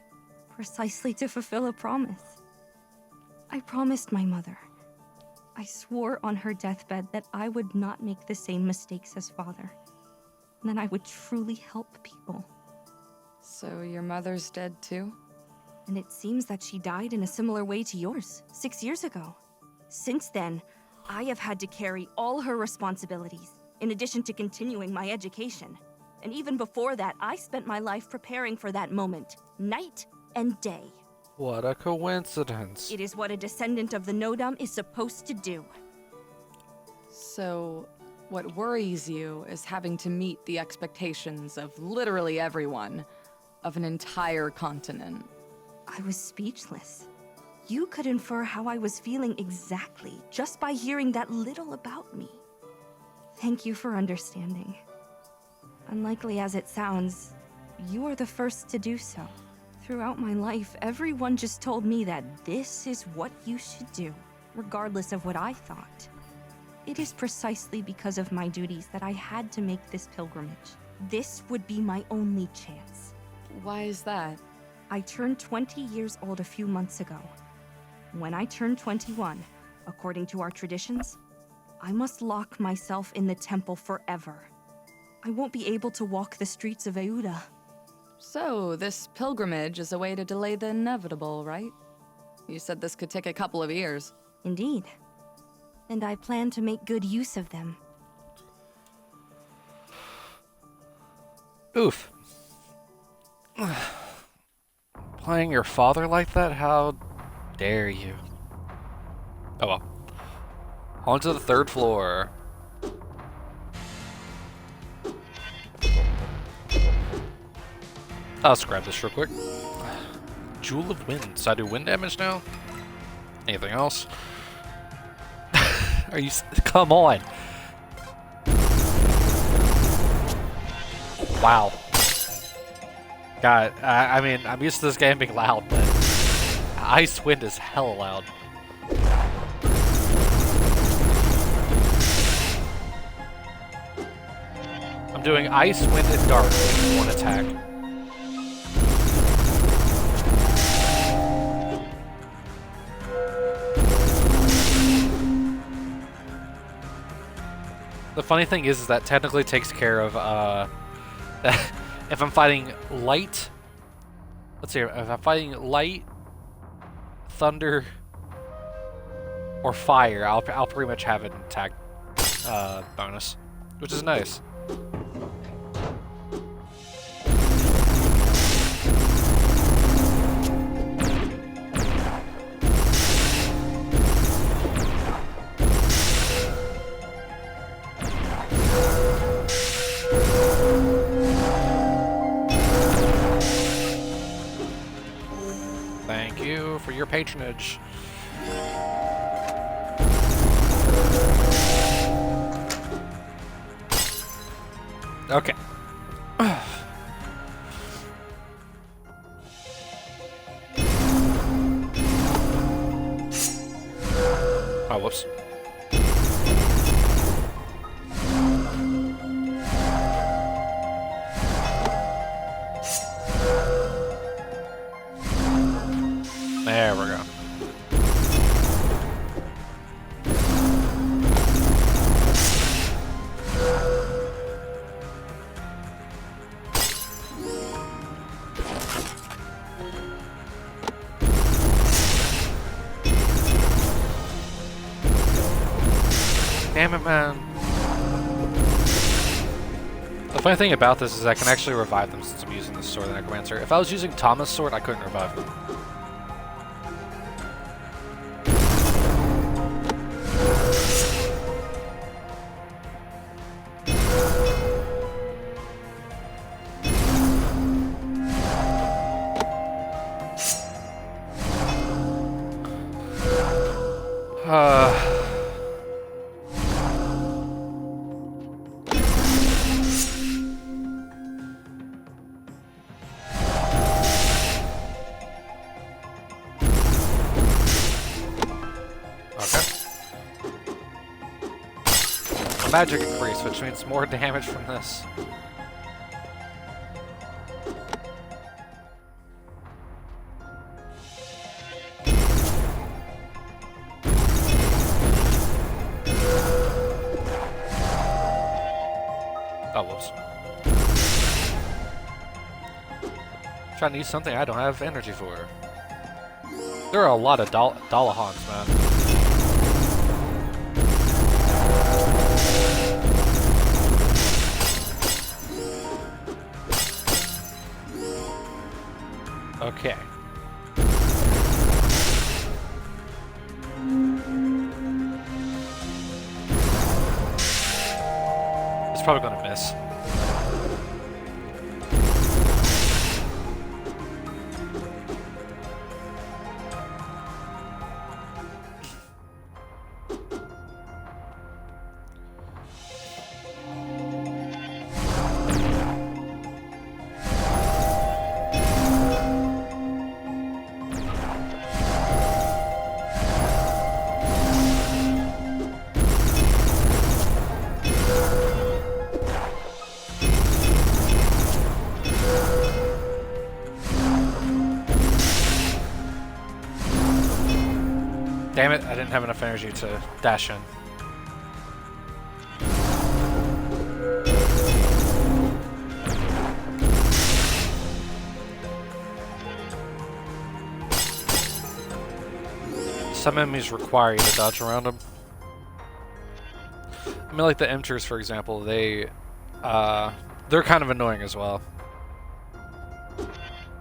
Precisely to fulfill a promise. I promised my mother. I swore on her deathbed that I would not make the same mistakes as father. And that I would truly help people. So your mother's dead too? And it seems that she died in a similar way to yours, 6 years ago. Since then, I have had to carry all her responsibilities, in addition to continuing my education. And even before that, I spent my life preparing for that moment, night and day. What a coincidence. It is what a descendant of the Nodam is supposed to do. So, what worries you is having to meet the expectations of literally everyone, of an entire continent. I was speechless. You could infer how I was feeling exactly just by hearing that little about me. Thank you for understanding. Unlikely as it sounds, you are the first to do so. Throughout my life, everyone just told me that this is what you should do, regardless of what I thought. It is precisely because of my duties that I had to make this pilgrimage. This would be my only chance. Why is that? I turned 20 years old a few months ago. When I turn 21, according to our traditions, I must lock myself in the temple forever. I won't be able to walk the streets of Euda. So, this pilgrimage is a way to delay the inevitable, right? You said this could take a couple of years. Indeed. And I plan to make good use of them. Oof. Playing your father like that? How dare you? Oh well. On to the 3rd floor. Let's grab this real quick. Jewel of Wind. So I do wind damage now? Anything else? Are you... Come on! Wow. God, I mean, I'm used to this game being loud, but... Ice Wind is hella loud. I'm doing Ice, Wind, and Dark in one attack. The funny thing is that technically takes care of, if I'm fighting light... Let's see, if I'm fighting light, thunder, or fire, I'll pretty much have an attack bonus, which is nice. Thank you for your patronage. Okay. Oh, whoops. There we go. Damn it, man. The funny thing about this is I can actually revive them since I'm using this sword, the Necromancer. If I was using Thomas' sword, I couldn't revive them. Magic increase, which means more damage from this. Oh, whoops. Trying to use something I don't have energy for. There are a lot of Dalahans, man. Okay. It's probably gonna miss. Damn it, I didn't have enough energy to dash in. Some enemies require you to dodge around them. I mean, like the Emters, for example, they're kind of annoying as well.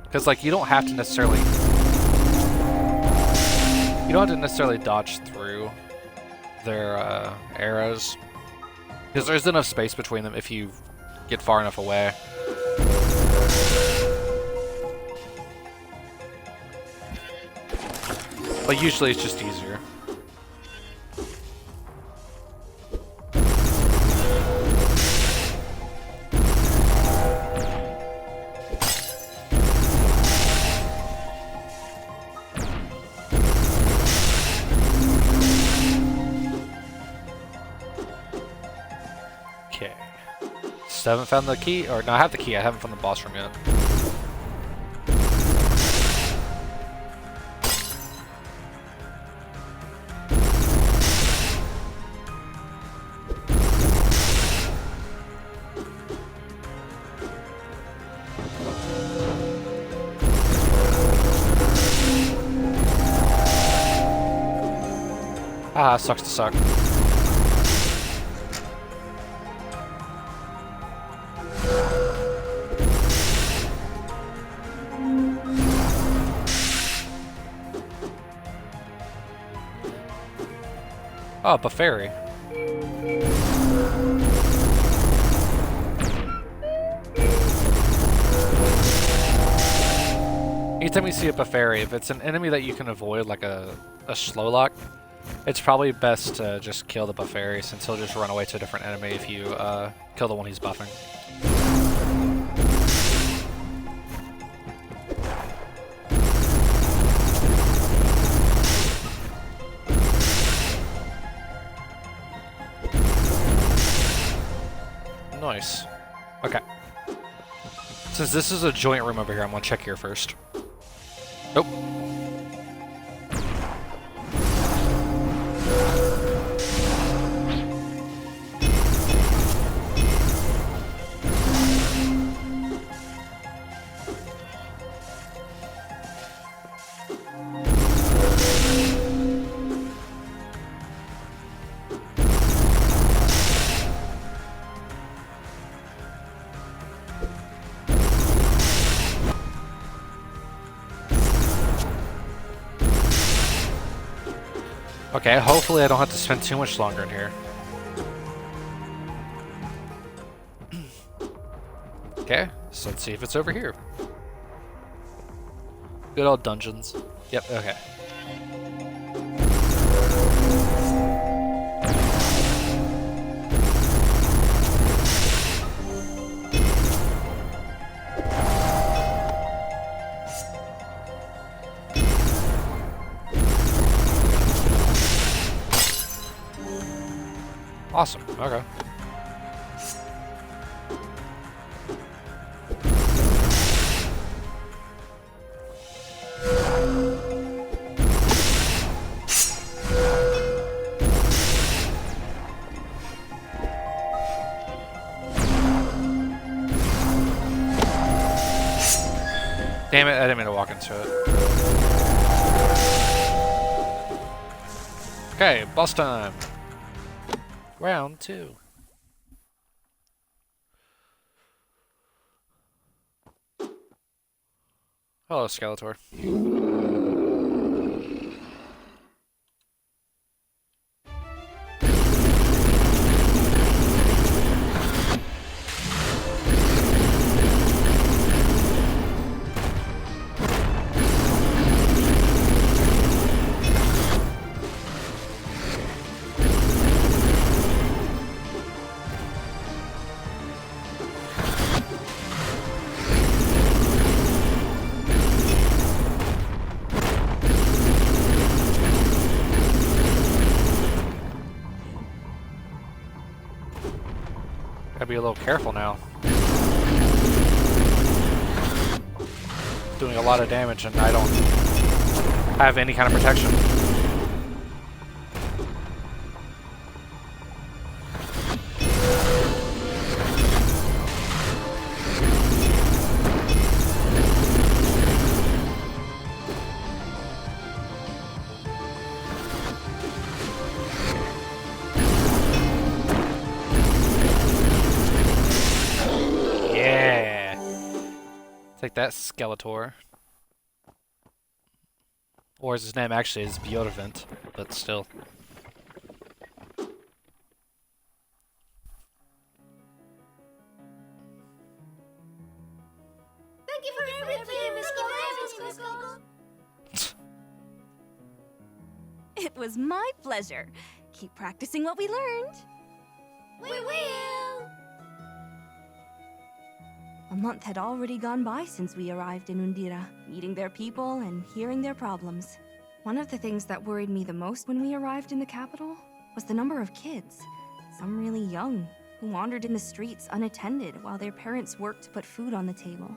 Because, like, you don't have to necessarily dodge through their arrows. Because there's enough space between them if you get far enough away. But usually it's just easier. Okay. Still haven't found the key, or no, I have the key, I haven't found the boss room yet. Ah, sucks to suck. Oh, a fairy. Anytime you see a fairy, if it's an enemy that you can avoid, like a slow lock, it's probably best to just kill the Buffery, since he'll just run away to a different enemy if you kill the one he's buffing. Nice. Okay. Since this is a joint room over here, I'm gonna check here first. Nope. Okay, hopefully I don't have to spend too much longer in here. Okay, so let's see if it's over here. Good old dungeons. Yep, okay. Awesome, okay. Damn it, I didn't mean to walk into it. Okay, boss time. Round 2. Hello, Skeletor. Gotta be a little careful now. Doing a lot of damage and I don't have any kind of protection. Take that, Skeletor. Or as his name actually is Biodavant, but still. Thank you for everything, Miss Gold. It was my pleasure. Keep practicing what we learned. We will. A month had already gone by since we arrived in Undira, meeting their people and hearing their problems. One of the things that worried me the most when we arrived in the capital was the number of kids, some really young, who wandered in the streets unattended while their parents worked to put food on the table.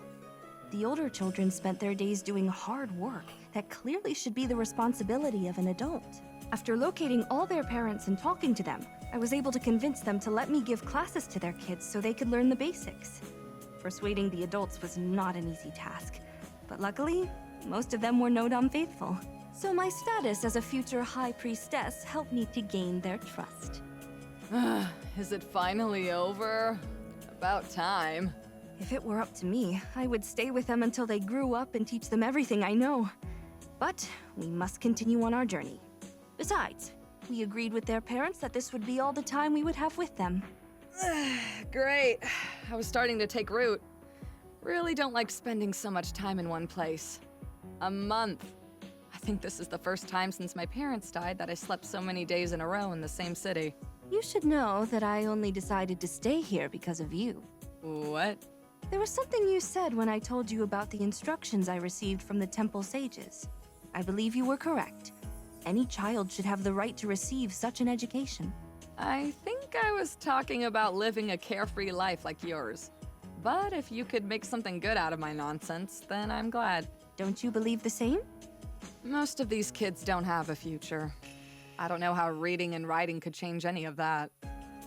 The older children spent their days doing hard work that clearly should be the responsibility of an adult. After locating all their parents and talking to them, I was able to convince them to let me give classes to their kids so they could learn the basics. Persuading the adults was not an easy task, but luckily, most of them were Nodam faithful. So my status as a future high priestess helped me to gain their trust. Is it finally over? About time. If it were up to me, I would stay with them until they grew up and teach them everything I know. But we must continue on our journey. Besides, we agreed with their parents that this would be all the time we would have with them. Great. I was starting to take root. Really don't like spending so much time in one place. A month. I think this is the first time since my parents died that I slept so many days in a row in the same city. You should know that I only decided to stay here because of you. What? There was something you said when I told you about the instructions I received from the temple sages. I believe you were correct. Any child should have the right to receive such an education. I think I was talking about living a carefree life like yours. But if you could make something good out of my nonsense, then I'm glad. Don't you believe the same? Most of these kids don't have a future. I don't know how reading and writing could change any of that.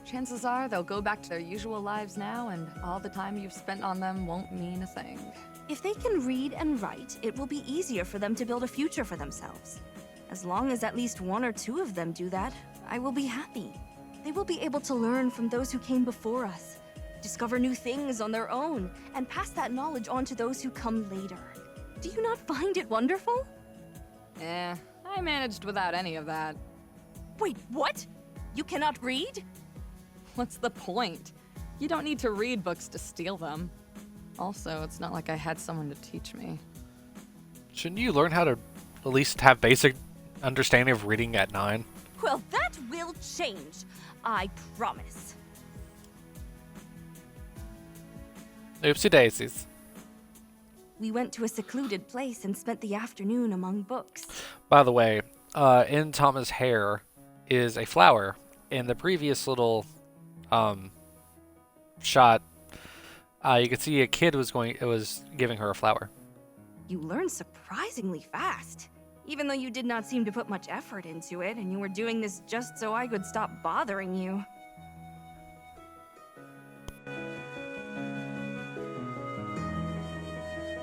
Chances are they'll go back to their usual lives now, and all the time you've spent on them won't mean a thing. If they can read and write, it will be easier for them to build a future for themselves. As long as at least one or two of them do that, I will be happy. They will be able to learn from those who came before us, discover new things on their own, and pass that knowledge on to those who come later. Do you not find it wonderful? I managed without any of that. Wait, what? You cannot read? What's the point? You don't need to read books to steal them. Also, it's not like I had someone to teach me. Shouldn't you learn how to at least have basic understanding of reading at 9? Well, that will change. I promise. Oopsie daisies. We went to a secluded place and spent the afternoon among books. By the way, in Tama's hair is a flower. In the previous little shot, you could see a kid was giving her a flower. You learned surprisingly fast. Even though you did not seem to put much effort into it, and you were doing this just so I could stop bothering you.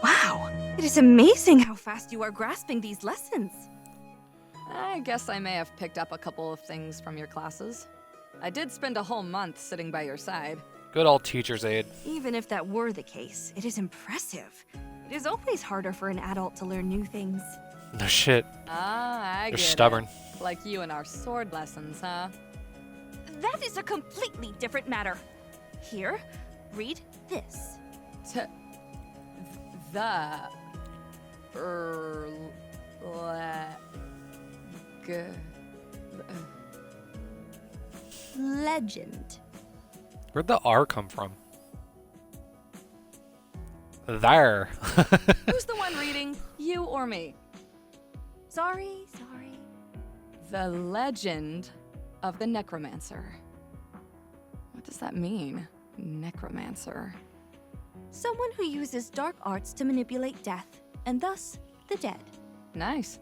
Wow! It is amazing how fast you are grasping these lessons. I guess I may have picked up a couple of things from your classes. I did spend a whole month sitting by your side. Good old teacher's aide. Even if that were the case, it is impressive. It is always harder for an adult to learn new things. No shit. Ah, I They're get stubborn. it. Like you and our sword lessons, huh? That is a completely different matter. Here, read this. Legend. Where'd the R come from? There. Who's the one reading? You or me? Sorry. The Legend of the Necromancer. What does that mean? Necromancer. Someone who uses dark arts to manipulate death, and thus, the dead. Nice.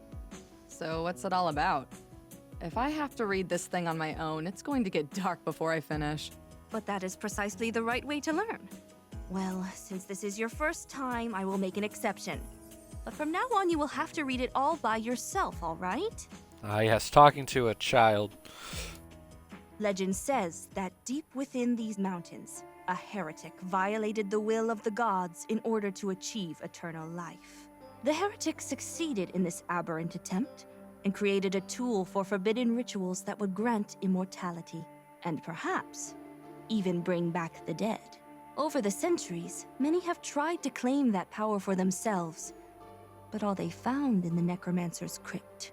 So what's it all about? If I have to read this thing on my own, it's going to get dark before I finish. But that is precisely the right way to learn. Well, since this is your first time, I will make an exception. But from now on, you will have to read it all by yourself, all right? Ah, yes, talking to a child. Legend says that deep within these mountains, a heretic violated the will of the gods in order to achieve eternal life. The heretic succeeded in this aberrant attempt and created a tool for forbidden rituals that would grant immortality, and perhaps even bring back the dead. Over the centuries, many have tried to claim that power for themselves, but all they found in the Necromancer's crypt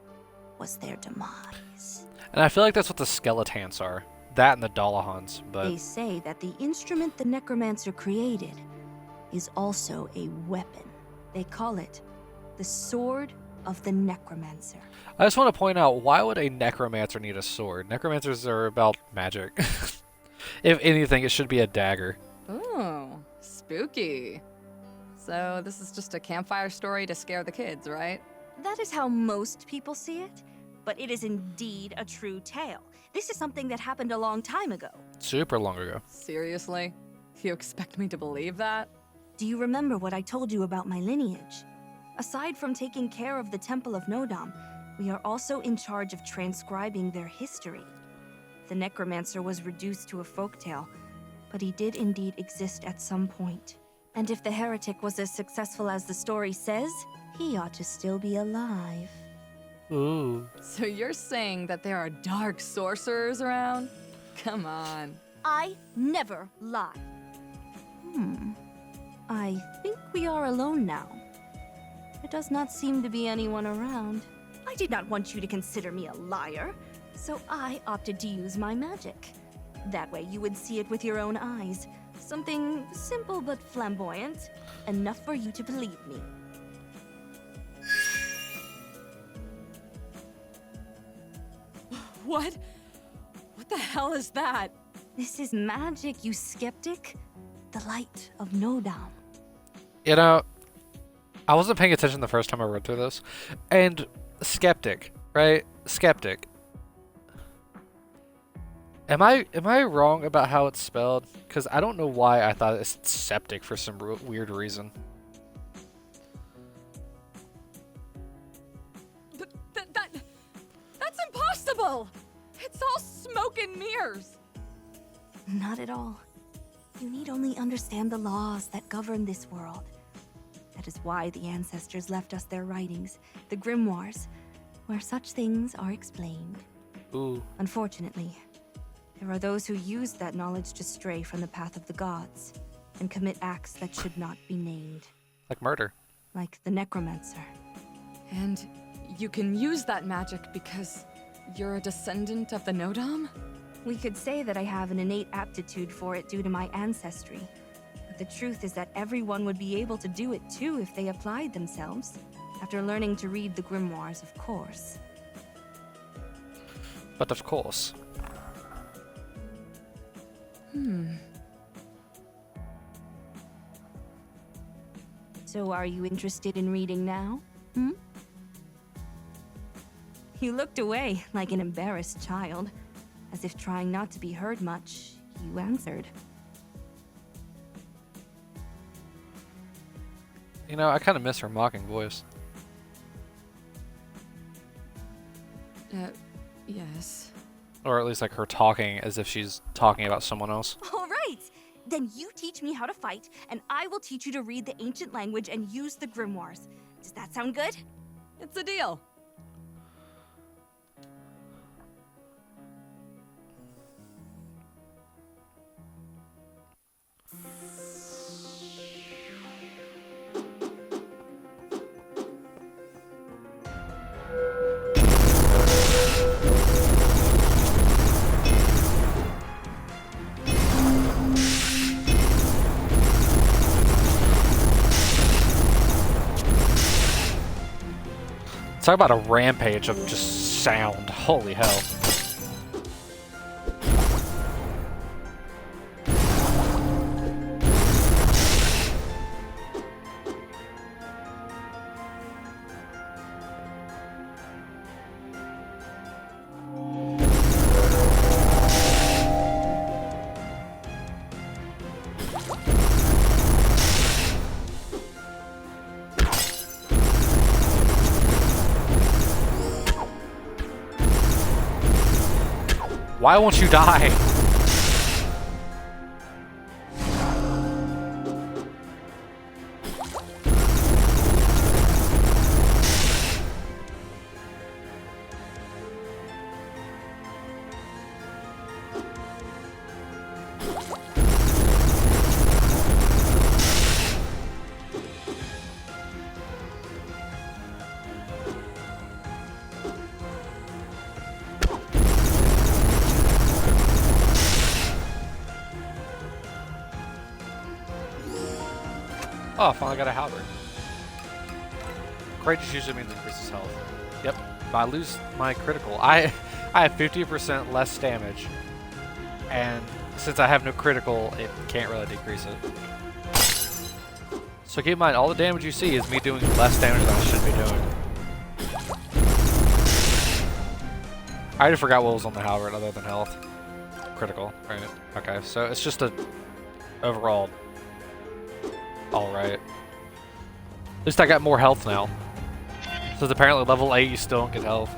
was their demise. And I feel like that's what the Skeletons are. That and the Dollahans, but... They say that the instrument the Necromancer created is also a weapon. They call it the Sword of the Necromancer. I just want to point out, why would a Necromancer need a sword? Necromancers are about magic. If anything, it should be a dagger. Ooh, spooky. So this is just a campfire story to scare the kids, right? That is how most people see it, but it is indeed a true tale. This is something that happened a long time ago. Super long ago. Seriously? You expect me to believe that? Do you remember what I told you about my lineage? Aside from taking care of the Temple of Nodam, we are also in charge of transcribing their history. The Necromancer was reduced to a folktale, but he did indeed exist at some point. And if the heretic was as successful as the story says, he ought to still be alive. Ooh. So you're saying that there are dark sorcerers around? Come on. I never lie. I think we are alone now. There does not seem to be anyone around. I did not want you to consider me a liar, so I opted to use my magic. That way you would see it with your own eyes. Something simple but flamboyant, enough for you to believe me. What? What the hell is that? This is magic, you skeptic. The light of Nodam. You know, I wasn't paying attention the first time I read through this. And skeptic, right? Skeptic. Am I wrong about how it's spelled? Because I don't know why I thought it's septic for some weird reason. That's impossible! It's all smoke and mirrors! Not at all. You need only understand the laws that govern this world. That is why the ancestors left us their writings, the grimoires, where such things are explained. Ooh. Unfortunately, there are those who use that knowledge to stray from the path of the gods and commit acts that should not be named. Like murder. Like the Necromancer. And you can use that magic because you're a descendant of the Nodam? We could say that I have an innate aptitude for it due to my ancestry. But the truth is that everyone would be able to do it too if they applied themselves. After learning to read the grimoires, of course. But of course. So are you interested in reading now? You looked away like an embarrassed child. As if trying not to be heard much, you answered. You know, I kind of miss her mocking voice. Yes. Or at least like her talking as if she's talking about someone else. All right! Then you teach me how to fight, and I will teach you to read the ancient language and use the grimoires. Does that sound good? It's a deal. Talk about a rampage of just sound. Holy hell. Why won't you die? Oh, I finally got a halberd. Courageous usually means increases health. Yep. If I lose my critical, I have 50% less damage, and since I have no critical, it can't really decrease it. So keep in mind, all the damage you see is me doing less damage than I should be doing. I already forgot what was on the halberd other than health. Critical, right? Okay, so it's just a overall alright. At least I got more health now. So apparently level 8 you still don't get health.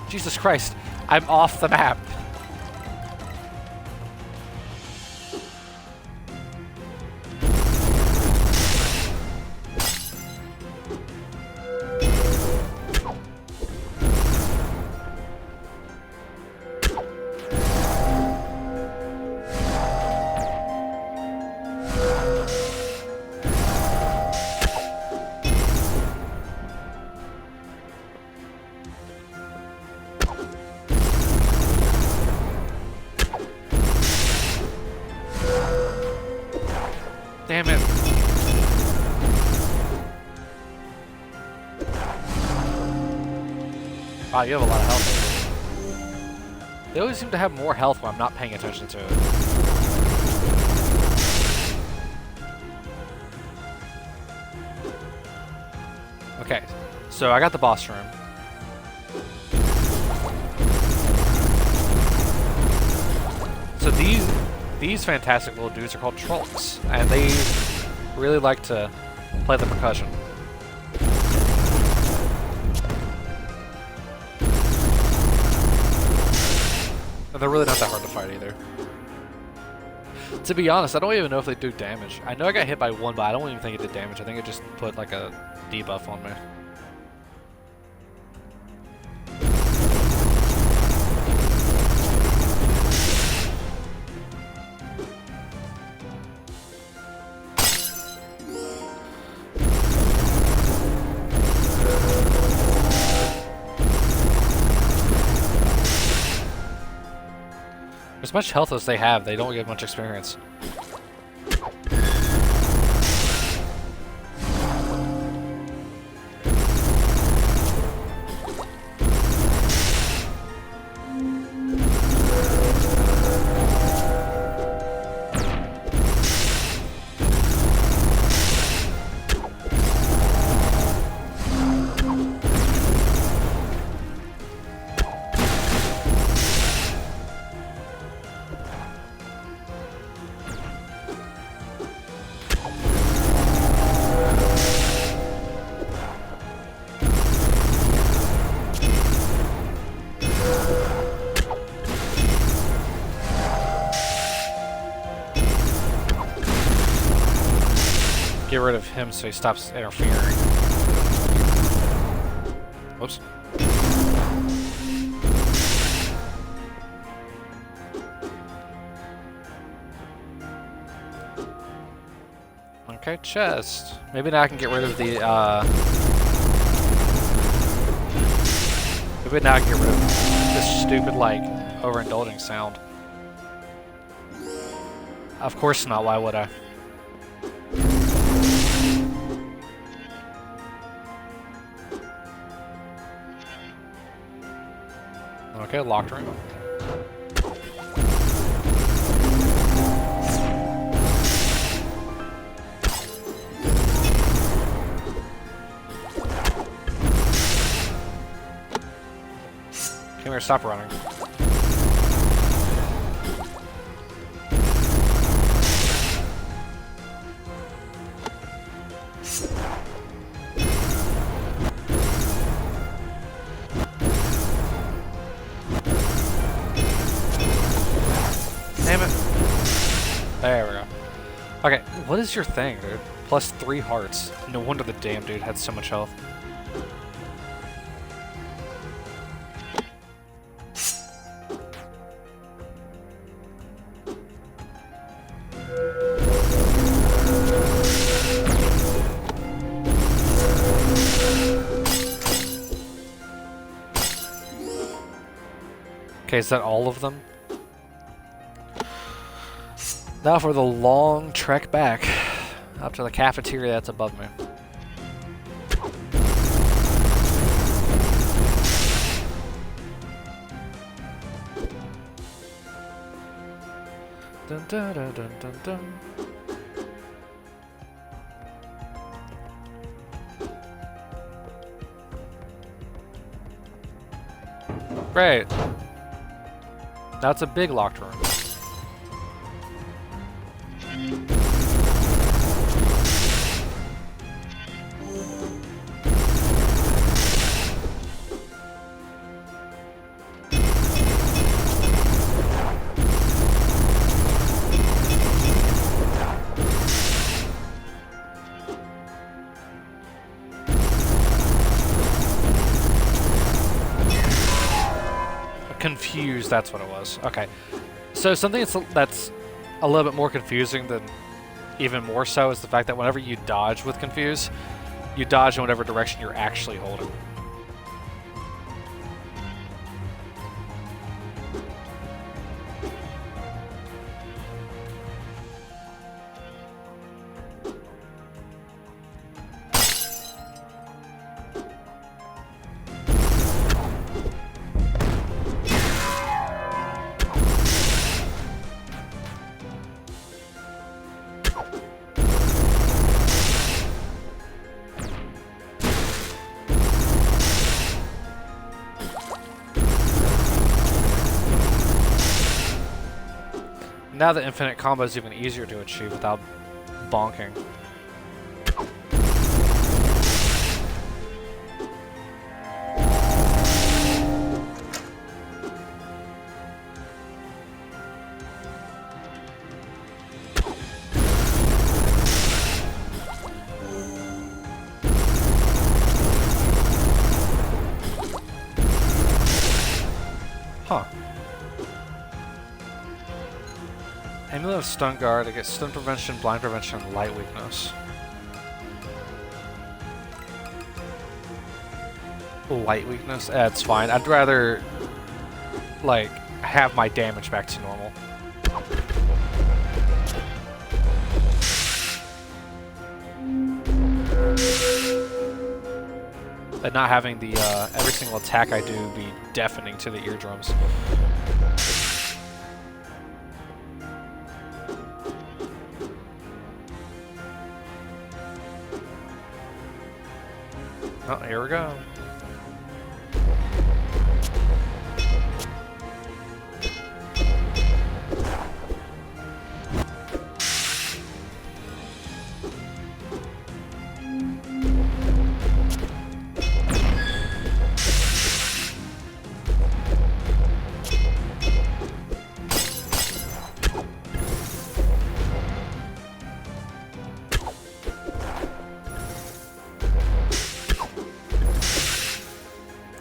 Jesus Christ, I'm off the map. Damn it. Wow, you have a lot of health. They always seem to have more health when I'm not paying attention to it. Okay, so I got the boss room. So these fantastic little dudes are called trolls, and they really like to play the percussion. But they're really not that hard to fight either. To be honest, I don't even know if they do damage. I know I got hit by one, but I don't even think it did damage. I think it just put like a debuff on me. As much health as they have, they don't get much experience. Get rid of him so he stops interfering. Whoops. Okay, chest. Maybe now I can get rid of the, maybe now I can get rid of this stupid, like, overindulging sound. Of course not, why would I? Okay, locked room. Come here, stop running. Damn it. There we go. Okay, what is your thing, dude? Plus 3 hearts. No wonder the damn dude had so much health. Okay, is that all of them? Now for the long trek back up to the cafeteria that's above me. Dun, dun, dun, dun, dun, dun. Great. That's a big locked room. Confused, that's what it was. Okay. So something that's a little bit more confusing than even more so is the fact that whenever you dodge with Confuse, you dodge in whatever direction you're actually holding. Now the infinite combo is even easier to achieve without bonking. Huh. Amulet of Stun Guard, I get Stun Prevention, Blind Prevention, and Light Weakness. Light Weakness? It's fine. I'd rather, like, have my damage back to normal. And not having the, every single attack I do be deafening to the eardrums. Oh, here we go.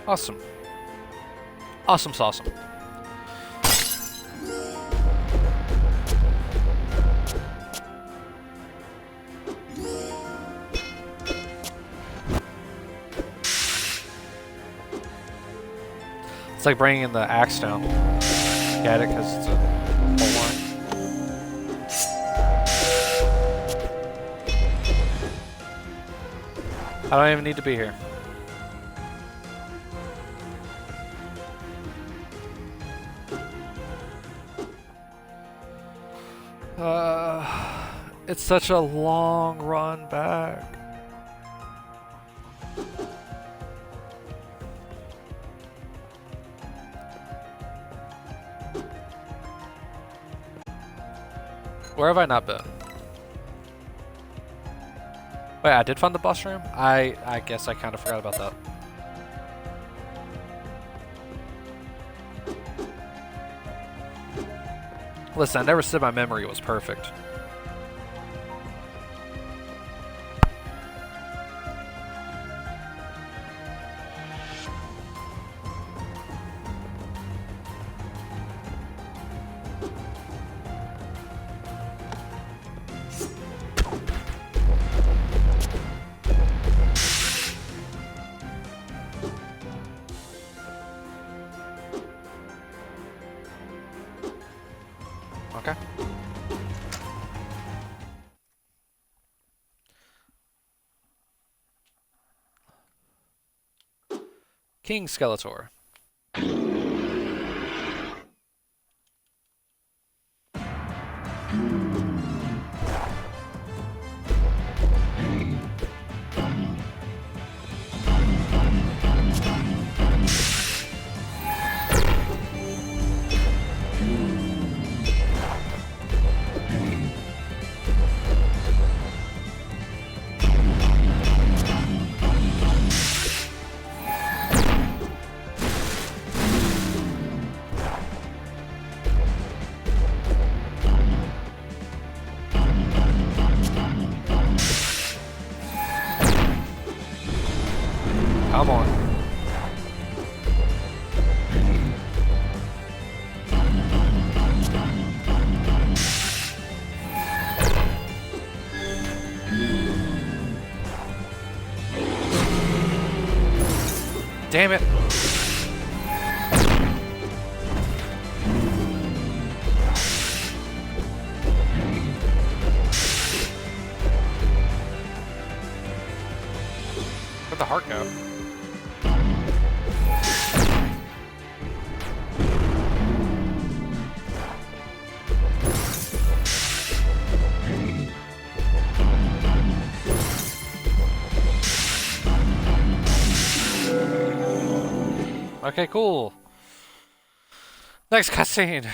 Awesome. Awesome sauce. It's like bringing in the axe down. Get it? Because it's a whole line. I don't even need to be here. It's such a long run back. Where have I not been? Wait, I did find the boss room? I guess I kind of forgot about that. Listen, I never said my memory was perfect. Okay. King Skeletor. Come on. Damn it. Where'd the heart go? Okay, cool. Next cutscene.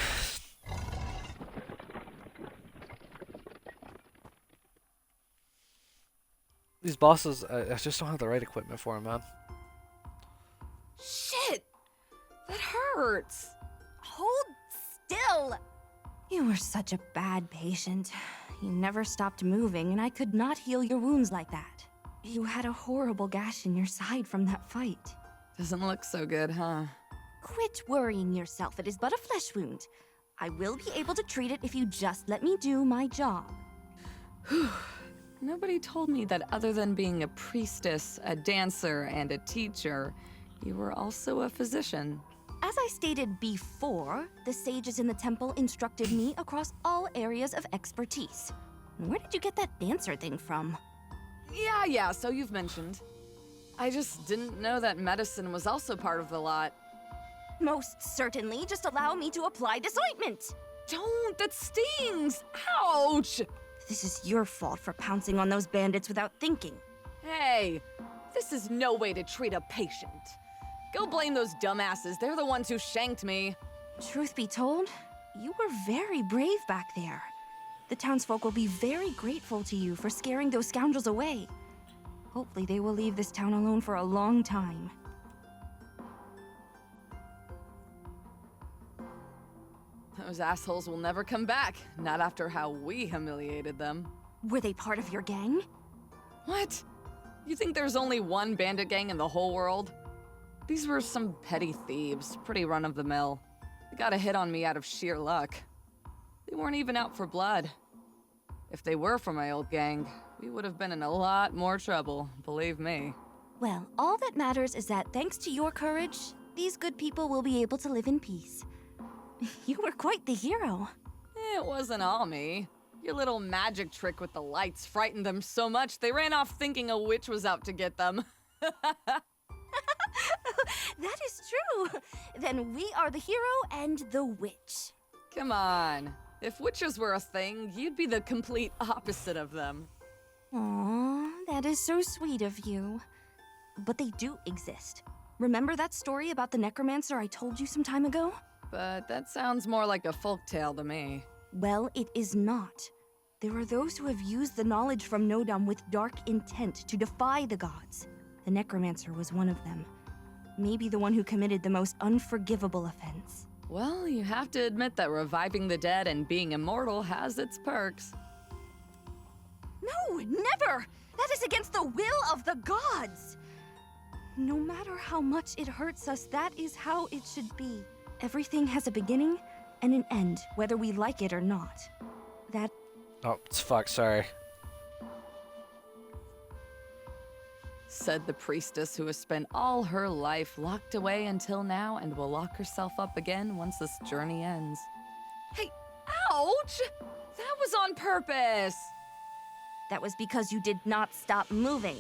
These bosses, I just don't have the right equipment for them, man. Shit! That hurts. Hold still! You were such a bad patient. You never stopped moving, and I could not heal your wounds like that. You had a horrible gash in your side from that fight. Doesn't look so good, huh? Quit worrying yourself. It is but a flesh wound. I will be able to treat it if you just let me do my job. Nobody told me that other than being a priestess, a dancer, and a teacher, you were also a physician. As I stated before, the sages in the temple instructed me across all areas of expertise. Where did you get that dancer thing from? Yeah, so you've mentioned. I just didn't know that medicine was also part of the lot. Most certainly. Just allow me to apply this ointment. Don't! That stings! Ouch! This is your fault for pouncing on those bandits without thinking. Hey, this is no way to treat a patient. Go blame those dumbasses. They're the ones who shanked me. Truth be told, you were very brave back there. The townsfolk will be very grateful to you for scaring those scoundrels away. Hopefully they will leave this town alone for a long time. Those assholes will never come back. Not after how we humiliated them. Were they part of your gang? What? You think there's only one bandit gang in the whole world? These were some petty thieves, pretty run-of-the-mill. They got a hit on me out of sheer luck. They weren't even out for blood. If they were from my old gang, we would have been in a lot more trouble, believe me. Well, all that matters is that thanks to your courage, these good people will be able to live in peace. You were quite the hero. It wasn't all me. Your little magic trick with the lights frightened them so much they ran off thinking a witch was out to get them. That is true. Then we are the hero and the witch. Come on. If witches were a thing, you'd be the complete opposite of them. Aww, that is so sweet of you. But they do exist. Remember that story about the Necromancer I told you some time ago? But that sounds more like a folktale to me. Well, it is not. There are those who have used the knowledge from Nodam with dark intent to defy the gods. The Necromancer was one of them. Maybe the one who committed the most unforgivable offense. Well, you have to admit that reviving the dead and being immortal has its perks. No, never! That is against the will of the gods! No matter how much it hurts us, that is how it should be. Everything has a beginning and an end, whether we like it or not. That... Oh, it's fuck, sorry. Said the priestess who has spent all her life locked away until now and will lock herself up again once this journey ends. Hey, Ouch! That was on purpose. That was because you did not stop moving.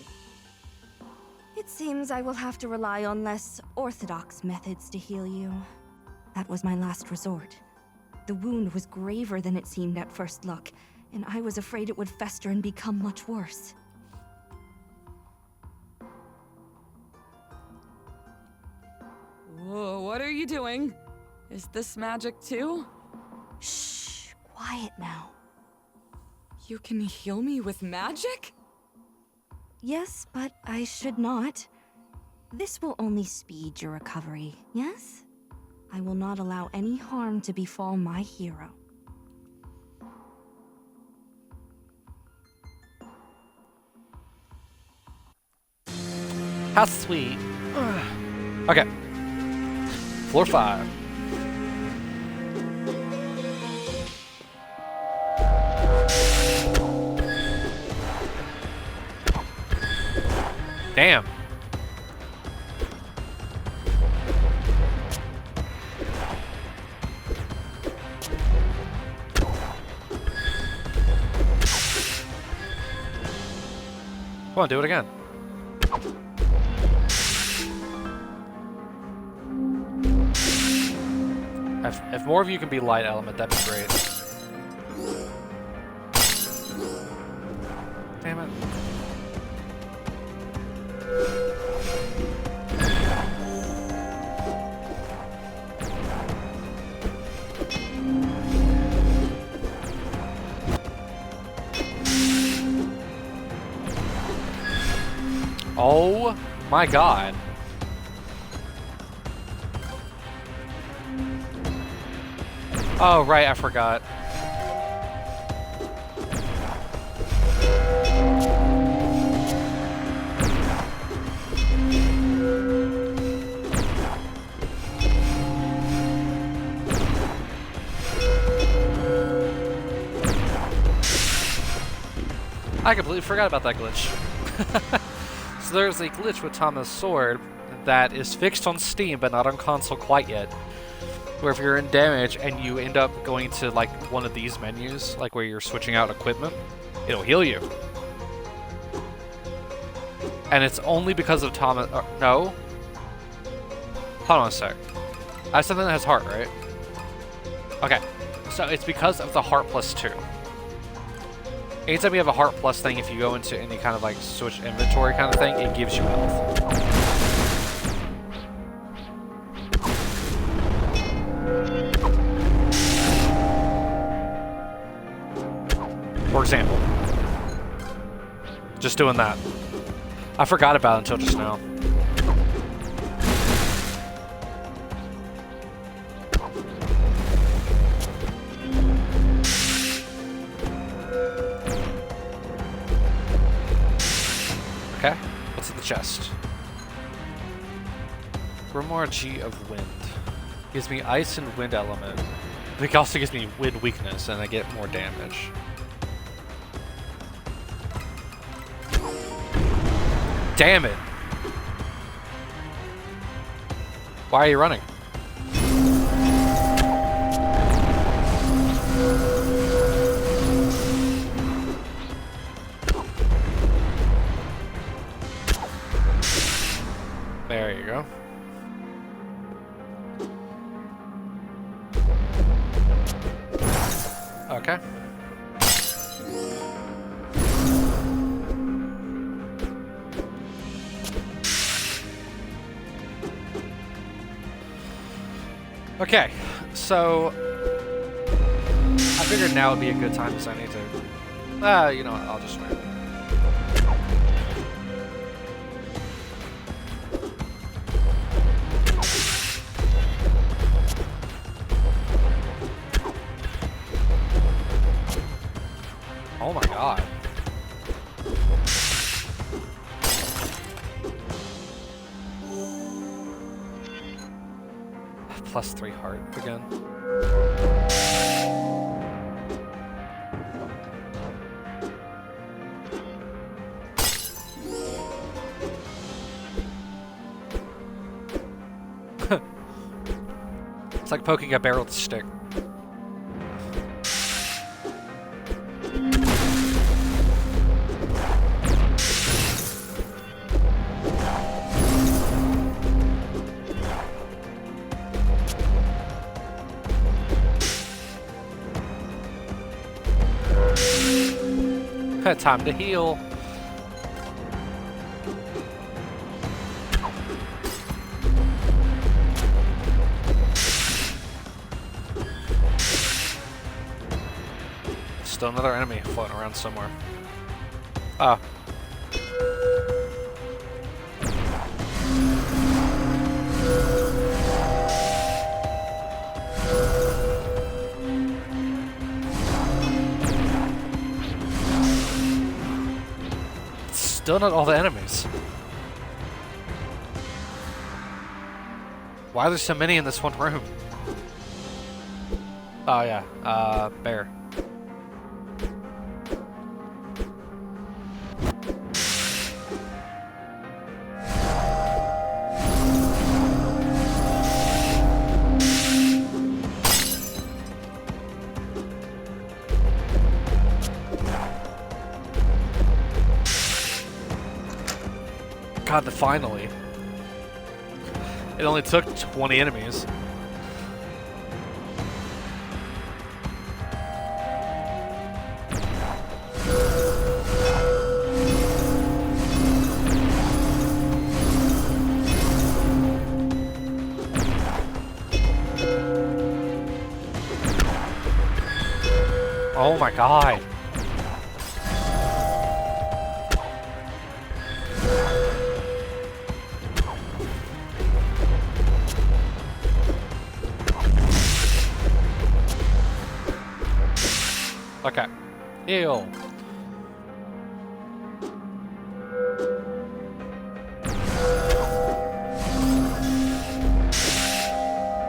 It seems I will have to rely on less orthodox methods to heal you. That was my last resort. The wound was graver than it seemed at first look, and I was afraid it would fester and become much worse. Whoa, what are you doing? Is this magic too? Shh, quiet now. You can heal me with magic? Yes, but I should not. This will only speed your recovery, yes? I will not allow any harm to befall my hero. How sweet. Okay. Floor 5. Damn. Come on, do it again. If more of you can be light element, that'd be great. Damn it. Oh my god. Oh, right, I forgot. I completely forgot about that glitch. So there's a glitch with Tama's sword that is fixed on Steam but not on console quite yet. Where if you're in damage and you end up going to like one of these menus, like where you're switching out equipment, it'll heal you. And it's only because of Tama. No. Hold on a sec. I have something that has heart, right? Okay. So it's because of the heart plus 2. Anytime you have a heart plus thing, if you go into any kind of like switch inventory kind of thing, it gives you health. For example. Just doing that. I forgot about it until just now. Okay, what's in the chest? Grimoire G of Wind. Gives me ice and wind element. It also gives me wind weakness and I get more damage. Damn it! Why are you running? There you go. Okay. Okay, so I figured now would be a good time because I need to. You know what? I'll just wait. Oh my god. Plus 3 heart again. It's like poking a barrel with a stick. Time to heal. Still another enemy floating around somewhere. Ah. Still not all the enemies. Why are there so many in this one room? Oh yeah, bear. God, finally. It only took 20 enemies. Oh my god. Okay. Heal.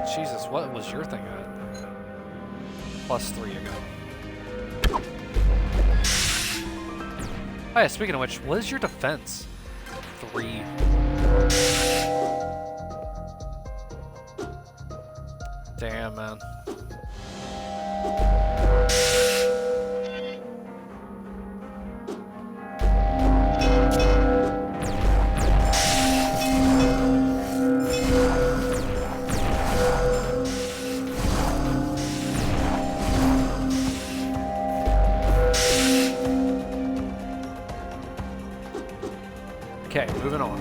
Jesus, what was your thing at? +3 again. Oh yeah, speaking of which, what is your defense? 3. Damn, man. Okay, moving on.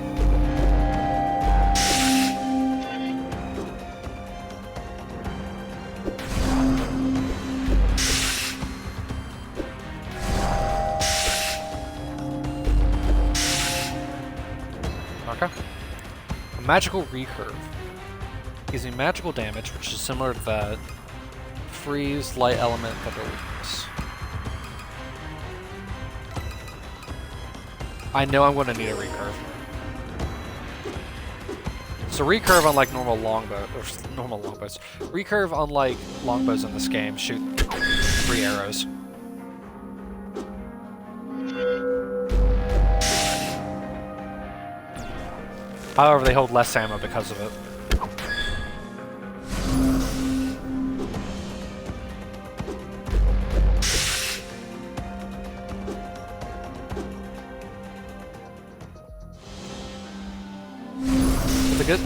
Okay. A magical recurve. Using magical damage, which is similar to that freeze, light element, thunder weakness. I know I'm going to need a recurve. So recurve, unlike normal longbow, or normal longbows, recurve, unlike longbows in this game, shoot 3 arrows. However, they hold less ammo because of it.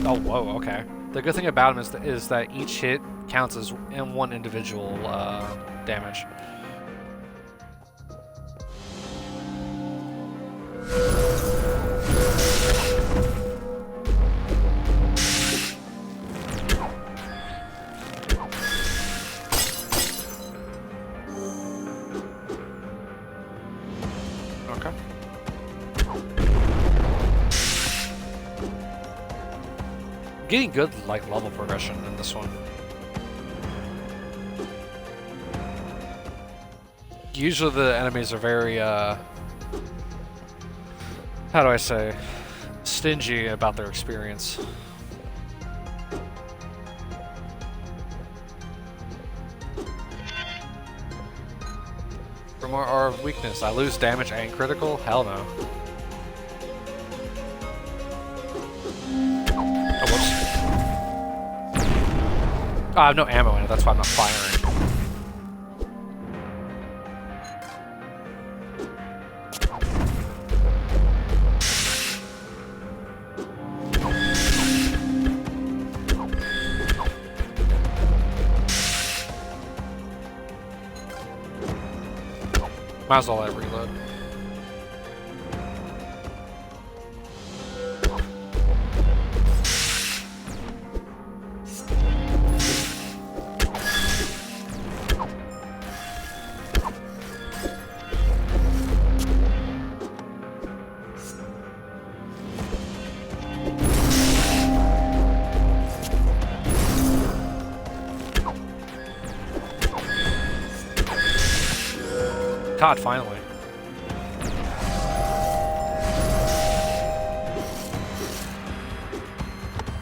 Oh, whoa, okay. The good thing about him is that each hit counts as in one individual damage. Okay. Getting good like level progression in this one. Usually the enemies are very how do I say, stingy about their experience. For more R of weakness, I lose damage and critical? Hell no. I have no ammo in it, that's why I'm not firing. Might as well let it reload. God, finally.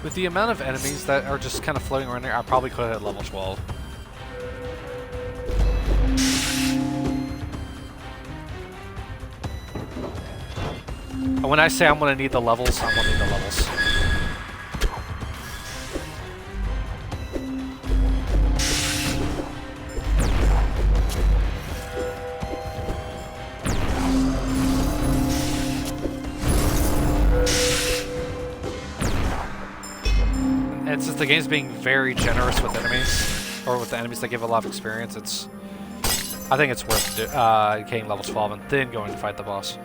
With the amount of enemies that are just kind of floating around here, I probably could have hit level 12. And when I say I'm going to need the levels, I'm going to need the levels. And since the game's being very generous with enemies, or with the enemies that give a lot of experience, I think it's worth getting level 12 and then going to fight the boss.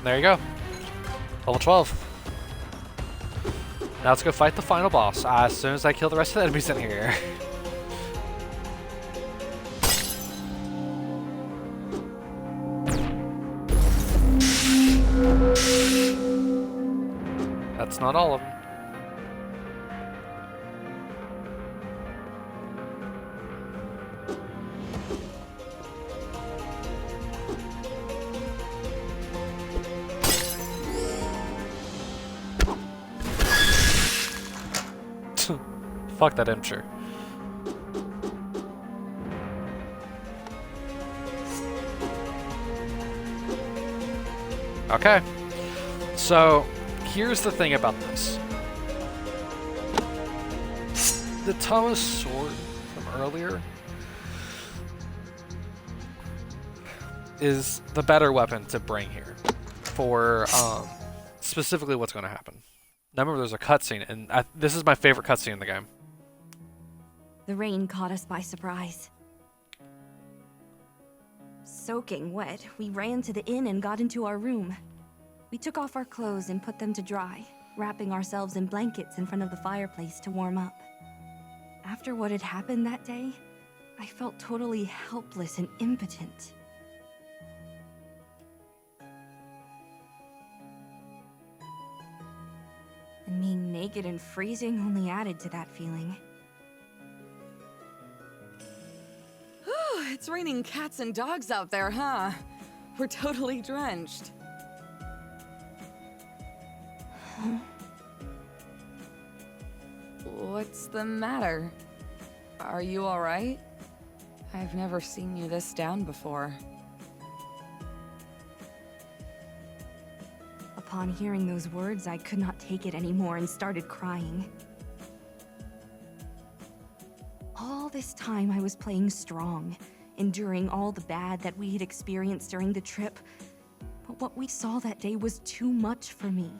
There you go. Level 12. Now let's go fight the final boss as soon as I kill the rest of the enemies in here. That's not all of them. Fuck that imture. Okay. So, here's the thing about this. The Thomas sword from earlier is the better weapon to bring here for specifically what's going to happen. Now remember, there's a cutscene, and this is my favorite cutscene in the game. The rain caught us by surprise. Soaking wet, we ran to the inn and got into our room. We took off our clothes and put them to dry, wrapping ourselves in blankets in front of the fireplace to warm up. After what had happened that day, I felt totally helpless and impotent. And being naked and freezing only added to that feeling. It's raining cats and dogs out there, huh? We're totally drenched. What's the matter? Are you all right? I've never seen you this down before. Upon hearing those words, I could not take it anymore and started crying. All this time I was playing strong, enduring all the bad that we had experienced during the trip. But what we saw that day was too much for me.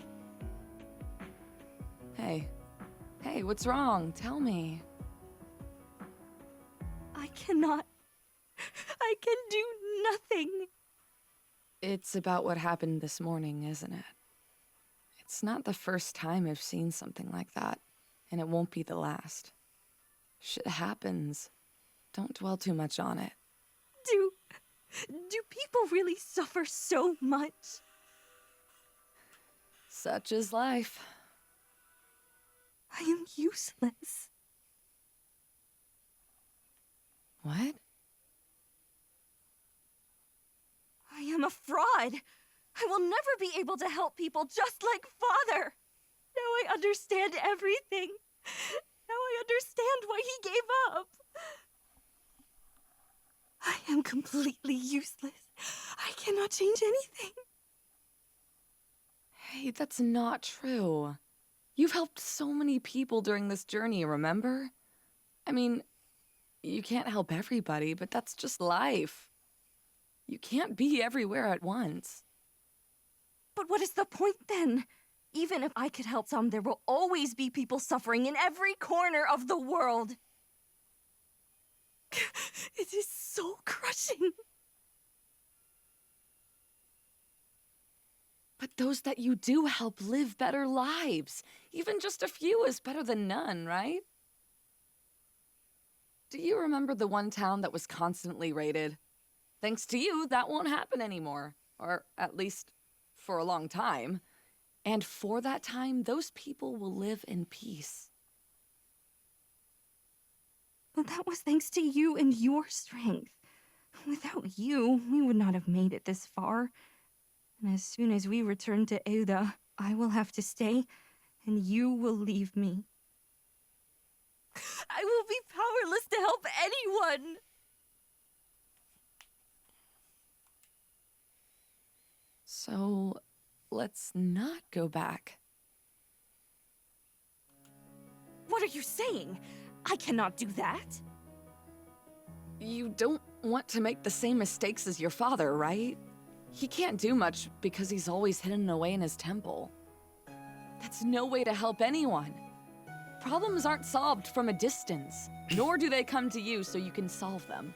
Hey, what's wrong? Tell me. I cannot. I can do nothing. It's about what happened this morning, isn't it? It's not the first time I've seen something like that, and it won't be the last. Shit happens. Don't dwell too much on it. Do people really suffer so much? Such is life. I am useless. What? I am a fraud. I will never be able to help people just like Father. Now I understand everything. Now I understand why he gave up. I am completely useless. I cannot change anything. Hey, that's not true. You've helped so many people during this journey, remember? I mean, you can't help everybody, but that's just life. You can't be everywhere at once. But what is the point then? Even if I could help some, there will always be people suffering in every corner of the world. It is so crushing. But those that you do help live better lives. Even just a few is better than none, right? Do you remember the one town that was constantly raided? Thanks to you, that won't happen anymore. Or at least for a long time. And for that time, those people will live in peace. But that was thanks to you and your strength. Without you, we would not have made it this far. And as soon as we return to Euda, I will have to stay, and you will leave me. I will be powerless to help anyone! So, let's not go back. What are you saying? I cannot do that. You don't want to make the same mistakes as your father, right? He can't do much because he's always hidden away in his temple. That's no way to help anyone. Problems aren't solved from a distance, nor do they come to you so you can solve them.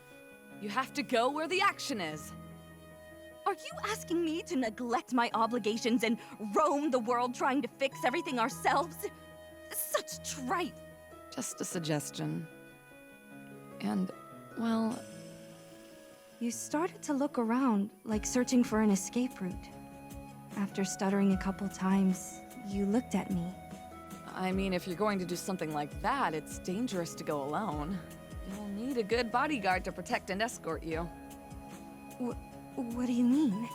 You have to go where the action is. Are you asking me to neglect my obligations and roam the world trying to fix everything ourselves? Such tripe. Just a suggestion. And, well... You started to look around, like searching for an escape route. After stuttering a couple times, you looked at me. I mean, if you're going to do something like that, it's dangerous to go alone. You'll need a good bodyguard to protect and escort you. What do you mean?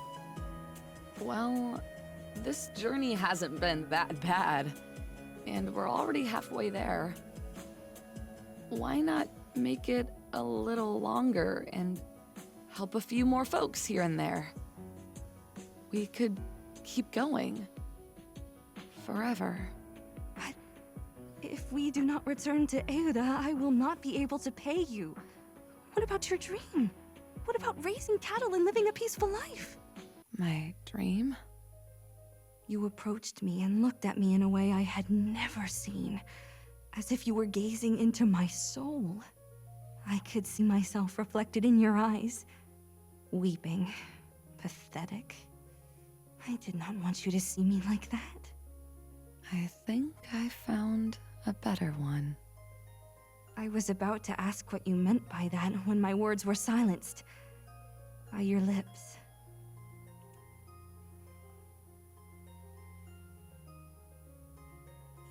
Well, this journey hasn't been that bad. And we're already halfway there. Why not make it a little longer and help a few more folks here and there? We could keep going. Forever. But if we do not return to Euda, I will not be able to pay you. What about your dream? What about raising cattle and living a peaceful life? My dream? You approached me and looked at me in a way I had never seen, as if you were gazing into my soul. I could see myself reflected in your eyes, weeping, pathetic. I did not want you to see me like that. I think I found a better one. I was about to ask what you meant by that when my words were silenced by your lips.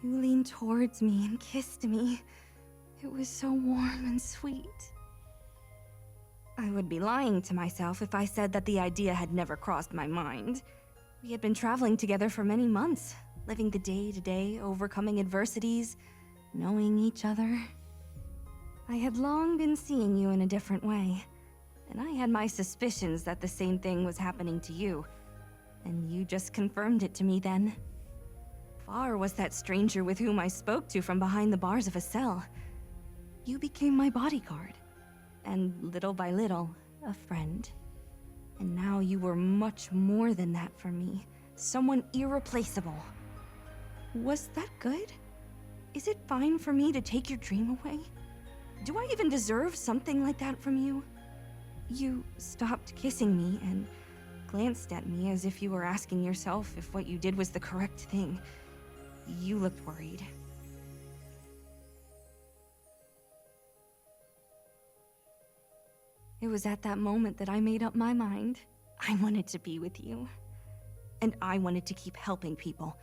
You leaned towards me and kissed me. It was so warm and sweet. I would be lying to myself if I said that the idea had never crossed my mind. We had been traveling together for many months, living the day-to-day, overcoming adversities, knowing each other. I had long been seeing you in a different way, and I had my suspicions that the same thing was happening to you. And you just confirmed it to me then. Far was that stranger with whom I spoke to from behind the bars of a cell. You became my bodyguard, and little by little, a friend. And now you were much more than that for me. Someone irreplaceable. Was that good? Is it fine for me to take your dream away? Do I even deserve something like that from you? You stopped kissing me and glanced at me as if you were asking yourself if what you did was the correct thing. You looked worried. It was at that moment that I made up my mind. I wanted to be with you. And I wanted to keep helping people.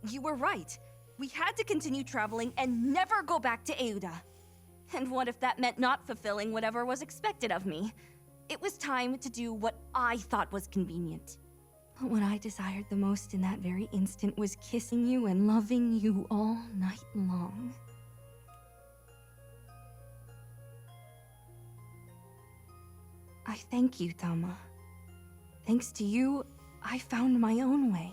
You were right. We had to continue traveling and never go back to Euda. And what if that meant not fulfilling whatever was expected of me? It was time to do what I thought was convenient. But what I desired the most in that very instant was kissing you and loving you all night long. I thank you, Tama. Thanks to you, I found my own way.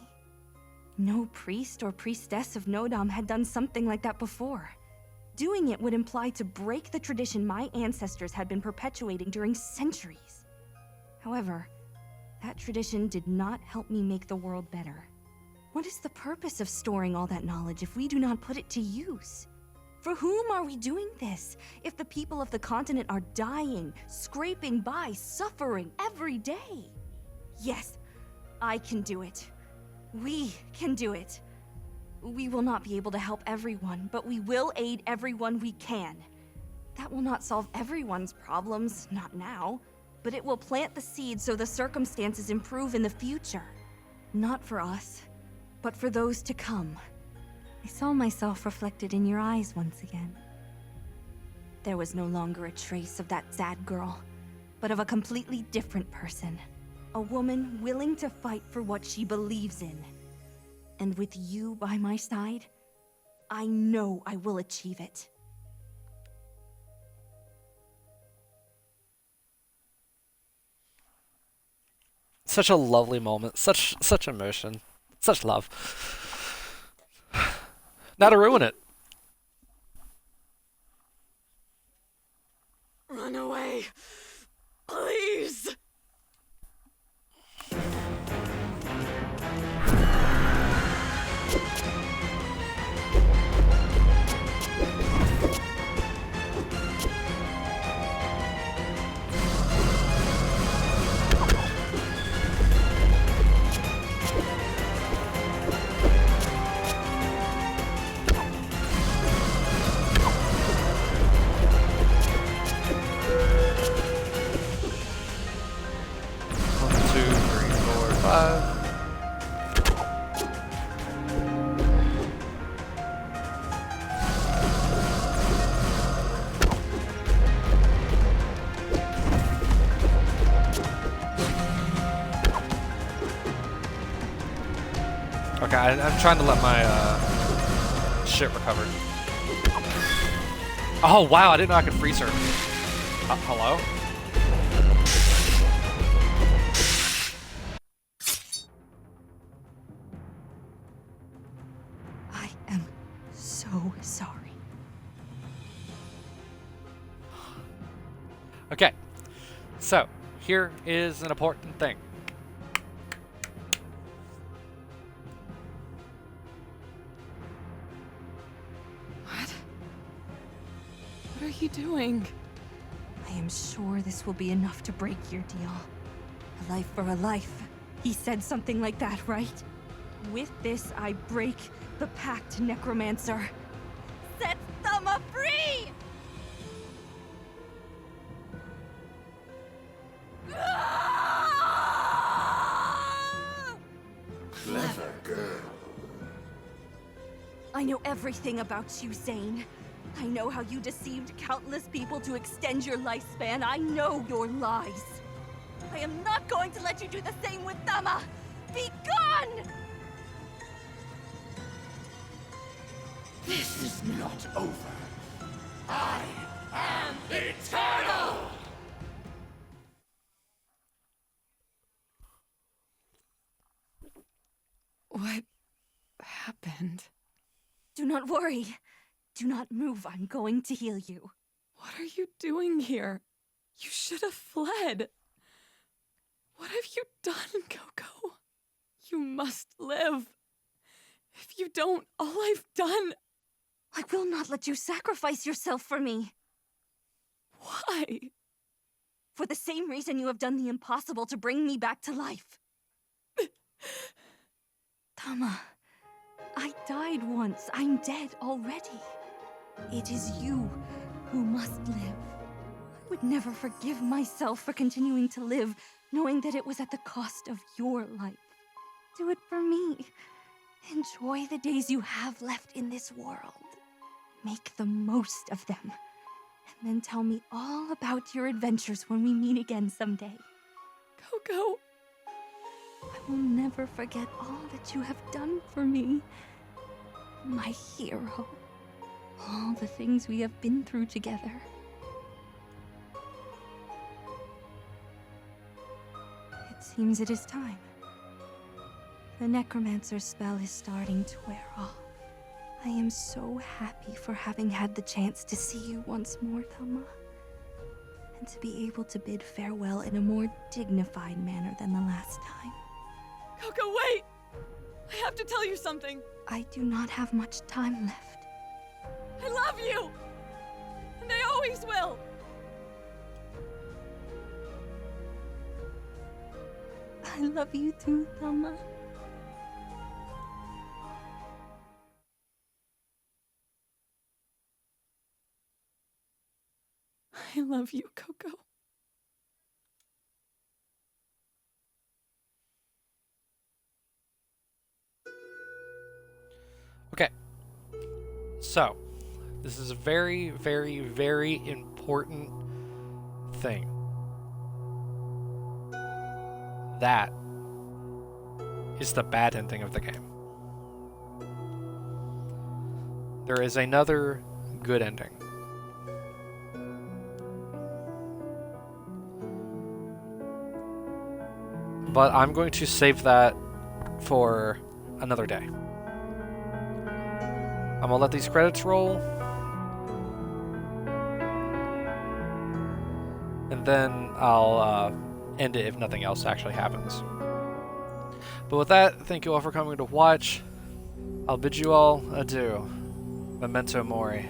No priest or priestess of Nodam had done something like that before. Doing it would imply to break the tradition my ancestors had been perpetuating during centuries. However, that tradition did not help me make the world better. What is the purpose of storing all that knowledge if we do not put it to use? For whom are we doing this, if the people of the continent are dying, scraping by, suffering every day? Yes, I can do it. We can do it. We will not be able to help everyone, but we will aid everyone we can. That will not solve everyone's problems, not now. But it will plant the seed so the circumstances improve in the future. Not for us, but for those to come. I saw myself reflected in your eyes once again. There was no longer a trace of that sad girl, but of a completely different person. A woman willing to fight for what she believes in. And with you by my side, I know I will achieve it. Such a lovely moment. Such emotion. Such love. Now to ruin it. Run away. Please. Okay, I'm trying to let my shit recover. Oh wow, I didn't know I could freeze her. Hello? I am so sorry. Okay, so here is an important thing. What are you doing? I am sure this will be enough to break your deal. A life for a life. He said something like that, right? With this, I break the pact, Necromancer. Set Thumma free! Clever girl. I know everything about you, Zane. I know how you deceived countless people to extend your lifespan. I know your lies. I am not going to let you do the same with Thumma! Be gone! This is not over. I am eternal! What happened? Do not worry. Do not move. I'm going to heal you. What are you doing here? You should have fled. What have you done, Coco? You must live. If you don't, all I've done... I will not let you sacrifice yourself for me. Why? For the same reason you have done the impossible to bring me back to life. Thumma, I died once. I'm dead already. It is you who must live. I would never forgive myself for continuing to live, knowing that it was at the cost of your life. Do it for me. Enjoy the days you have left in this world. Make the most of them. And then tell me all about your adventures when we meet again someday. Coco. I will never forget all that you have done for me. My hero. All the things we have been through together. It seems it is time. The Necromancer's spell is starting to wear off. I am so happy for having had the chance to see you once more, Thumma. And to be able to bid farewell in a more dignified manner than the last time. Coco, wait! I have to tell you something. I do not have much time left. I love you! And I always will! I love you too, Thumma. I love you, Coco. Okay. So, this is a very, very, very important thing. That is the bad ending of the game. There is another good ending. But I'm going to save that for another day. I'm gonna let these credits roll. And then I'll end it if nothing else actually happens. But with that, thank you all for coming to watch. I'll bid you all adieu. Memento mori.